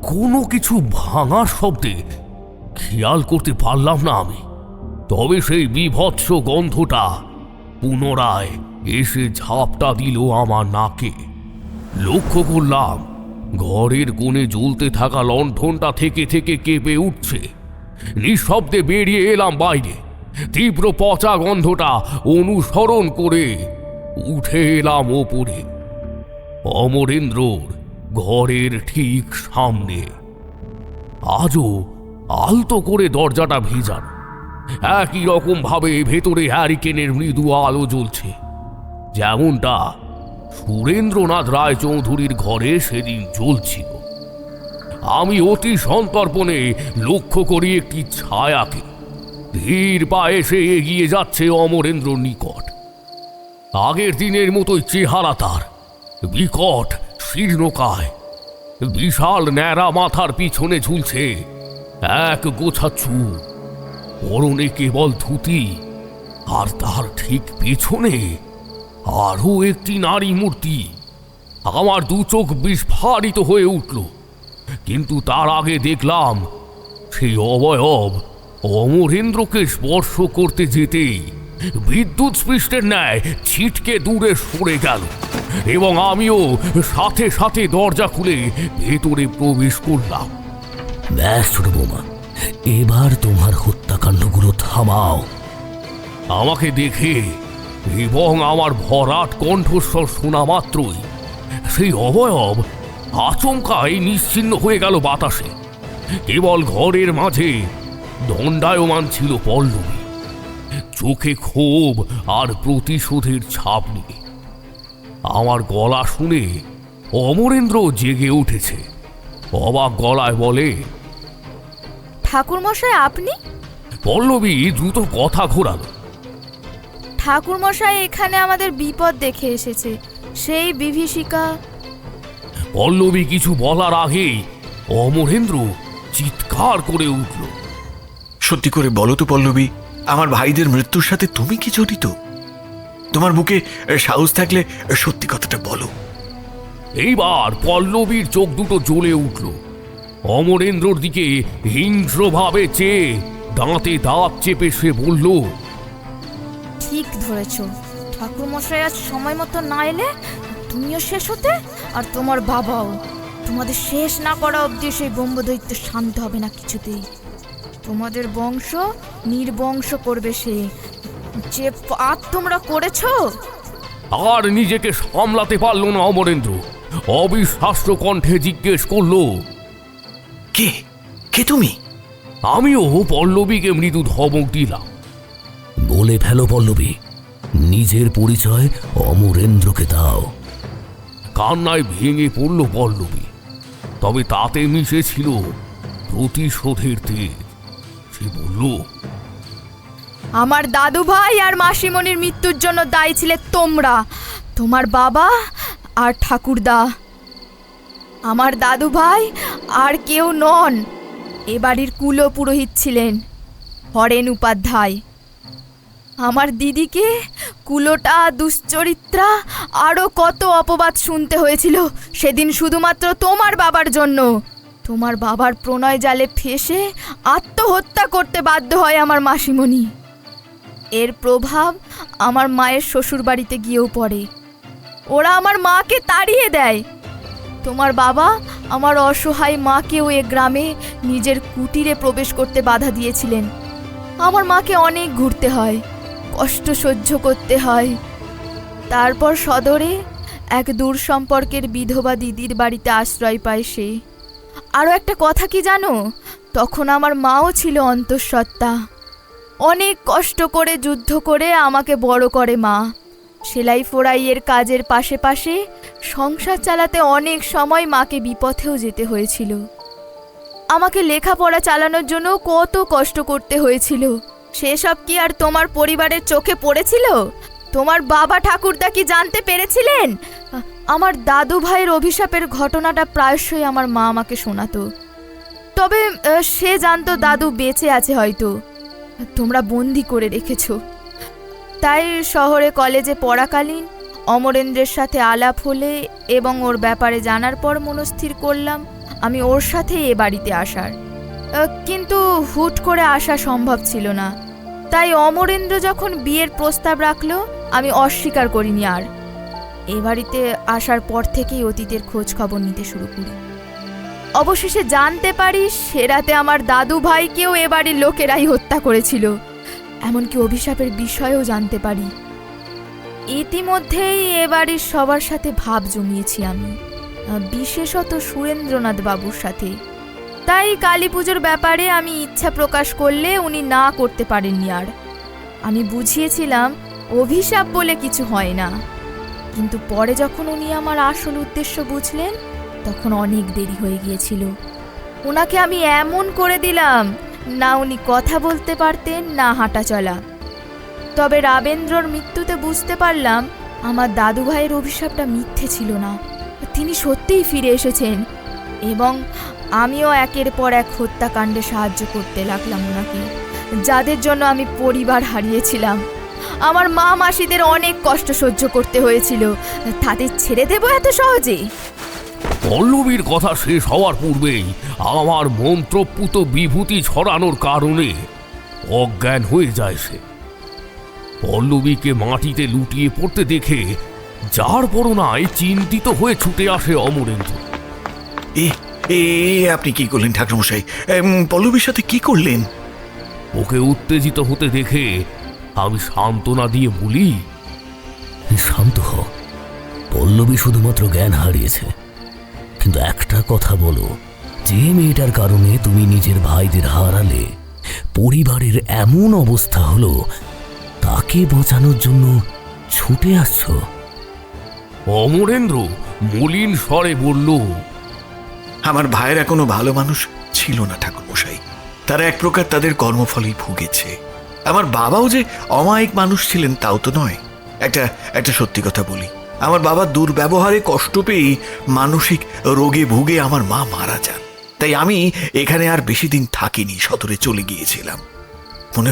কোনো কিছু ভাঙার শব্দে, খেয়াল করতে পারলাম না আমি। তবে সেই বীভৎস গন্ধটা পুনরায় এসে ঝাপটা দিল আমার নাকে। লক্ষ্য করলাম ঘরের কোণে জ্বলতে থাকা লণ্ঠনটা থেকে থেকে কেঁপে উঠছে। নিঃশব্দে বেরিয়ে এলাম বাইরে। তীব্র পচা গন্ধটা অনুসরণ করে উঠে এলাম ওপরে, অমরেন্দ্রর ঘরের ঠিক সামনে। আজও আলতো করে দরজাটা ভেজানো, একই রকম ভাবে ভেতরে হ্যারিকেনের মৃদু আলো জ্বলছে, যেমনটা সুরেন্দ্রনাথ রায়চৌধুরীর ঘরে সেদিন জ্বলছিল। আমি অতি সন্তর্পণে লক্ষ্য করি একটি ছায়াকে ধীর পায়ে সে এগিয়ে যাচ্ছে অমরেন্দ্র নিকট। আগের দিনের মতোই চেহারা তার, বিকট শীর্ণকায়, বিশাল ন্যাড়া মাথার পিছনে ঝুলছে এক গোছা চুল, পরনে কেবল ধুতি, আর তার ঠিক পেছনে আরও একটি নারী মূর্তি। আমার দু চোখ বিস্ফারিত হয়ে উঠল, কিন্তু তার আগে দেখলাম সেই অবয়ব অমরেন্দ্রকে স্পর্শ করতে যেতেই বিদ্যুৎ স্পৃষ্টের ন্যায় ছিটকে দূরে সরে গেল, এবং আমিও সাথে সাথে দরজা খুলে ভেতরে প্রবেশ করলাম। ব্যাস ছোট বৌমা, এবার তোমার হত্যাকাণ্ডগুলো থামাও। আমাকে দেখে এবং আমার ভরাট কণ্ঠস্বর শোনা মাত্রই সেই অবয়ব আচমকাই নিশ্চিহ্ন হয়ে গেল বাতাসে। কেবল ঘরের মাঝে দণ্ডায়মান ছিল পল্লবী, চোখে ক্ষোভ আর প্রতিশোধের ছাপ নিয়ে। আমার গলা শুনে অমরেন্দ্র জেগে উঠেছে, অবাক গলায় বলে, ঠাকুরমশাই আপনি? পল্লবী দ্রুত কথা ঘোরাল। ঠাকুরমশাই এখানে আমাদের বিপদ দেখে এসেছে, সেই বিভীষিকা। পল্লবী কিছু বলার আগেই অমরেন্দ্র চিৎকার করে উঠল। সত্যি করে বলো তো পল্লবী, আমার ভাইদের মৃত্যুর সাথে তুমি কি জড়িত? তোমার বুকে সাহস থাকলে সত্যি কথাটা বলো। এইবার পল্লবীর চোখ দুটো জ্বলে উঠল। অমরেন্দ্রর দিকে হিংস্রভাবে চেয়ে দাঁতে দাঁত চেপে সে বলল, ঠিক ধরেছ, ঠাকুরমশাই আজ সময় মতো না এলে তুমিও শেষ হতে, আর তোমার বাবাও। তোমাদের শেষ না করা অবধি সেই ব্রহ্মদৈত্য শান্ত হবে না কিছুতেই। তোমাদের বংশ নির্বংশ করবে সে, যে পাপ তোমরা করেছ। আর নিজেকে সামলাতে পারল না অমরেন্দ্র, অবিশ্বাস্য কণ্ঠে জিজ্ঞেস করল, কে কে তুমি? আমিও পল্লবীকে মৃদু ধমক দিলাম। বলে ফেলো পল্লবী, নিজের পরিচয় অমরেন্দ্রকে দাও। কান্নায় ভেঙে পড়ল পল্লবী, তবে তাতে মিশে ছিল প্রতিশোধের তেজ। সে বলল, আমার দাদু ভাই আর মাসিমণির মৃত্যুর জন্য দায়ী ছিলে তোমরা, তোমার বাবা আর ঠাকুরদা। আমার দাদু ভাই আর কেউ নন, এ বাড়ির কুলো পুরোহিত ছিলেন হরেন উপাধ্যায়। আমার দিদিকে কুলোটা, দুশ্চরিত্রা, আরও কত অপবাদ শুনতে হয়েছিল সেদিন শুধুমাত্র তোমার বাবার জন্য। তোমার বাবার প্রণয় জালে ফেঁসে আত্মহত্যা করতে বাধ্য হয় আমার মাসিমণি। এর প্রভাব আমার মায়ের শ্বশুর বাড়িতে গিয়েও পড়ে, ওরা আমার মাকে তাড়িয়ে দেয়। তোমার বাবা আমার অসহায় মাকেও এ গ্রামে নিজের কুটিরে প্রবেশ করতে বাধা দিয়েছিলেন। আমার মাকে অনেক ঘুরতে হয়, কষ্ট সহ্য করতে হয়। তারপর সদরে এক দূর সম্পর্কের বিধবা দিদির বাড়িতে আশ্রয় পায় সে। আরও একটা কথা কি জানো, তখন আমার মাও ছিল অন্তঃসত্ত্বা। অনেক কষ্ট করে যুদ্ধ করে আমাকে বড় করে মা। সেলাই ফোড়াইয়ের কাজের পাশে পাশে সংসার চালাতে অনেক সময় মাকে বিপথেও যেতে হয়েছিল। আমাকে লেখাপড়া চালানোর জন্য কত কষ্ট করতে হয়েছিল। সেসব কি আর তোমার পরিবারের চোখে পড়েছিল? তোমার বাবা ঠাকুরদা কি জানতে পেরেছিলেন? আমার দাদু ভাইয়ের অভিশাপের ঘটনাটা প্রায়শই আমার মা আমাকে শোনাতো। তবে সে জানতো দাদু বেঁচে আছে, হয়তো তোমরা বন্দি করে রেখেছো। তাই শহরে কলেজে পড়াকালীন অমরেন্দ্রের সাথে আলাপ হলে এবং ওর ব্যাপারে জানার পর মনস্থির করলাম আমি ওর সাথে এ বাড়িতে আসার। কিন্তু হুট করে আসা সম্ভব ছিল না। তাই অমরেন্দ্র যখন বিয়ের প্রস্তাব রাখলো আমি অস্বীকার করিনি। আর এ বাড়িতে আসার পর থেকেই অতীতের খোঁজ খবর নিতে শুরু করি। অবশেষে জানতে পারি সে রাতে আমার দাদু ভাইকেও এ বাড়ির লোকেরাই হত্যা করেছিল। এমনকি অভিশাপের বিষয়েও জানতে পারি। ইতিমধ্যেই এ বাড়ির সবার সাথে ভাব জমিয়েছি আমি, বিশেষত সুরেন্দ্রনাথ বাবুর সাথে। তাই কালী পুজোর ব্যাপারে আমি ইচ্ছা প্রকাশ করলে উনি না করতে পারেননি। আর আমি বুঝিয়েছিলাম অভিশাপ বলে কিছু হয় না, কিন্তু পরে যখন উনি আমার আসল উদ্দেশ্য বুঝলেন তখন অনেক দেরি হয়ে গিয়েছিল। ওনাকে আমি এমন করে দিলাম না উনি কথা বলতে পারতেন না হাঁটা চলা। তবে রাবেন্দ্রর মৃত্যুতে বুঝতে পারলাম আমার দাদু ভাইয়ের অভিশাপটা মিথ্যে ছিল না, তিনি সত্যিই ফিরে এসেছেন। এবং আমিও একের পর এক হত্যাকাণ্ডে সাহায্য করতে লাগলাম ওনাকে, যাদের জন্য আমি পরিবার হারিয়েছিলাম। আমার মা মাসিদের অনেক কষ্ট সহ্য করতে হয়েছিল, তাদের ছেড়ে দেবো এত সহজে? পল্লবীর কথা শেষ হওয়ার পূর্বেই আমার মন্ত্রপুত বিভূতি ছড়ানোর কারণে অজ্ঞান হয়ে যায় সে। পল্লবীকে মাটিতে লুটিয়ে পড়তে দেখে যার পরনায় চিন্তিত হয়ে ছুটে আসে অমরেন্দ্র। আপনি কি করলেন ঠাকুরমশাই? পল্লবীর সাথে কি করলেন? ওকে উত্তেজিত হতে দেখে আমি সান্ত্বনা দিয়ে বলি, শান্ত হ, পল্লবী শুধুমাত্র জ্ঞান হারিয়েছে। কিন্তু একটা কথা বলো, যে মেয়েটার কারণে তুমি নিজের ভাইদের হারালে, পরিবারের এমন অবস্থা হলো, তাকে বাঁচানোর জন্য ছুটে আসছ? অমরেন্দ্র মলিন স্বরে বলল, আমার ভাইয়েরা কোনো ভালো মানুষ ছিল না ঠাকুরমশাই, তারা এক প্রকার তাদের কর্মফলেই ভুগেছে। আমার বাবাও যে অমায়িক মানুষ ছিলেন তাও তো নয়। একটা সত্যি কথা বলি, আমার বাবা দুর্ব্যবহারে কষ্ট পেয়ে মানসিক রোগে ভুগে আমার মা মারা যান। তাই আমি এখানে আর বেশি দিন থাকিনি, শহরে চলে গিয়েছিলাম। মনে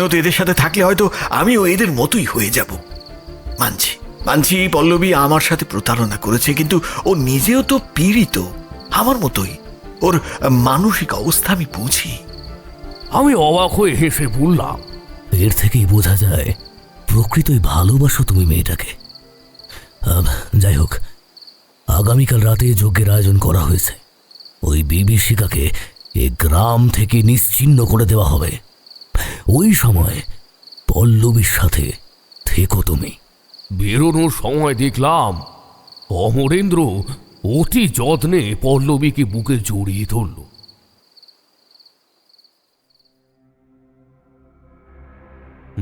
হতো এদের সাথে থাকলে হয়তো আমিও এদের মতোই হয়ে যাব। মানছি পল্লবী আমার সাথে প্রতারণা করেছে, কিন্তু ও নিজেও তো পীড়িত আমার মতোই। ওর মানসিক অবস্থা আমি বুঝি। আমি অবাক হয়ে হেসে বললাম, এর থেকেই বোঝা যায় প্রকৃতই ভালোবাসো তুমি মেয়েটাকে। যাই হোক, আগামীকাল রাতে যজ্ঞের আয়োজন করা হয়েছে। ওই বিভীষিকাকে এ গ্রাম থেকে নিশ্চিহ্ন করে দেওয়া হবে। ওই সময় পল্লবীর সাথে থেকো তুমি। বেরোনোর সময় দেখলাম অমরেন্দ্র অতি যত্নে পল্লবীকে বুকে জড়িয়ে ধরল।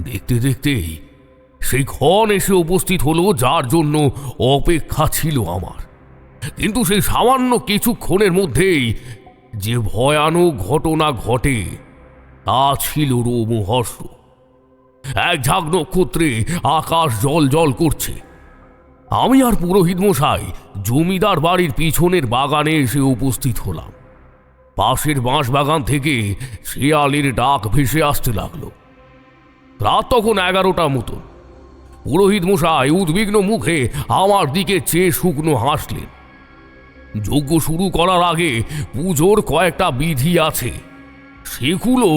দেখতে দেখতেই সেই ক্ষণ এসে উপস্থিত হলো যার জন্য অপেক্ষা ছিল আমার। কিন্তু সেই সামান্য কিছুক্ষণের মধ্যেই যে ভয়ানক ঘটনা ঘটে তা ছিল রোমহর্ষ। এক ঝাঁক নক্ষত্রে আকাশ জল জল করছে। আমি আর পুরোহিত মশাই জমিদার বাড়ির পিছনের বাগানে এসে উপস্থিত হলাম। পাশের বাঁশ বাগান থেকে শেয়ালের ডাক ভেসে আসতে লাগলো। রাত তখন 11টা মতো। পুরোহিত মশাই উদ্বিগ্ন মুখে আমার দিকে চেয়ে শুকনো হাসলেন। যজ্ঞ শুরু করার আগে পুজোর কয়েকটা বিধি আছে, সেগুলো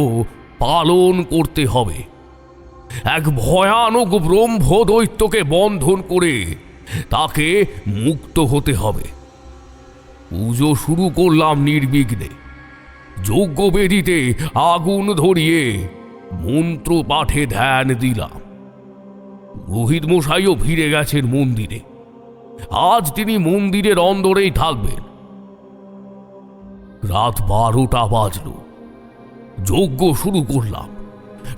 পালন করতে হবে। এক ভয়ানক ব্রহ্ম দৈত্যকে বন্ধন করে তাকে মুক্ত হতে হবে। পুজো শুরু করলাম নির্বিঘ্নে। যজ্ঞবেদিতে আগুন ধরিয়ে মন্ত্র পাঠে ধ্যান দিলাম। পুরোহিত মশাইও ফিরে গেছেন মন্দিরে। আজ তিনি মন্দিরের অন্দরেই থাকবেন। রাত 12টা বাজল। যজ্ঞ শুরু করলাম।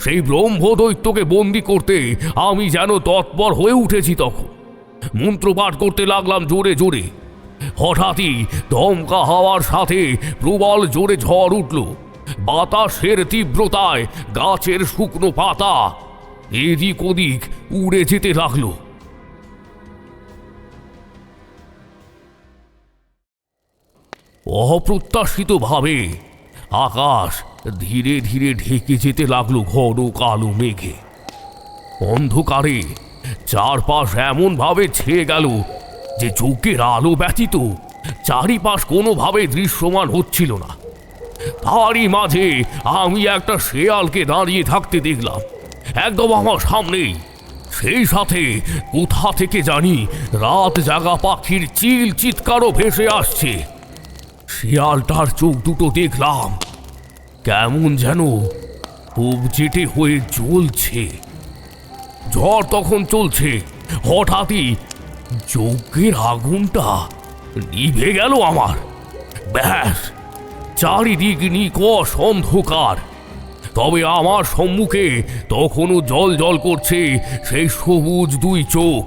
সেই ব্রহ্মদৈত্যকে বন্দি করতে আমি যেন তৎপর হয়ে উঠেছি। তখন মন্ত্র পাঠ করতে লাগলাম জোরে জোরে। হঠাৎই দমকা হাওয়ার সাথে প্রবল জোরে ঝড় উঠল। বাতাসের তীব্রতায় গাছের শুকনো পাতা এদিক ওদিক উড়ে যেতে লাগলো। অপ্রত্যাশিতভাবে আকাশ ধীরে ধীরে ঢেকে যেতে লাগলো ঘন কালো মেঘে। অন্ধকারে চারপাশ এমনভাবে ছেয়ে গেল যে চোখের আলো ব্যতীত চারিপাশ কোনোভাবে দৃশ্যমান হচ্ছিল না। তারই মাঝে আমি একটা শেয়ালকে দাঁড়িয়ে থাকতে দেখলাম একদম আমার সামনেই। সেই সাথে কোথা থেকে জানি রাত জাগা পাখির চিল চিৎকারও ভেসে আসছে। শিয়ালটার চোখ দুটো দেখলাম কেমন যেন খুব জেটে হয়ে জ্বলছে। ঝড় তখন চলছে। হঠাৎই যজ্ঞের আগুনটা নিভে গেল আমার। ব্যাস, চারিদিক নিকষ অন্ধকার। তবে আমার সম্মুখে তখনও জল জল করছে সেই সবুজ দুই চোখ।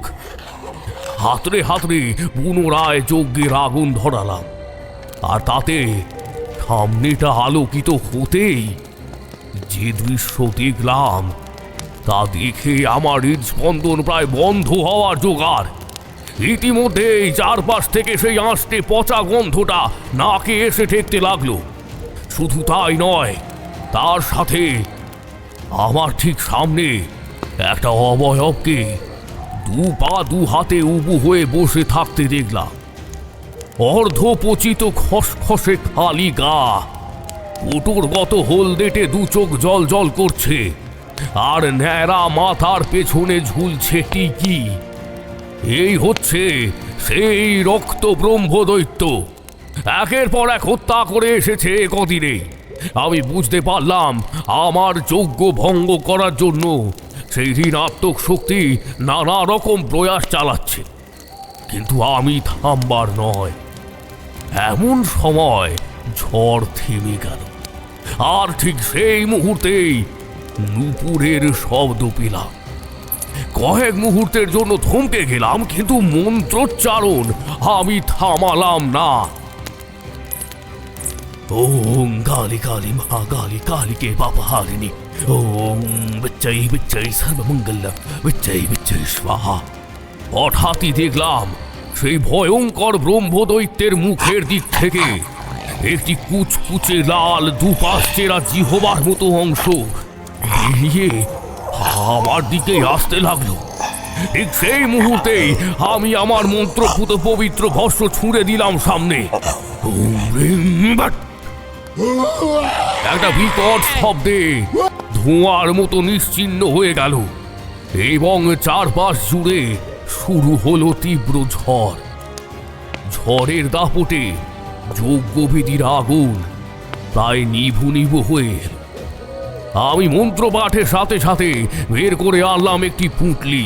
হাতড়ে হাতড়ে পুনরায় যজ্ঞের আগুন ধরালাম, আর তাতে সামনেটা আলোকিত হতেই যে দৃশ্য দেখলাম তা দেখে আমার হৃদস্পন্দন প্রায় বন্ধ হওয়ার জোগাড়। ইতিমধ্যেই চারপাশ থেকে সেই আঁশটে পচা গন্ধটা নাকে এসে ঠেকতে লাগলো। শুধু তাই নয়, তার সাথে আমার ঠিক সামনে একটা অবয়বকে দু পা দু হাতে উবু হয়ে বসে থাকতে দেখলাম। অর্ধপচিত খসখসে খালি গা, পুটুরগত হলদেটে দু চোখ জল জল করছে, আর ন্যাড়া মাথার পেছনে ঝুলছে টিকি। এই হচ্ছে সেই রক্ত ব্রহ্মদৈত্য। একের পর এক হত্যা করে এসেছে কদিনে। আমি বুঝতে পারলাম আমার যজ্ঞ ভঙ্গ করার জন্য সেই ঋণাত্মক শক্তি নানা রকম প্রয়াস চালাচ্ছে, কিন্তু আমি থামবার নয়। এমন সময় ঝড় থেমে গেল, আর ঠিক সেই মুহূর্তেই নূপুরের শব্দ পেলাম। কয়েক মুহূর্তের জন্য থমকে গেলাম, কিন্তু মন্ত্রোচ্চারণ আমি থামালাম না। ওম কালী কালী মহা কালী কালীকে পাপহারিণী, ওম বিচ্ছৈ বিচ্ছৈ সর্বমঙ্গল বিচ্ছৈ বিচ্ছৈ স্বাহা। হঠাৎই দেখলাম সেই ভয়ঙ্কর ব্রহ্মদৈত্যের মুখের দিক থেকে একটি কুচকুচে লাল দুপাশ চেরা জিহবার মতো অংশ বেরিয়ে আমার দিকে আসতে লাগলো। ঠিক সেই মুহূর্তেই আমি আমার মন্ত্রপুত পবিত্র ভস্ম ছুঁড়ে দিলাম সামনে। একটা বিকট শব্দে ধোঁয়ার মতো নিশ্চিহ্ন হয়ে গেল, এবং চারপাশ জুড়ে শুরু হলো তীব্র ঝড়। ঝড়ের দাপটে যজ্ঞবেদীর আগুন প্রায় নিভু নিভু হয়ে এল। আমি মন্ত্র পাঠের সাথে সাথে বের করে আনলাম একটি পুঁটলি।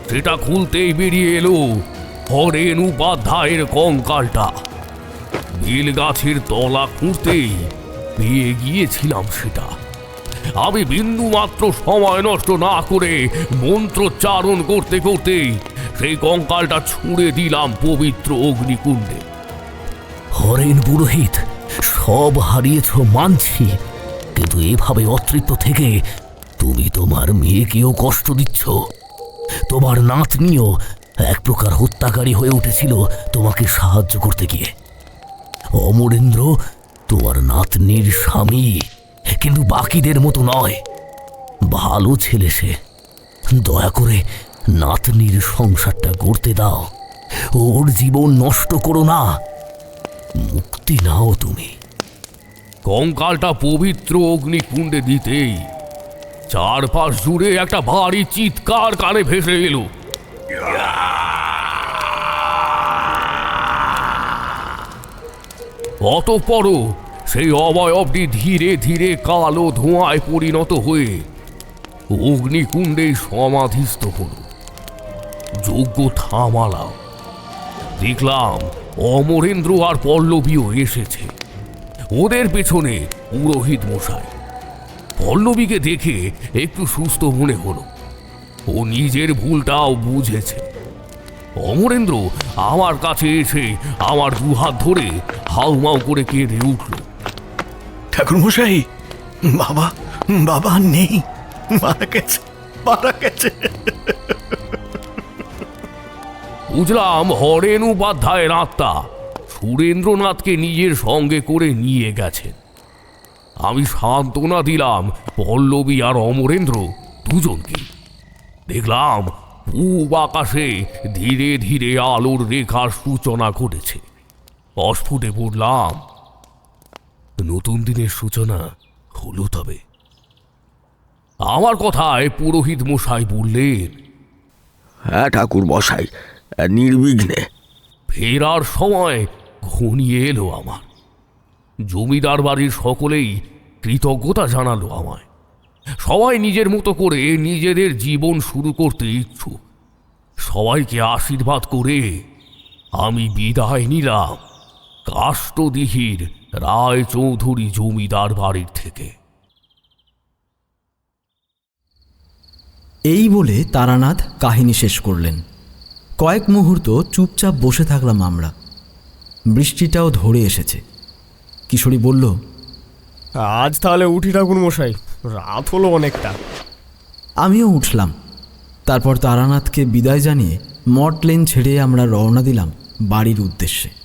সেটা খুলতেই বেরিয়ে এলো হরেন উপাধ্যায়ের কঙ্কালটা। বেল গাছের তলা খুঁড়তেই পেয়ে গিয়েছিলাম সেটা। আমি বিন্দু মাত্র সময় নষ্ট না করে মন্ত্রোচ্চারণ করতে করতেই সেই কঙ্কালটা ছুঁড়ে দিলাম পবিত্র অগ্নিকুণ্ডে। হরেন পুরোহিত, সব হারিয়েছ মানছি, কিন্তু এভাবে অতৃপ্ত থেকে তুমি তোমার মেয়েকেও কষ্ট দিচ্ছ। তোমার নাতনিও এক প্রকার হত্যাকারী হয়ে উঠেছিল তোমাকে সাহায্য করতে গিয়ে। অমরেন্দ্র তোমার নাতনির স্বামী, কিন্তু বাকিদের মতো নয়। ভালো ছেলে সে। দয়া করে নাতনির সংসারটা গড়তে দাও, ওর জীবন নষ্ট করো না, মুক্তি নাও তুমি। কঙ্কালটা পবিত্র অগ্নিকুণ্ডে দিতেই চারপাশ জুড়ে একটা ভারী চিৎকার কানে ভেসে এলো। অতঃপরও সেই অবয়বটি ধীরে ধীরে কালো ধোঁয়ায় পরিণত হয়ে অগ্নিকুণ্ডে সমাধিস্থ হল। যজ্ঞ থামালাম। দেখলাম অমরেন্দ্র আর পল্লবীও এসেছে। ওদের পেছনে পুরোহিত মশাই। পল্লবীকে দেখে একটু সুস্থ মনে হলো। ও নিজের ভুলটাও বুঝেছে। অমরেন্দ্র আমার কাছে এসে আমার দুহাত ধরে হাউমাউ করে কেঁদে উঠল। ঠাকুর মশাই, বাবা বাবা নেই, মারা গেছে, মারা গেছে। বুঝলাম হরেন উপাধ্যায়ের আত্মা সুরেন্দ্রনাথকে নিজের সঙ্গে করে নিয়ে গেছেন। আমি সান্ত্বনা দিলাম পল্লবী আর অমরেন্দ্র দুজনকে। দেখলাম পূব আকাশে ধীরে ধীরে আলোর রেখার সূচনা ঘটেছে। অস্ফুটে পড়লাম, নতুন দিনের সূচনা হলো তবে। আমার কথায় পুরোহিত মশাই বললেন, হ্যাঁ ঠাকুর মশাই, নির্বিঘ্নে। ফেরার সময় ঘনিয়ে এলো আমার। জমিদার বাড়ির সকলেই কৃতজ্ঞতা জানালো আমায়। সবাই নিজের মতো করে নিজেদের জীবন শুরু করতে ইচ্ছুক। সবাইকে আশীর্বাদ করে আমি বিদায় নিলাম কাষ্টদিঘির রায় চৌধুরী জমিদার বাড়ির থেকে। এই বলে তারানাথ কাহিনী শেষ করলেন। কয়েক মুহূর্ত চুপচাপ বসে থাকলাম আমরা। বৃষ্টিটাও ধরে এসেছে। কিশোরী বলল, আজ তাহলে উঠি ঠাকুর মশাই, রাত হলো অনেকটা। আমিও উঠলাম। তারপর তারানাথকে বিদায় জানিয়ে মঠ লেন ছেড়ে আমরা রওনা দিলাম বাড়ির উদ্দেশ্যে।